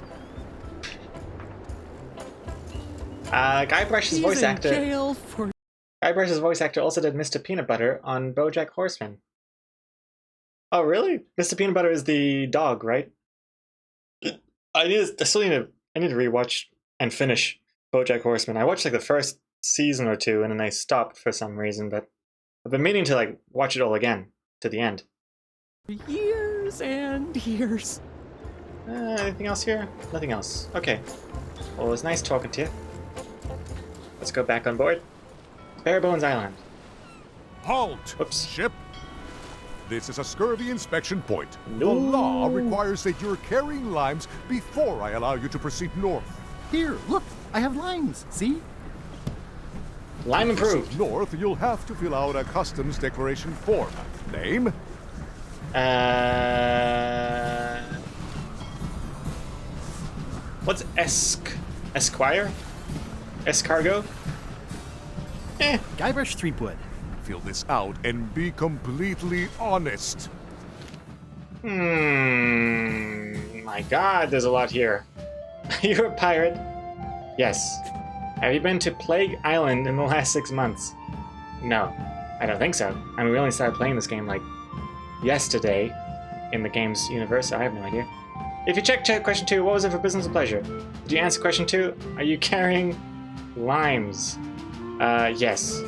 Guybrush's voice actor. Jail for... Guybrush's voice actor also did Mr. Peanut Butter on BoJack Horseman. Oh, really? Mr. Peanut Butter is the dog, right? I need to rewatch and finish BoJack Horseman. I watched like the first season or two, and then I stopped for some reason. But I've been meaning to like watch it all again to the end. Years and years. Anything else here? Nothing else. Okay. Well, it was nice talking to you. Let's go back on board. Barebones Island. Halt! Whoops. Ship. This is a scurvy inspection point. No. The law requires that you're carrying limes before I allow you to proceed north. Here, look, I have limes, see? Lime improved. North, you'll have to fill out a customs declaration form. Name? What's Esquire? Escargo? Guybrush Threepwood. Fill this out and be completely honest. My god, there's a lot here. You're a pirate? Yes. Have you been to Plague Island in the last 6 months? No, I don't think so. I mean, we only started playing this game like yesterday in the game's universe, so I have no idea. If you check question 2, what was it for business or pleasure? Did you answer question 2? Are you carrying limes? Yes.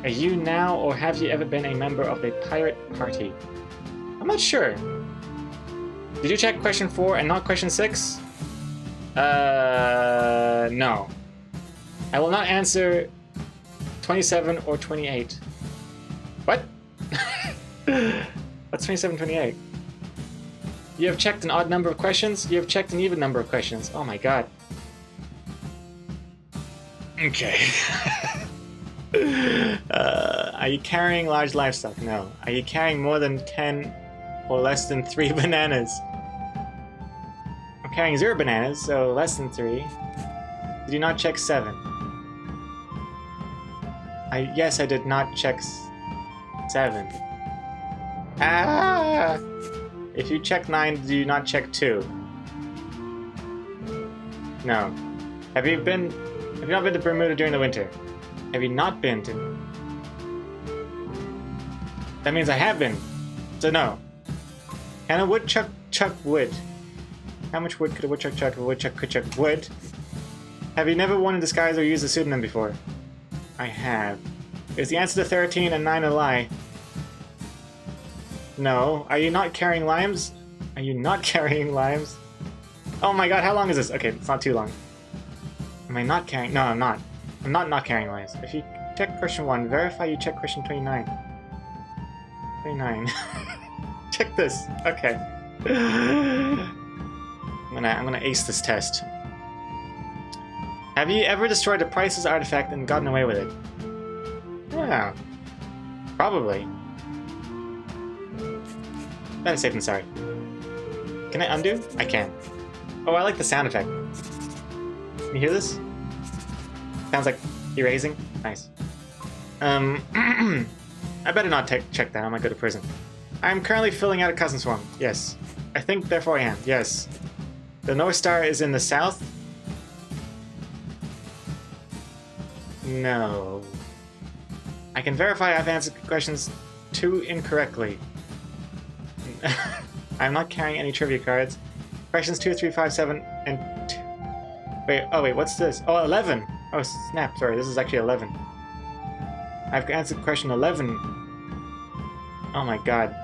Are you now or have you ever been a member of a pirate party? I'm not sure. Did you check question 4 and not question 6? No. I will not answer 27 or 28. What? What's 27, 28? You have checked an odd number of questions. You have checked an even number of questions. Oh my god. Okay. Are you carrying large livestock? No. Are you carrying more than 10 or less than 3 bananas? I'm carrying 0 bananas, so less than 3. Did you not check 7? Yes, I did not check 7. Ah! If you check 9, do you not check 2? No. Have you not been to Bermuda during the winter? Have you not been to... That means I have been. So no. Can a woodchuck chuck wood? How much wood could a woodchuck chuck if a woodchuck could chuck wood? Have you never worn a disguise or used a pseudonym before? I have. Is the answer to 13 and 9 a lie? No. Are you not carrying limes? Are you not carrying limes? Oh my god, how long is this? Okay, it's not too long. Am I not carrying? No, I'm not. I'm not carrying limes. If you check question 1, verify you check question 29. 29. Check this. Okay. I'm gonna ace this test. Have you ever destroyed a priceless artifact and gotten away with it? Yeah. Probably. Better safe than sorry. Can I undo? I can. Oh, I like the sound effect. Can you hear this? Sounds like erasing. Nice. I better not check that. I might go to prison. I'm currently filling out a customs form. Yes. I think, therefore I am. Yes. The North Star is in the south. No. I can verify I've answered questions 2 incorrectly. I'm not carrying any trivia cards. Questions 2, 3, 5, 7, and 2. Wait, what's this? Oh, 11! Oh, snap, sorry, this is actually 11. I've answered question 11. Oh my god.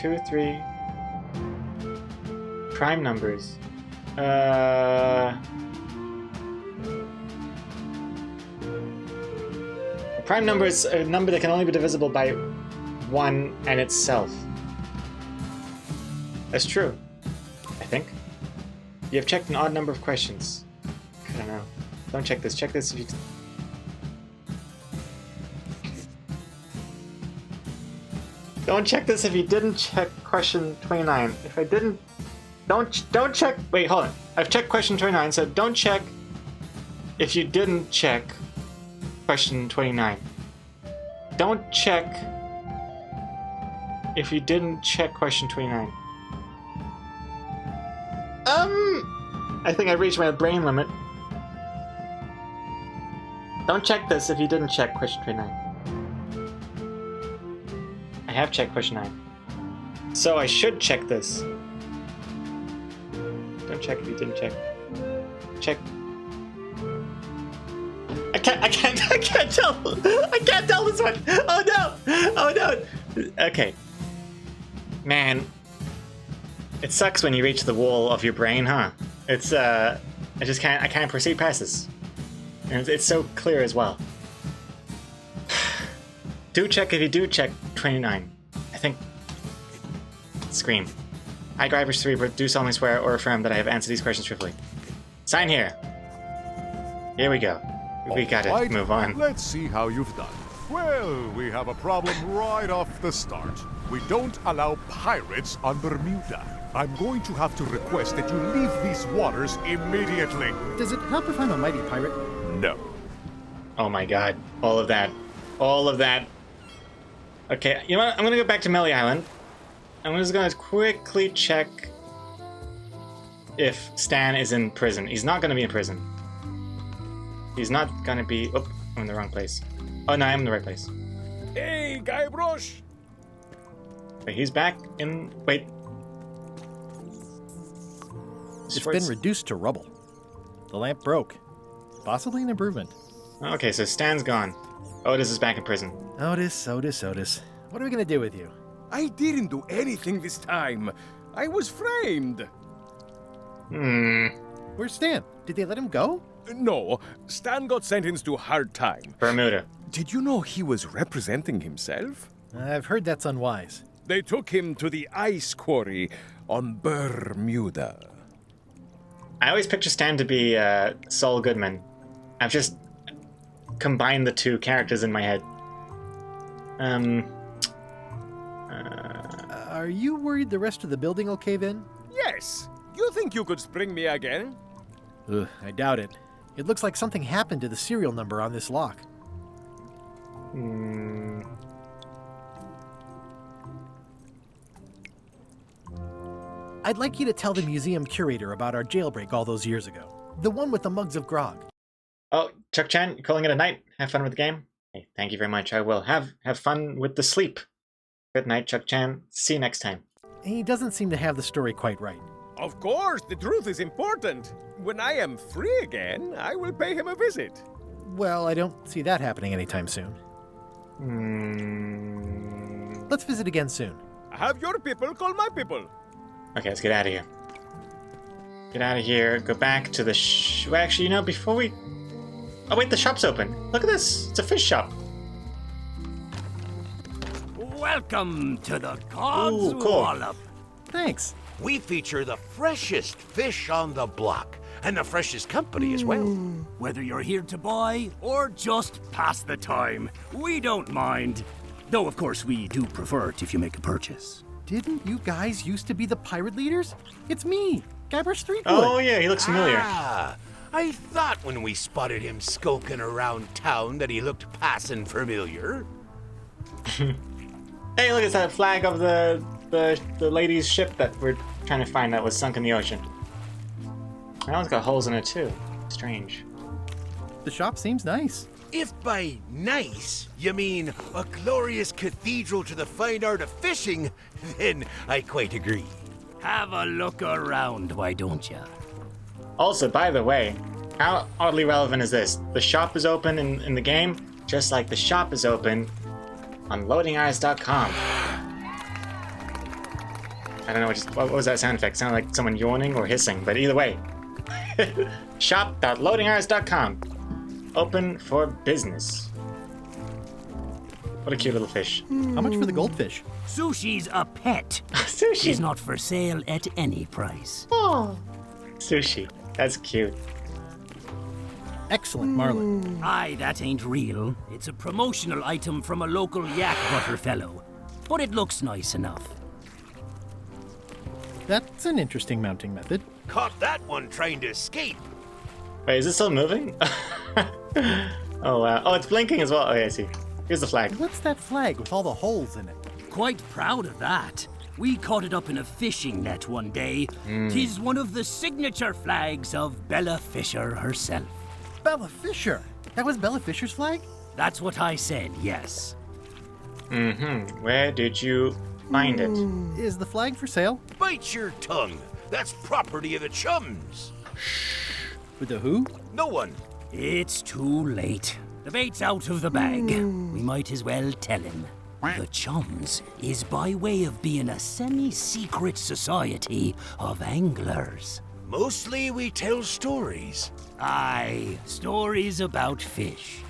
2, 3... Prime numbers. A prime number is a number that can only be divisible by 1 and itself. That's true. I think. You have checked an odd number of questions. I don't know. Don't check this. Check this if you... Don't check this if you didn't check question 29. If I didn't... Don't check... Wait, hold on. I've checked question 29, so don't check if you didn't check question 29. Don't check if you didn't check question 29. I think I reached my brain limit. Don't check this if you didn't check question 29. I have checked question 9. So I should check this. Don't check if you didn't check. Check. I can't tell. I can't tell this one. Oh no. Oh no. Okay. Man. It sucks when you reach the wall of your brain, huh? It's I can't proceed past this. And it's so clear as well. Do check if you do check 29. I think. Scream. I, Grivers 3, do solemnly swear or affirm that I have answered these questions truthfully. Sign here. Here we go. We gotta move on. Let's see how you've done. Well, we have a problem right off the start. We don't allow pirates on Bermuda. I'm going to have to request that you leave these waters immediately. Does it help if I'm a mighty pirate? No. Oh my god. All of that. All of that. Okay, you know what? I'm gonna go back to Melly Island. I'm just gonna quickly check if Stan is in prison. He's not gonna be in prison. He's not gonna be... Oh, I'm in the wrong place. Oh no, I'm in the right place. Hey, Guybrush! Wait, he's back in... Wait. It's been reduced to rubble. The lamp broke. Possibly an improvement. Okay, so Stan's gone. Otis is back in prison. Otis. What are we gonna do with you? I didn't do anything this time. I was framed. Where's Stan? Did they let him go? No, Stan got sentenced to hard time. Bermuda. Did you know he was representing himself? I've heard that's unwise. They took him to the ice quarry on Bermuda. I always picture Stan to be Saul Goodman. I've just combined the two characters in my head. Are you worried the rest of the building will cave in? Yes. You think you could spring me again? Ugh, I doubt it. It looks like something happened to the serial number on this lock. I'd like you to tell the museum curator about our jailbreak all those years ago. The one with the mugs of grog. Oh, Chuck Chan, you calling it a night? Have fun with the game? Hey, thank you very much. I will. Have fun with the sleep. Good night, Chuck Chan. See you next time. He doesn't seem to have the story quite right. Of course, the truth is important. When I am free again, I will pay him a visit. Well, I don't see that happening anytime soon. Let's visit again soon. Have your people call my people. Okay, let's get out of here. Get out of here. Go back to the well, actually, you know, before we... Oh, wait, the shop's open. Look at this. It's a fish shop. Welcome to the God's cool. Wallop. Thanks. We feature the freshest fish on the block, and the freshest company as well. Whether you're here to buy or just pass the time, we don't mind. Though, of course, we do prefer it if you make a purchase. Didn't you guys used to be the pirate leaders? It's me, Guybrush 3. Oh, yeah, he looks familiar. Ah, I thought when we spotted him skulking around town that he looked passing familiar. Hey, look, it's that flag of the lady's ship that we're trying to find that was sunk in the ocean. That one's got holes in it, too. Strange. The shop seems nice. If by nice you mean a glorious cathedral to the fine art of fishing, then I quite agree. Have a look around, why don't ya? Also, by the way, how oddly relevant is this? The shop is open in the game, just like the shop is open on loadingeyes.com. I don't know, what was that sound effect? It sounded like someone yawning or hissing, but either way. Shop.loadingeyes.com. Open for business. What a cute little fish. How much for the goldfish? Sushi's a pet. Sushi is not for sale at any price. Oh, sushi. That's cute. Excellent marlin. Aye, that ain't real. It's a promotional item from a local yak butter fellow. But it looks nice enough. That's an interesting mounting method. Caught that one trying to escape. Wait, is it still moving? Oh, wow. Oh, it's blinking as well. Oh, yeah, I see. Here's the flag. What's that flag with all the holes in it? Quite proud of that. We caught it up in a fishing net one day. Tis one of the signature flags of Bella Fisher herself. Bella Fisher? That was Bella Fisher's flag? That's what I said, yes. Mm-hmm. Where did you find it? Is the flag for sale? Bite your tongue. That's property of the chums. With the who? No one. It's too late. The bait's out of the bag. We might as well tell him. The Chums is by way of being a semi-secret society of anglers. Mostly we tell stories. Aye, stories about fish.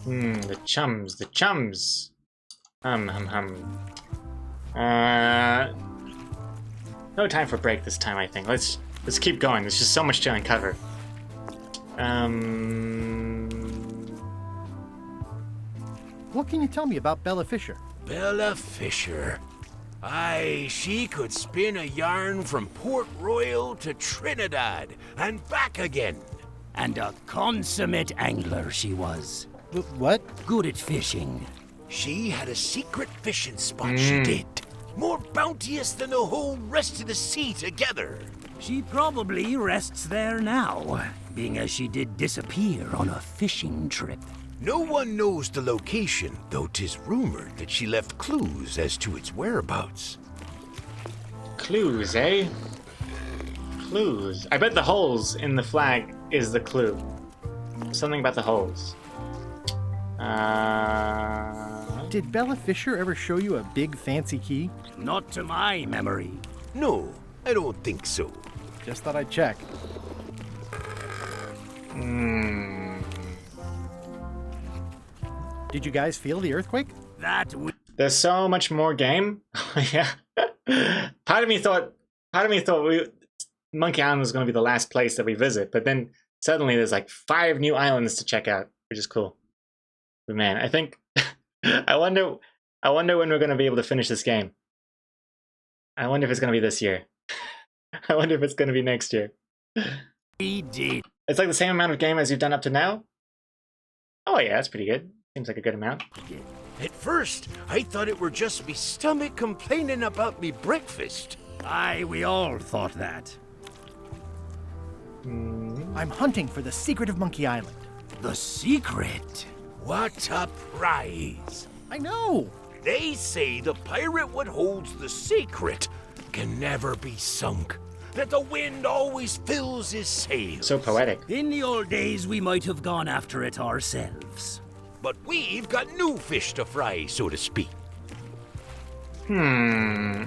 The Chums, the Chums. No time for break this time, I think. Let's keep going. There's just so much to uncover. What can you tell me about Bella Fisher? Bella Fisher. Aye, she could spin a yarn from Port Royal to Trinidad and back again. And a consummate angler she was. What? Good at fishing. She had a secret fishing spot, she did. More bounteous than the whole rest of the sea together. She probably rests there now, being as she did disappear on a fishing trip. No one knows the location, though 'tis rumored that she left clues as to its whereabouts. Clues, eh? Clues. I bet the holes in the flag is the clue. Something about the holes. Did Bella Fisher ever show you a big fancy key? Not to my memory. No, I don't think so. Just thought I'd check. Did you guys feel the earthquake? There's so much more game. Yeah. Part of me thought Monkey Island was going to be the last place that we visit, but then suddenly there's like 5 new islands to check out, which is cool. But man, I think I wonder when we're going to be able to finish this game. I wonder if it's going to be this year. I wonder if it's going to be next year. We did. It's like the same amount of game as you've done up to now? Oh yeah, that's pretty good. Seems like a good amount. At first, I thought it were just me stomach complaining about me breakfast. Aye, we all thought that. I'm hunting for the secret of Monkey Island. The secret? What a prize! I know! They say the pirate what holds the secret can never be sunk. That the wind always fills his sails. So poetic. In the old days, we might have gone after it ourselves. But we've got new fish to fry, so to speak. Okay,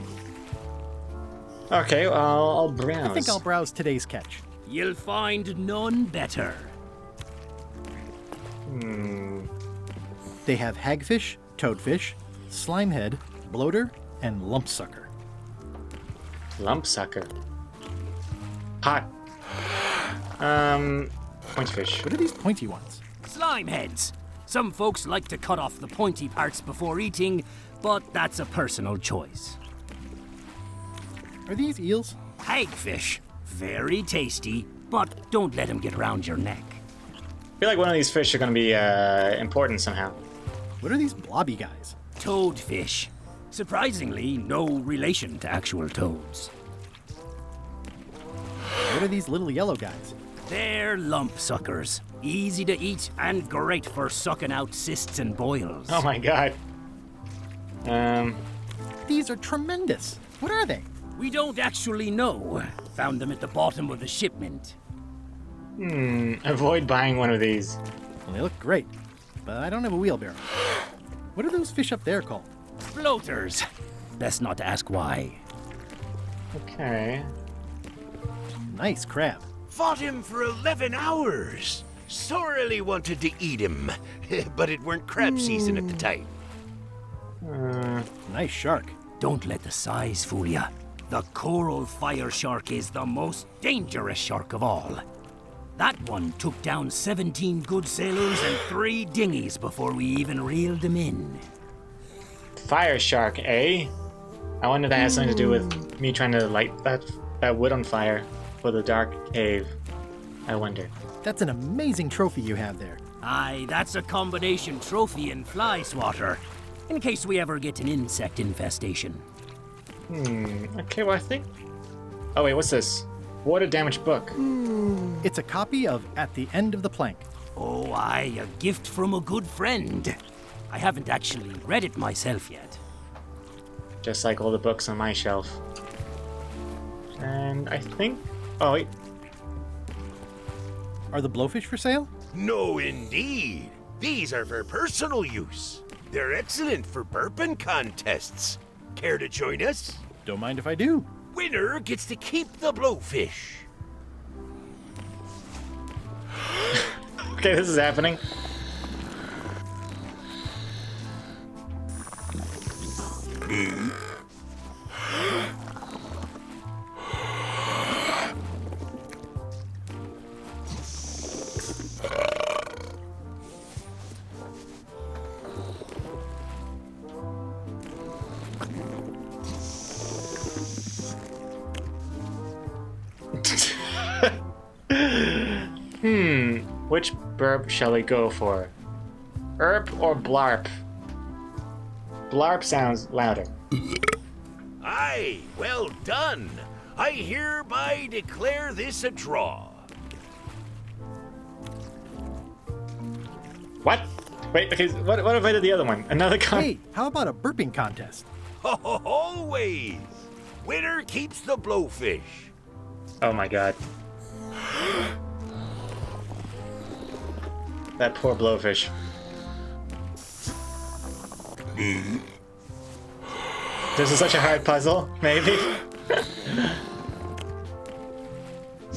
well, I'll browse. I think I'll browse today's catch. You'll find none better. They have hagfish, toadfish, slimehead, bloater, and lumpsucker. Lumpsucker. Hot. Pointy fish. What are these pointy ones? Slime heads. Some folks like to cut off the pointy parts before eating, but that's a personal choice. Are these eels? Hagfish. Very tasty, but don't let them get around your neck. I feel like one of these fish are going to be important somehow. What are these blobby guys? Toadfish. Surprisingly, no relation to actual toads. What are these little yellow guys? They're lump suckers. Easy to eat and great for sucking out cysts and boils. Oh my god. These are tremendous. What are they? We don't actually know. Found them at the bottom of the shipment. Avoid buying one of these. Well, they look great, but I don't have a wheelbarrow. What are those fish up there called? Floaters. Best not to ask why. Okay. Nice crab. Fought him for 11 hours. Sorely wanted to eat him, but it weren't crab season at the time. Nice shark. Don't let the size fool ya. The coral fire shark is the most dangerous shark of all. That one took down 17 good sailors and 3 dinghies before we even reeled them in. Fire shark, eh? I wonder if that has something to do with me trying to light that wood on fire for the dark cave. I wonder. That's an amazing trophy you have there. Aye, that's a combination trophy and fly swatter, in case we ever get an insect infestation. Okay, well I think... Oh wait, what's this? Water damage book. It's a copy of At the End of the Plank. Oh, aye, a gift from a good friend. I haven't actually read it myself yet. Just like all the books on my shelf. And I think... Oh wait. Are the blowfish for sale? No, indeed. These are for personal use. They're excellent for burping contests. Care to join us? Don't mind if I do. Winner gets to keep the blowfish. Okay, this is happening. Which burp shall we go for? Erp or blarp? Blarp sounds louder. Aye, well done. I hereby declare this a draw. What? Wait, okay, what if I did the other one? Another Hey, how about a burping contest? Always. Winner keeps the blowfish. Oh my god. That poor blowfish. This is such a hard puzzle, maybe?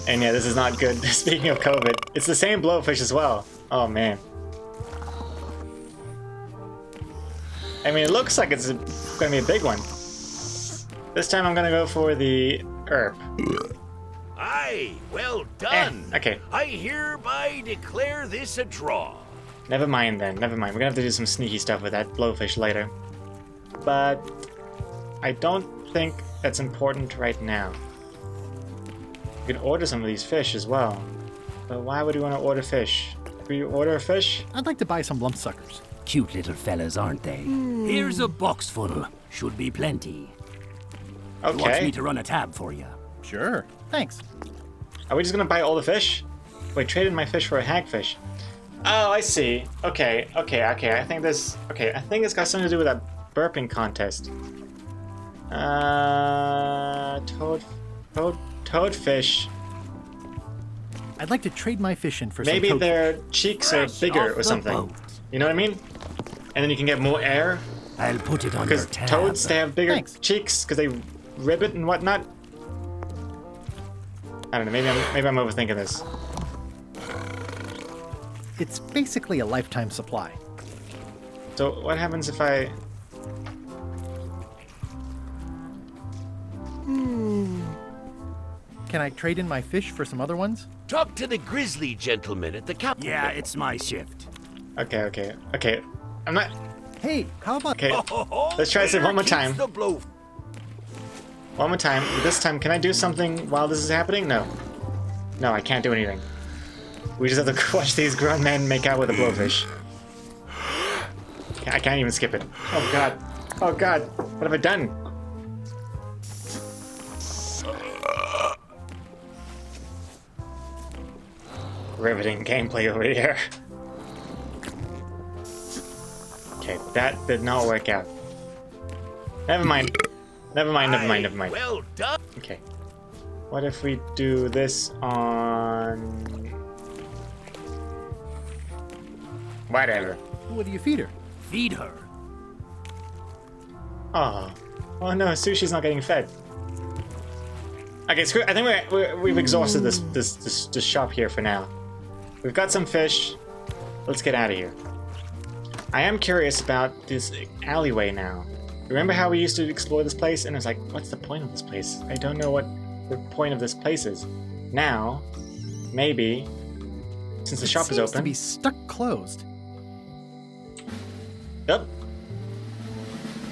And yeah, this is not good. Speaking of COVID, it's the same blowfish as well. Oh man. I mean, it looks like it's gonna be a big one. This time I'm gonna go for the herb. Aye, well done. Okay. I hereby declare this a draw. Never mind then, never mind. We're gonna have to do some sneaky stuff with that blowfish later. But I don't think that's important right now. We could order some of these fish as well. But why would we want to order fish? Could we order a fish? I'd like to buy some lumpsuckers. Cute little fellas, aren't they? Here's a box full. Should be plenty. Okay. Want me to run a tab for you? Sure. Thanks. Are we just gonna buy all the fish? Wait, traded my fish for a hagfish. Oh, I see. Okay. I think this. Okay, I think it's got something to do with that burping contest. Toadfish. I'd like to trade my fish in for Maybe some their cheeks are bigger or something. You know what I mean? And then you can get more air. I'll put it on your Because tab. toads, they have bigger cheeks because they ribbit and whatnot. I don't know. Maybe I'm overthinking this. It's basically a lifetime supply. So what happens if I? Can I trade in my fish for some other ones? Talk to the grizzly gentleman at the captain. Yeah, it's my shift. Okay. I'm not. Hey, how about? Okay, let's try this one more time. One more time. This time, can I do something while this is happening? No. No, I can't do anything. We just have to watch these grown men make out with a blowfish. I can't even skip it. Oh god. Oh god. What have I done? riveting gameplay over here. Okay, that did not work out. Never mind. Never mind. Well done. Okay. What if we do this on... Whatever. What do you feed her? Feed her. Oh. Oh no, Sushi's not getting fed. Okay, screw. I think we've exhausted this shop here for now. We've got some fish. Let's get out of here. I am curious about this alleyway now. Remember how we used to explore this place? And it's like, what's the point of this place? I don't know what the point of this place is. Now, maybe, since the shop is open... It seems to be stuck closed. Yep.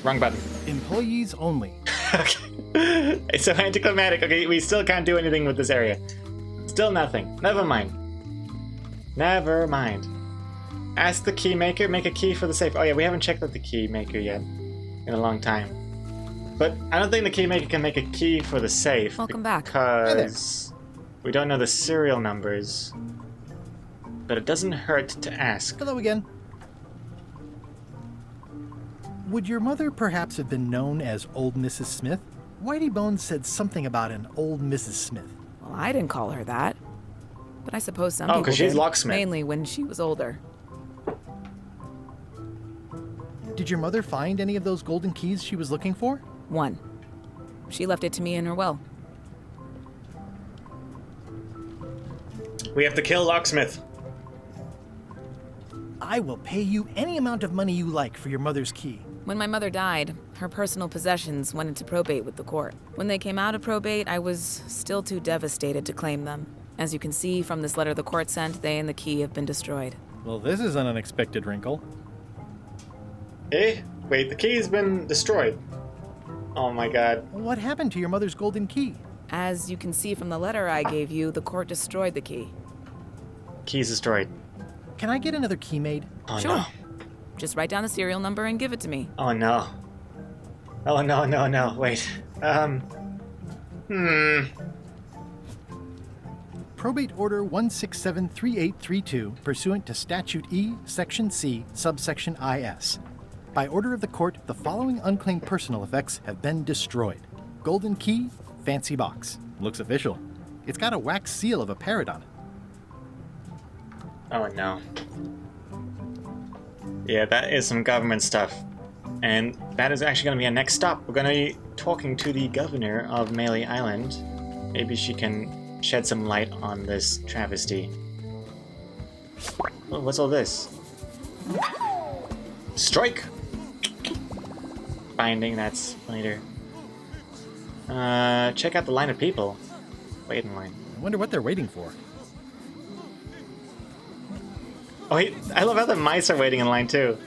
Wrong button. Employees only. Okay. It's so anticlimactic. Okay, we still can't do anything with this area. Still nothing. Never mind. Never mind. Ask the key maker, make a key for the safe. Oh yeah, we haven't checked out the key maker yet in a long time. But I don't think the key maker can make a key for the safe. Welcome back. Because we don't know the serial numbers. But it doesn't hurt to ask. Hello again. Would your mother perhaps have been known as Old Mrs. Smith? Whitey Bones said something about an Old Mrs. Smith. Well, I didn't call her that. But I suppose some Oh, people 'cause she's did, locksmith. mainly when she was older. Did your mother find any of those golden keys she was looking for? One. She left it to me in her will. We have to kill Locksmith. I will pay you any amount of money you like for your mother's key. When my mother died, her personal possessions went into probate with the court. When they came out of probate, I was still too devastated to claim them. As you can see from this letter the court sent, they and the key have been destroyed. Well, this is an unexpected wrinkle. Eh? Wait, the key's been destroyed. Oh my god. What happened to your mother's golden key? As you can see from the letter I gave you, the court destroyed the key. Key's destroyed. Can I get another key made? Oh Sure. no. Just write down the serial number and give it to me. Oh no. Oh no. Wait. Probate Order 1673832, pursuant to Statute E, Section C, subsection IS. By order of the court, the following unclaimed personal effects have been destroyed. Golden key, fancy box. Looks official. It's got a wax seal of a parrot on it. Oh no. Yeah, that is some government stuff. And that is actually going to be our next stop. We're going to be talking to the governor of Melee Island. Maybe she can shed some light on this travesty. Oh, what's all this? Strike! Binding, that's later. Check out the line of people. Wait in line. I wonder what they're waiting for. Oh, wait, I love how the mice are waiting in line too.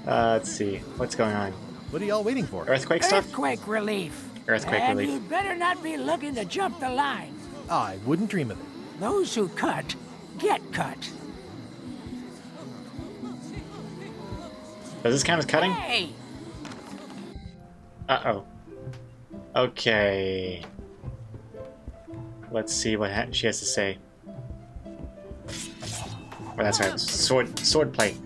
Let's see. What's going on? What are y'all waiting for? Earthquake stuff? Earthquake relief. Earthquake and relief. you'd better not be looking to jump the line. I wouldn't dream of it. Those who cut, get cut. Does this count as cutting? Hey! Uh-oh. Okay. Let's see what she has to say. Oh, that's right. Sword play.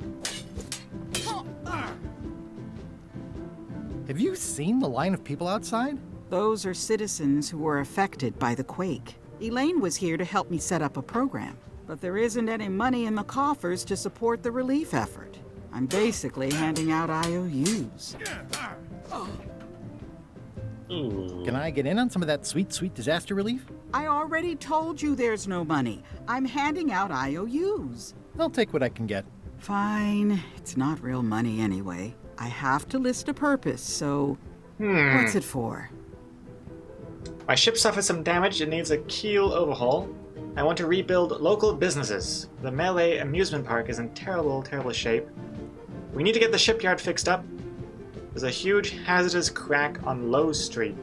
Have you seen the line of people outside? Those are citizens who were affected by the quake. Elaine was here to help me set up a program, but there isn't any money in the coffers to support the relief effort. I'm basically handing out IOUs. Ooh. Can I get in on some of that sweet, sweet disaster relief? I already told you there's no money. I'm handing out IOUs. I'll take what I can get. Fine. It's not real money anyway. I have to list a purpose, so what's it for? My ship suffered some damage and needs a keel overhaul. I want to rebuild local businesses. The Melee amusement park is in terrible, terrible shape. We need to get the shipyard fixed up. There's a huge hazardous crack on Low Street.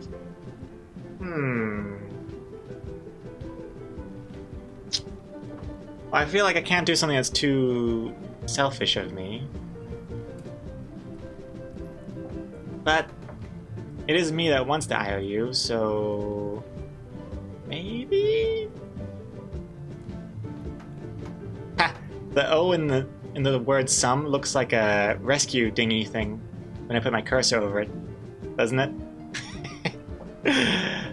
I feel like I can't do something that's too selfish of me. But it is me that wants the IOU, so maybe? The O in the word some looks like a rescue dinghy thing when I put my cursor over it, doesn't it?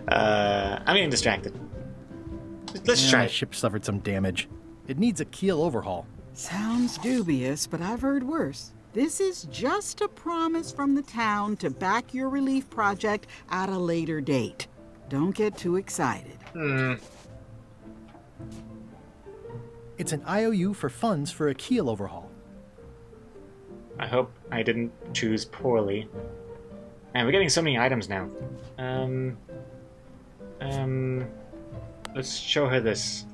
I'm getting distracted. Let's try My it. ship suffered some damage. It needs a keel overhaul. Sounds dubious, but I've heard worse. This is just a promise from the town to back your relief project at a later date. Don't get too excited. It's an IOU for funds for a keel overhaul. I hope I didn't choose poorly. Man, we're getting so many items now. Let's show her this.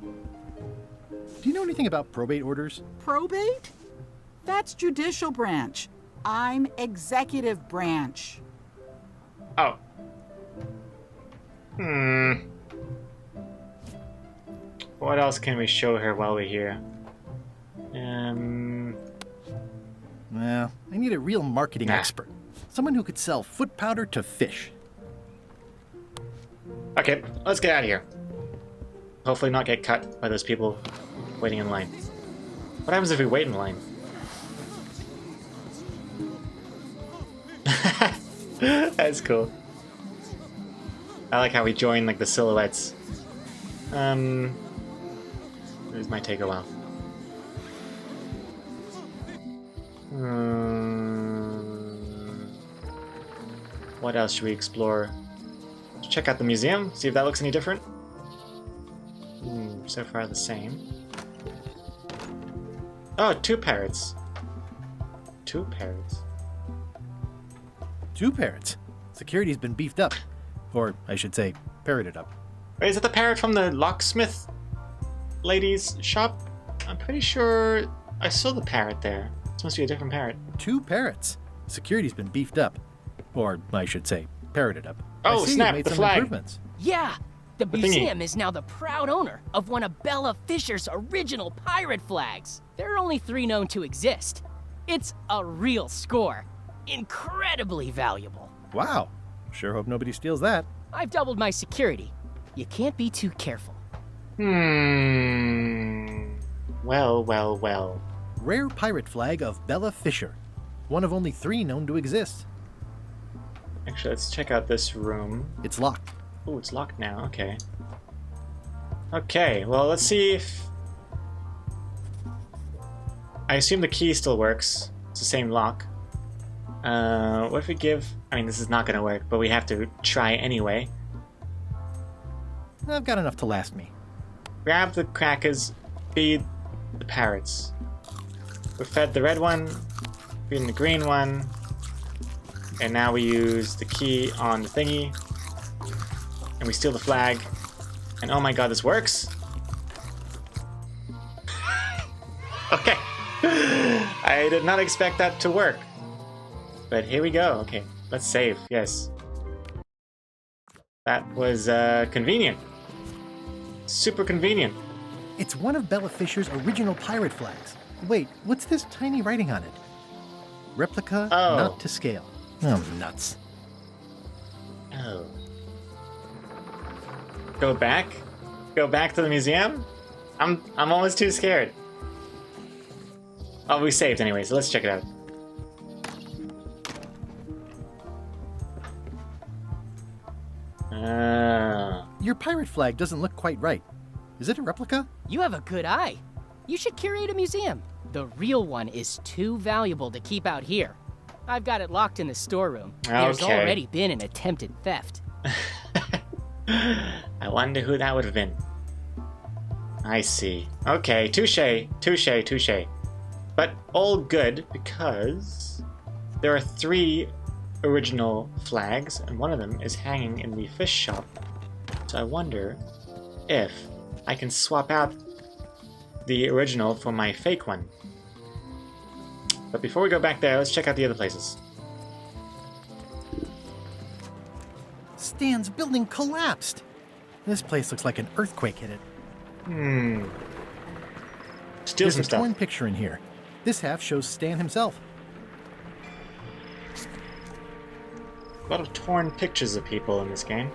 Do you know anything about probate orders? Probate? That's judicial branch. I'm executive branch. Oh. What else can we show her while we're here? Well, I need a real marketing expert. Someone who could sell foot powder to fish. Okay, let's get out of here. Hopefully not get cut by those people waiting in line. What happens if we wait in line? That's cool. I like how we join like the silhouettes. This might take a while. What else should we explore? Check out the museum, see if that looks any different. So far the same. Oh, two parrots. Two parrots. Two parrots. Security's been beefed up. Or, I should say, parroted up. Wait, is it the parrot from the locksmith lady's shop? I'm pretty sure I saw the parrot there. This must be a different parrot. Two parrots. Security's been beefed up. Or, I should say, parroted up. Oh, I see snap, you made the some flag. improvements. Yeah, the thingy. museum is now the proud owner of one of Bella Fisher's original pirate flags. There are only 3 known to exist. It's a real score. Incredibly valuable. Wow. Sure hope nobody steals that. I've doubled my security. You can't be too careful. Well, well, well. Rare pirate flag of Bella Fisher. One of only 3 known to exist. Actually, let's check out this room. It's locked. Oh, it's locked now. Okay. Okay, well, let's see if... I assume the key still works. It's the same lock. What if we give... I mean, this is not going to work, but we have to try anyway. I've got enough to last me. Grab the crackers, feed the parrots. We fed the red one, feeding the green one, and now we use the key on the thingy, and we steal the flag, and oh my god, this works! Okay. I did not expect that to work. But here we go. Okay, let's save. Yes. That was convenient. Super convenient. It's one of Bella Fisher's original pirate flags. Wait, what's this tiny writing on it? Replica, not to scale. Oh, nuts. Oh. Go back? Go back to the museum? I'm almost too scared. Oh, we saved anyway, so let's check it out. Your pirate flag doesn't look quite right. Is it a replica? You have a good eye. You should curate a museum. The real one is too valuable to keep out here. I've got it locked in the storeroom. There's already been an attempted theft. I wonder who that would have been. I see. Okay, touche, touche, touche. But all good because there are 3 original flags, and one of them is hanging in the fish shop. So I wonder if I can swap out the original for my fake one. But before we go back there, let's check out the other places. Stan's building collapsed. This place looks like an earthquake hit it. Steal There's some a stuff. torn picture in here. This half shows Stan himself. A lot of torn pictures of people in this game.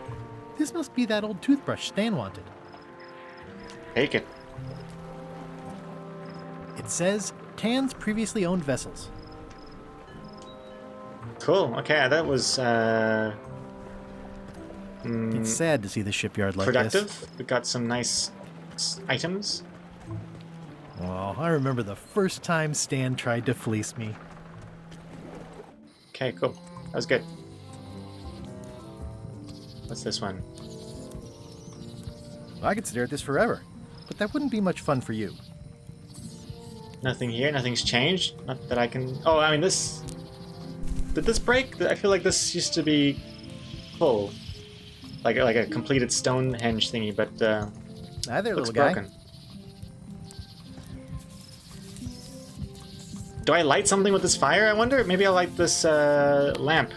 This must be that old toothbrush Stan wanted. Take it. It says Tan's previously owned vessels. Cool. Okay, that was It's sad to see the shipyard like productive. this. We got some nice items. Well, I remember the first time Stan tried to fleece me. Okay, cool. That was good. What's this one? I could stare at this forever, but that wouldn't be much fun for you. Nothing here. Nothing's changed. Not that I can... Oh, I mean, this... Did this break? I feel like this used to be full. Like a completed Stonehenge thingy, but Hi there, looks little guy. broken. Do I light something with this fire, I wonder? Maybe I'll light this lamp.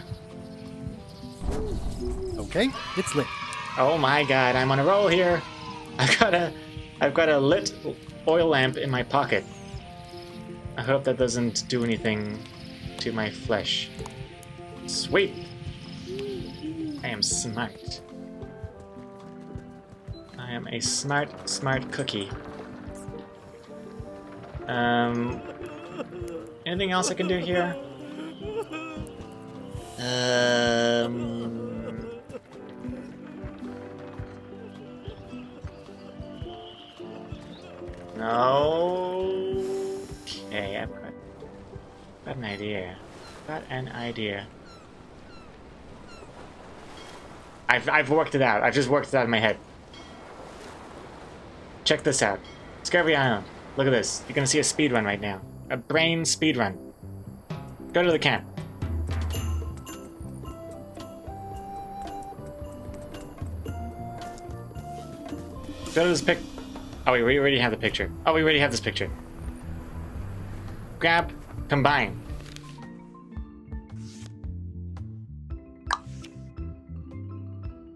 Okay, it's lit. Oh my god, I'm on a roll here. I've got a lit oil lamp in my pocket. I hope that doesn't do anything to my flesh. Sweet. I am smart. I am a smart cookie. Anything else I can do here? No. Okay, I've got an idea. I've worked it out. I've just worked it out in my head. Check this out. Scurvy Island. Look at this. You're gonna see a speedrun right now. A brain speedrun. Go to the camp. Go to this pic. Oh wait, we already have the picture. Oh, we already have this picture. Grab, combine.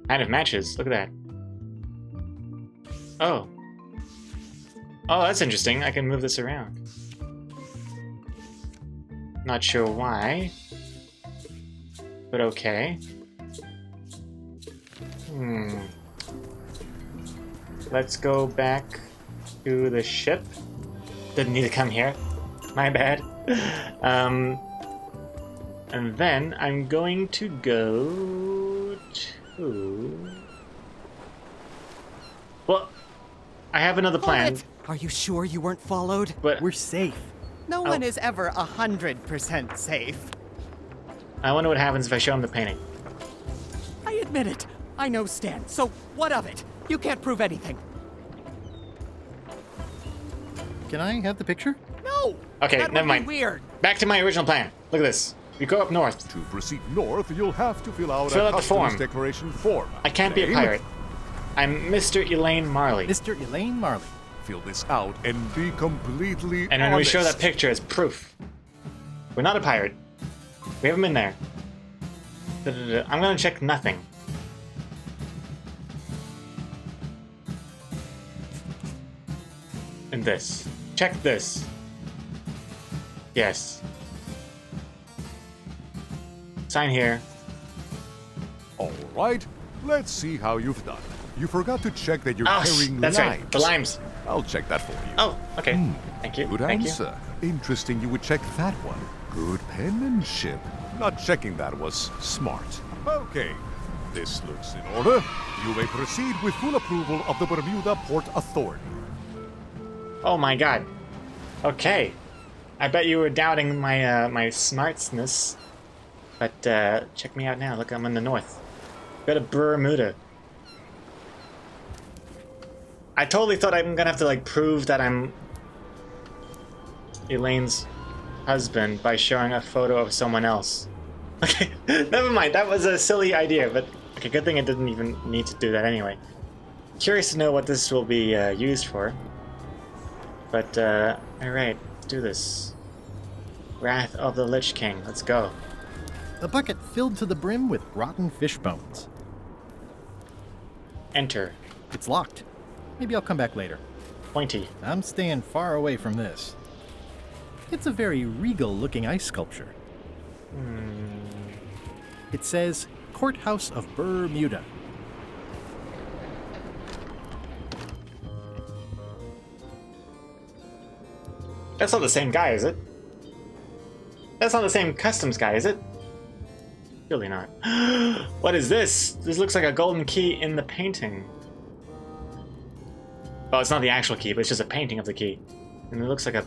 Kind of matches. Look at that. Oh. Oh, that's interesting. I can move this around. Not sure why. But okay. Let's go back to the ship. Didn't need to come here. My bad. And then I'm going to go to... Well, I have another plan. Are you sure you weren't followed? But we're safe. No one is ever 100% safe. I wonder what happens if I show him the painting. I admit it. I know Stan, so what of it? You can't prove anything. Can I have the picture? No! Okay, that never would be mind. Weird. Back to my original plan. Look at this. We go up north. To proceed north, you'll have to fill out Fill a out the customs form. declaration form. I can't be a Name? pirate. I'm Mr. Elaine Marley. Mr. Elaine Marley. Fill this out and be completely And when we show that picture as proof. We're not a pirate. We haven't been there. I'm gonna check nothing. And this. Check this. Yes. Sign here. All right, let's see how you've done. You forgot to check that you're carrying that's limes. right. The limes. I'll check that for you. Oh, okay. Thank you. Good Thank answer. Interesting you would check that one. Good penmanship. Not checking that was smart. Okay, this looks in order. You may proceed with full approval of the Bermuda Port Authority. Oh my god. Okay. I bet you were doubting my my smartness. But check me out now. Look, I'm in the north. Go to Bermuda. I totally thought I'm gonna have to like prove that I'm Elaine's husband by showing a photo of someone else. Okay, never mind. That was a silly idea, but okay, good thing I didn't even need to do that anyway. Curious to know what this will be used for. But alright, let's do this. Wrath of the Lich King. Let's go. A bucket filled to the brim with rotten fish bones. Enter. It's locked. Maybe I'll come back later. Pointy. I'm staying far away from this. It's a very regal-looking ice sculpture. It says, Courthouse of Bermuda. That's not the same guy, is it? That's not the same customs guy, is it? Surely not. What is this? This looks like a golden key in the painting. Well, it's not the actual key, but it's just a painting of the key. And it looks like a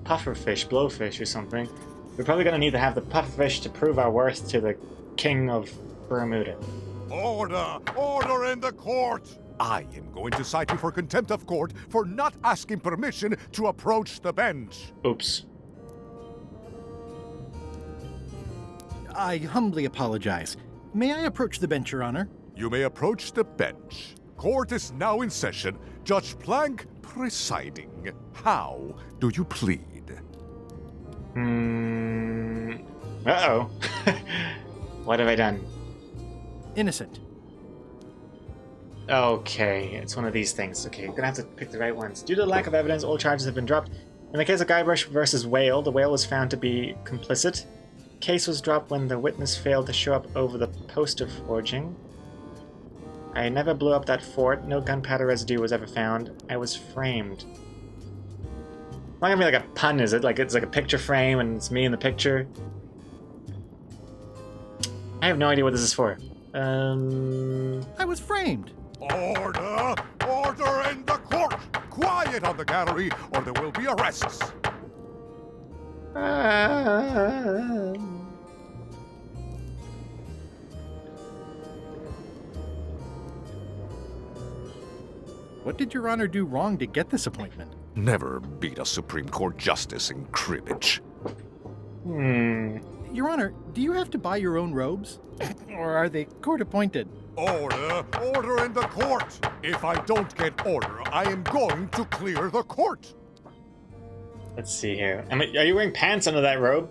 pufferfish, blowfish or something. We're probably gonna need to have the pufferfish to prove our worth to the king of Bermuda. Order! Order in the court! I am going to cite you for contempt of court for not asking permission to approach the bench. Oops. I humbly apologize. May I approach the bench, Your Honor? You may approach the bench. Court is now in session. Judge Plank presiding. How do you plead? Uh-oh. What have I done? Innocent. Okay, it's one of these things. Okay, I'm gonna have to pick the right ones. Due to the lack of evidence, all charges have been dropped. In the case of Guybrush versus Whale, the whale was found to be complicit. Case was dropped when the witness failed to show up over the poster forging. I never blew up that fort. No gunpowder residue was ever found. I was framed. It's not gonna be like a pun, is it? Like it's like a picture frame and it's me in the picture. I have no idea what this is for. I was framed. Order! Order in the court! Quiet on the gallery, or there will be arrests. What did Your Honor do wrong to get this appointment? Never beat a Supreme Court justice in cribbage. Your Honor, do you have to buy your own robes? Or are they court-appointed? Order! Order in the court! If I don't get order, I am going to clear the court! Let's see here. Are you wearing pants under that robe?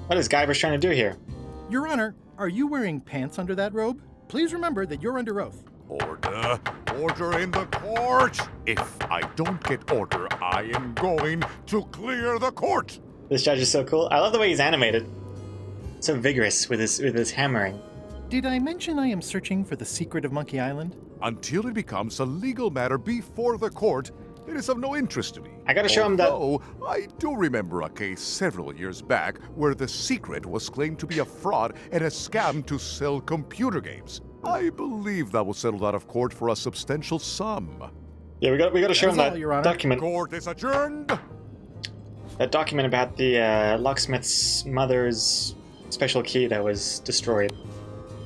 What is Guybrush trying to do here? Your Honor, are you wearing pants under that robe? Please remember that you're under oath. Order! Order in the court! If I don't get order, I am going to clear the court! This judge is so cool. I love the way he's animated. So vigorous with his hammering. Did I mention I am searching for the secret of Monkey Island? Until it becomes a legal matter before the court, it is of no interest to me. I gotta show him that. Oh, I do remember a case several years back where the secret was claimed to be a fraud and a scam to sell computer games. I believe that was settled out of court for a substantial sum. Yeah, we gotta show him that document. Court is adjourned. That document about the locksmith's mother's special key that was destroyed.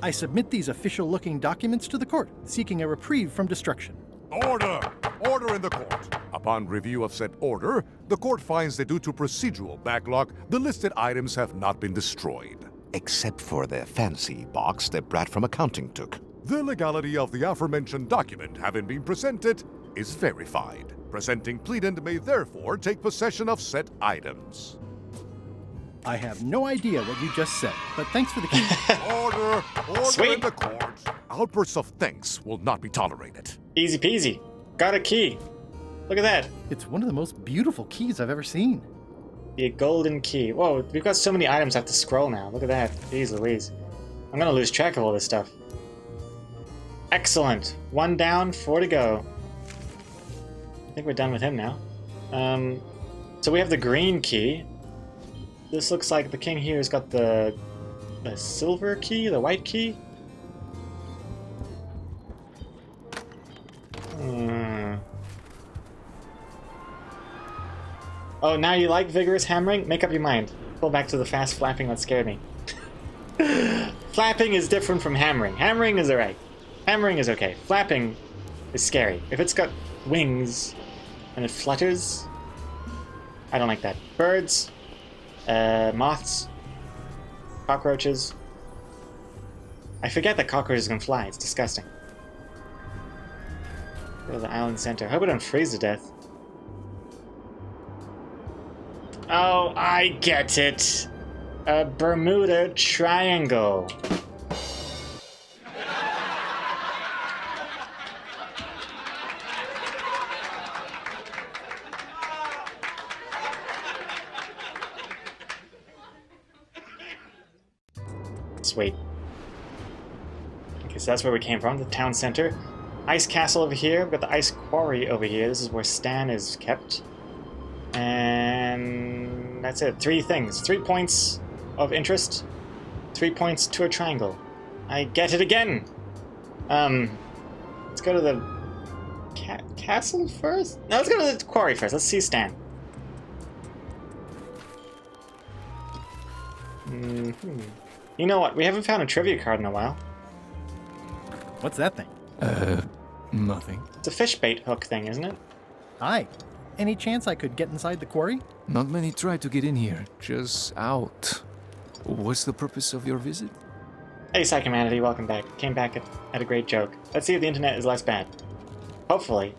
I submit these official-looking documents to the court, seeking a reprieve from destruction. Order! Order in the court. Upon review of said order, the court finds that due to procedural backlog, the listed items have not been destroyed. Except for the fancy box that Brad from accounting took. The legality of the aforementioned document having been presented is verified. Presenting pleadant may therefore take possession of said items. I have no idea what you just said, but thanks for the key. Order! Order Sweet. in the court. Outbursts of thanks will not be tolerated. Easy peasy. Got a key. Look at that. It's one of the most beautiful keys I've ever seen. The golden key. Whoa, we've got so many items I have to scroll now. Look at that. Jeez Louise. I'm gonna lose track of all this stuff. Excellent. 1 down, 4 to go. I think we're done with him now. So we have the green key. This looks like the king here has got the silver key, the white key. Oh, now you like vigorous hammering? Make up your mind. Pull back to the fast flapping that scared me. Flapping is different from hammering. Hammering is alright. Hammering is okay. Flapping is scary. If it's got wings and it flutters, I don't like that. Birds, moths, cockroaches. I forget that cockroaches can fly. It's disgusting. Go to the island center. Hope I don't freeze to death. Oh, I get it. A Bermuda Triangle. Sweet. Okay, so that's where we came from, the town center. Ice castle over here. We've got the ice quarry over here. This is where Stan is kept. And And that's it. 3 things. 3 points of interest. 3 points to a triangle. I get it again! Let's go to the castle first? No, let's go to the quarry first. Let's see Stan. You know what? We haven't found a trivia card in a while. What's that thing? Nothing. It's a fish bait hook thing, isn't it? Hi. Any chance I could get inside the quarry? Not many try to get in here, just out. What's the purpose of your visit? Hey, Psychomanity, welcome back. Came back at a great joke. Let's see if the internet is less bad. Hopefully.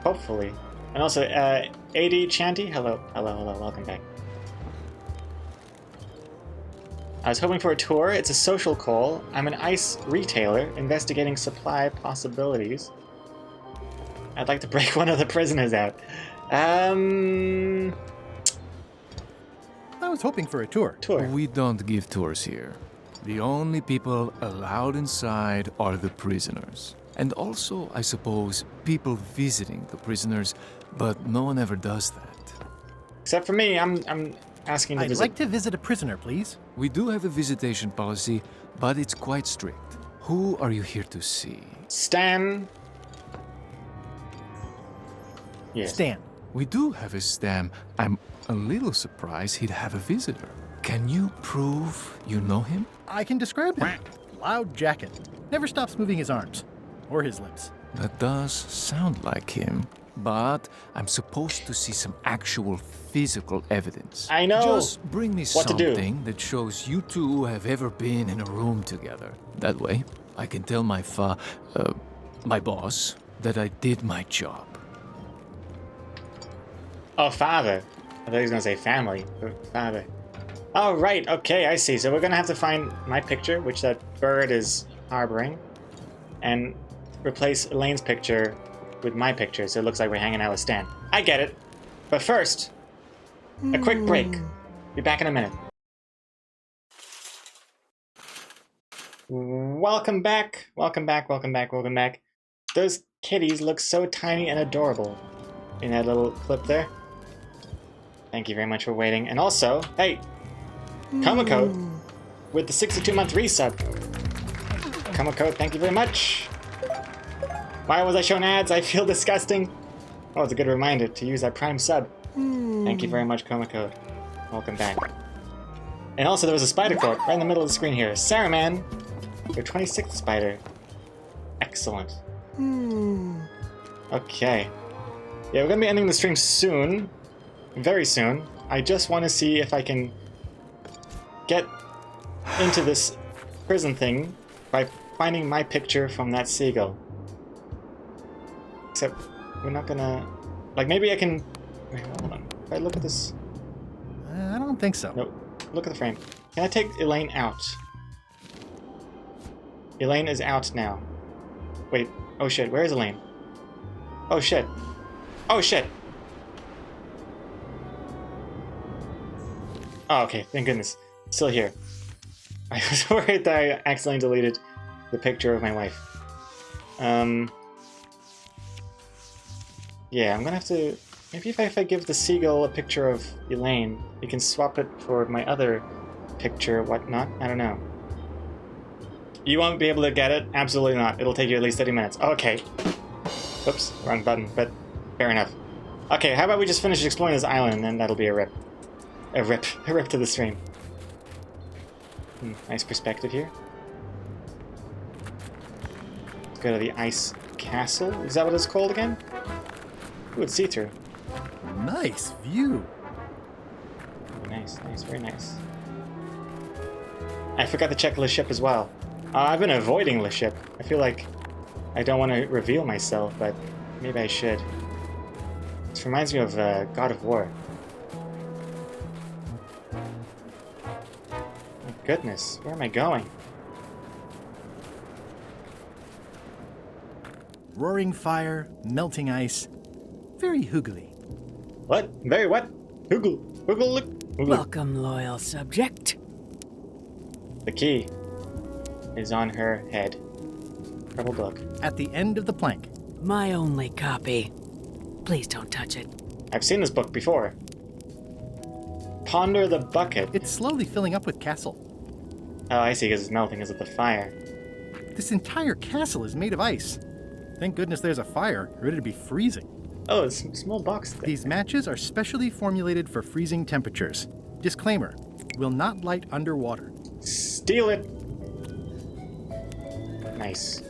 Hopefully. And also, AD Chanty, hello, welcome back. I was hoping for a tour. It's a social call. I'm an ice retailer investigating supply possibilities. I'd like to break one of the prisoners out. I was hoping for a tour. We don't give tours here. The only people allowed inside are the prisoners. And also, I suppose, people visiting the prisoners, but no one ever does that. Except for me, I'm asking to I'd visit. like to visit a prisoner, please. We do have a visitation policy, but it's quite strict. Who are you here to see? Stan. Yes. Stan. We do have a Stan. I'm a little surprised he'd have a visitor. Can you prove you know him? I can describe him. Loud jacket. Never stops moving his arms. Or his lips. That does sound like him. But I'm supposed to see some actual physical evidence. I know. Just bring me what something that shows you two have ever been in a room together. That way, I can tell my boss that I did my job. Oh, father. I thought he was going to say family. Father. Oh, right. Okay, I see. So we're going to have to find my picture, which that bird is harboring, and replace Elaine's picture with my picture, so it looks like we're hanging out with Stan. I get it. But first, a quick break. Be back in a minute. Welcome back. Welcome back, welcome back, welcome back. Those kitties look so tiny and adorable in that little clip there. Thank you very much for waiting. And also, hey, Komoko with the 62-month resub. Komoko, thank you very much. Why was I shown ads? I feel disgusting. Oh, it's a good reminder to use that Prime sub. Thank you very much, Komoko. Welcome back. And also, there was a spider quote right in the middle of the screen here. Saruman, your 26th spider. Excellent. Okay. Yeah, we're gonna be ending the stream soon. Very soon. I just want to see if I can get into this prison thing by finding my picture from that seagull. Except, we're not gonna... Like, maybe I can... Wait, hold on. If I look at this... I don't think so. Nope. Look at the frame. Can I take Elaine out? Elaine is out now. Wait. Oh shit, where is Elaine? Oh shit. Oh shit! Oh, okay. Thank goodness. Still here. I was worried that I accidentally deleted the picture of my wife. Yeah, I'm gonna have to... Maybe if I give the seagull a picture of Elaine, you can swap it for my other picture, whatnot. I don't know. You won't be able to get it? Absolutely not. It'll take you at least 30 minutes. Okay. Oops, wrong button, but fair enough. Okay, how about we just finish exploring this island, and then that'll be a rip. A rip to the stream. Nice perspective here. Let's go to the ice castle. Is that what it's called again? Ooh, it's see-through. Nice view. Nice, nice, very nice. I forgot to check Lichak as well. I've been avoiding Lichak. I feel like I don't want to reveal myself, but maybe I should. This reminds me of God of War. My goodness, where am I going? Roaring fire, melting ice. Very hoogly. What? Very what? Hoogle. Hoogle. Welcome, loyal subject. The key is on her head. Purple book. At the end of the plank. My only copy. Please don't touch it. I've seen this book before. Ponder the bucket. It's slowly filling up with castle. Oh, I see, because it's melting because of the fire. This entire castle is made of ice. Thank goodness there's a fire, or it'd be freezing. Oh, it's a small box thing. These matches are specially formulated for freezing temperatures. Disclaimer, will not light underwater. Steal it! Nice.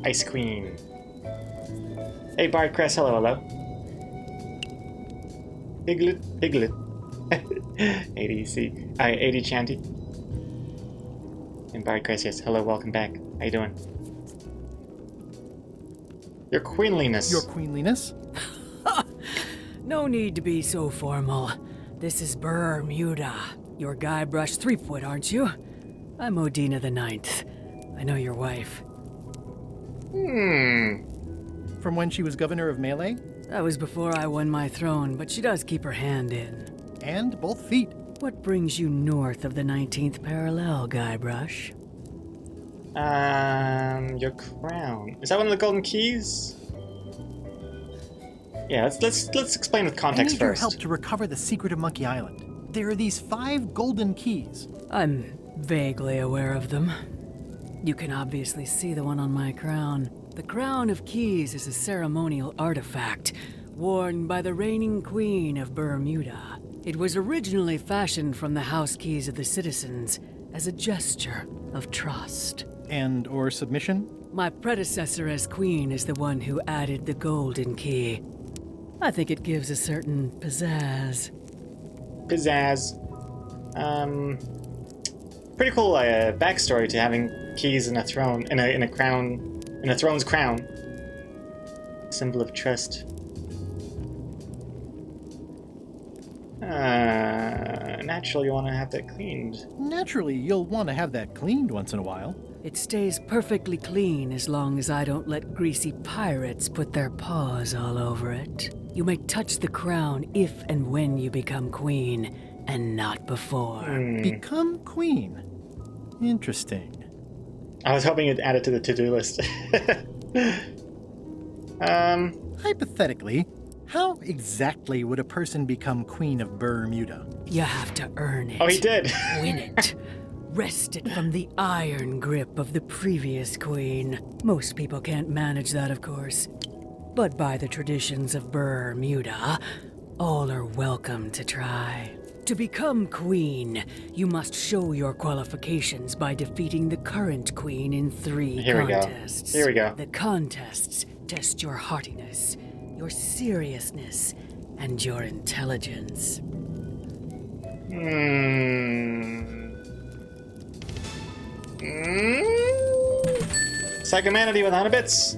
Ice Queen. Hey, Bard Crest, hello, hello. Piglet, Piglet. ADC. 80 Chanty. And Bard Crest, yes, hello, welcome back. How you doing? Your queenliness. Your queenliness? No need to be so formal. This is Bermuda. You're Guybrush Threepwood, aren't you? I'm Odina the Ninth. I know your wife. From when she was governor of Melee? That was before I won my throne, but she does keep her hand in. And both feet. What brings you north of the 19th parallel, Guybrush? Your crown. Is that one of the golden keys? Yeah, let's explain with context I need first. your help to recover the secret of Monkey Island. There are these 5 golden keys. I'm vaguely aware of them. You can obviously see the one on my crown. The Crown of Keys is a ceremonial artifact worn by the reigning queen of Bermuda. It was originally fashioned from the house keys of the citizens as a gesture of trust. And or submission? My predecessor as queen is the one who added the golden key. I think it gives a certain pizzazz. Pizzazz. Pretty cool backstory to having keys in a throne, in a crown, in a throne's crown. Symbol of trust. Naturally, you want to have that cleaned. Naturally, you'll want to have that cleaned once in a while. It stays perfectly clean as long as I don't let greasy pirates put their paws all over it. You may touch the crown if and when you become queen, and not before. Become queen? Interesting. I was hoping you'd add it to the to-do list. Hypothetically, how exactly would a person become queen of Bermuda? You have to earn it. Oh, he did. Win it. Wrest it from the iron grip of the previous queen. Most people can't manage that, of course. But by the traditions of Bermuda, all are welcome to try. To become queen, you must show your qualifications by defeating the current queen in 3 contests. Here we go. The contests test your heartiness, your seriousness, and your intelligence. Psychomanity with 100 bits.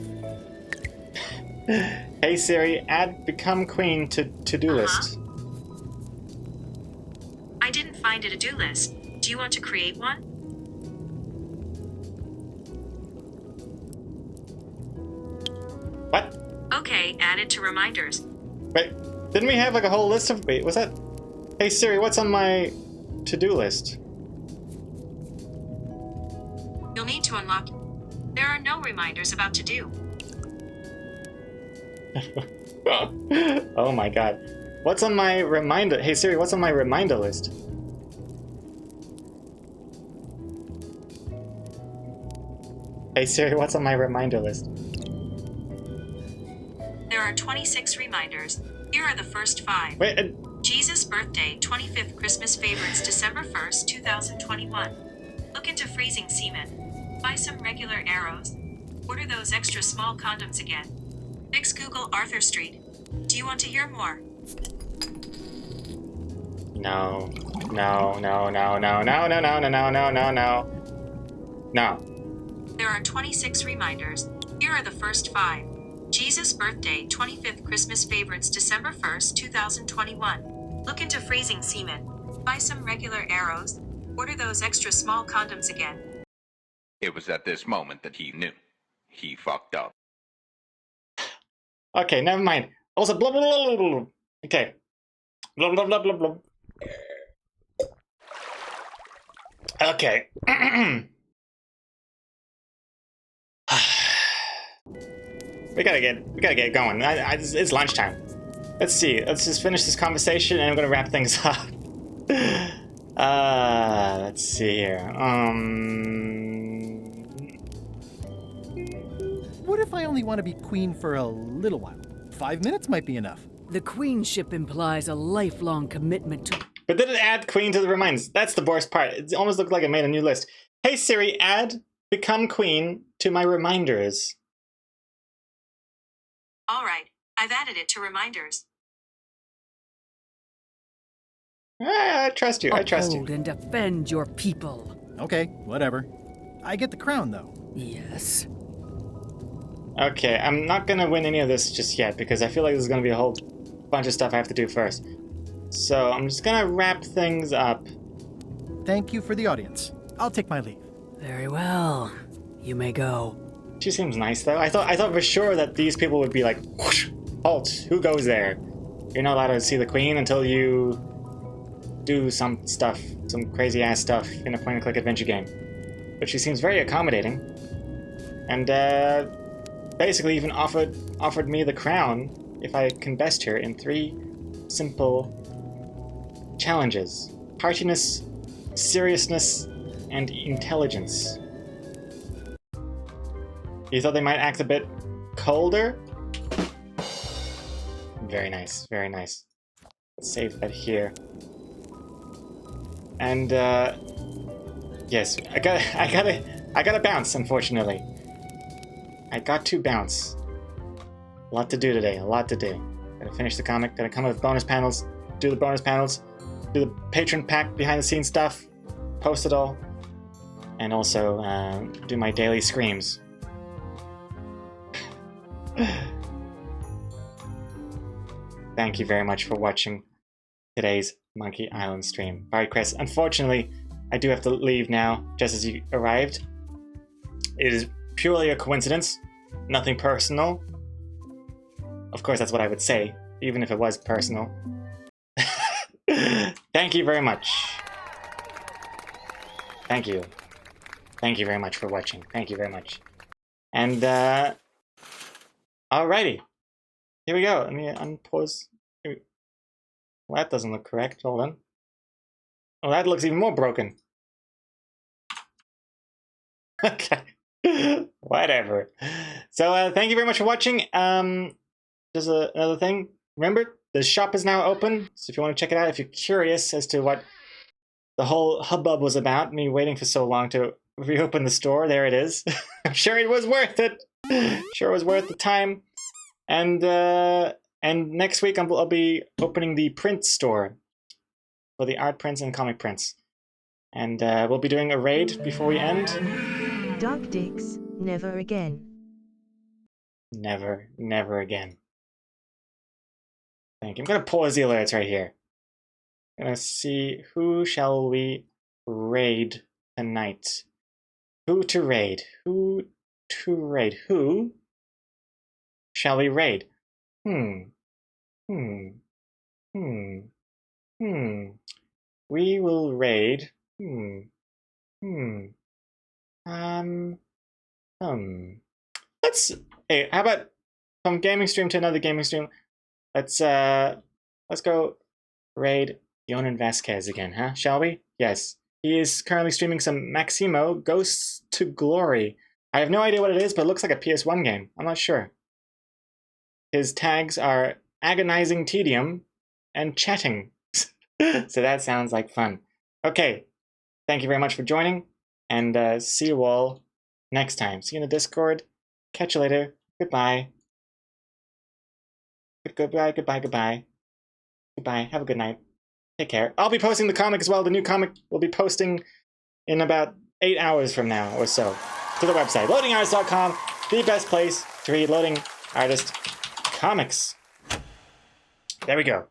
Hey Siri, add become queen to to-do list. I didn't find a to-do list. Do you want to create one? What? Okay, add it to reminders. Wait, didn't we have like a whole list of... Wait, was that... Hey Siri, what's on my to-do list? You'll need to unlock... There are no reminders about to do. Oh my god. What's on my reminder... Hey Siri, what's on my reminder list? Hey Siri, what's on my reminder list? There are 26 reminders. Here are the first 5. Wait, Jesus' birthday, 25th Christmas favorites, December 1st, 2021. Look into freezing semen. Buy some regular arrows. Order those extra small condoms again. Fix Google Arthur Street. Do you want to hear more? No. No, no, no, no, no, no, no, no, no, no, no, no. No. There are 26 reminders. Here are the first 5. Jesus' birthday, 25th Christmas favorites, December 1st, 2021. Look into freezing semen. Buy some regular arrows. Order those extra small condoms again. It was at this moment that he knew. He fucked up. Okay, never mind. Also, blah, blah, blah, blah, blah. Okay. Blah, blah, blah, blah, blah. Okay. We gotta get going. It's lunchtime. Let's see. Let's just finish this conversation, and I'm gonna wrap things up. Let's see here. What if I only want to be queen for a little while? 5 minutes might be enough. The queenship implies a lifelong commitment to. But did it add queen to the reminders? That's the worst part. It almost looked like it made a new list. Hey Siri, add become queen to my reminders. All right, I've added it to reminders. I trust you. I trust you. Uphold and defend your people. Okay, whatever. I get the crown, though. Yes. Okay, I'm not gonna win any of this just yet because I feel like there's gonna be a whole bunch of stuff I have to do first. So I'm just gonna wrap things up. Thank you for the audience. I'll take my leave. Very well. You may go. She seems nice though. I thought for sure that these people would be like, whoosh, halt, who goes there? You're not allowed to see the queen until you do some stuff, some crazy ass stuff in a point-and-click adventure game. But she seems very accommodating. And basically even offered me the crown if I can best her in 3 simple challenges: heartiness, seriousness, and intelligence. You thought they might act a bit colder? Very nice, very nice. Let's save that here. And yes, I gotta bounce, unfortunately. I got to bounce. A lot to do today, a lot to do. Gotta finish the comic, gotta come up with bonus panels, do the bonus panels, do the patron pack behind the scenes stuff, post it all, and also do my daily screams. Thank you very much for watching today's Monkey Island stream. Alright, Chris, unfortunately, I do have to leave now, just as you arrived. It is purely a coincidence, nothing personal. Of course, that's what I would say, even if it was personal. Thank you very much. Thank you. Thank you very much for watching. Thank you very much. And, alrighty. Here we go. Let me unpause. Well, that doesn't look correct. Hold on. Oh, that looks even more broken. Okay. Whatever. So, thank you very much for watching. There's another thing. Remember, the shop is now open. So if you want to check it out, if you're curious as to what the whole hubbub was about, me waiting for so long to reopen the store, there it is. I'm sure it was worth it. Sure it was worth the time. And next week I'll be opening the print store for the art prints and comic prints. And we'll be doing a raid before we end. Dark Dicks, never again. Never, never again. Thank you. I'm going to pause the alerts right here. I'm going to see who shall we raid tonight. Who to raid? Who to raid? Who shall we raid? We will raid. Let's. Hey, how about from gaming stream to another gaming stream? Let's go raid Yonan Vasquez again, huh? Shall we? Yes. He is currently streaming some Maximo Ghosts to Glory. I have no idea what it is, but it looks like a PS1 game. I'm not sure. His tags are agonizing tedium and chatting. So that sounds like fun. Okay. Thank you very much for joining, and see you all next time. See you in the Discord. Catch you later. Goodbye. Goodbye, goodbye, goodbye. Goodbye. Have a good night. Take care. I'll be posting the comic as well. The new comic will be posting in about 8 hours from now or so to the website. LoadingArtist.com, the best place to read Loading Artist comics. There we go.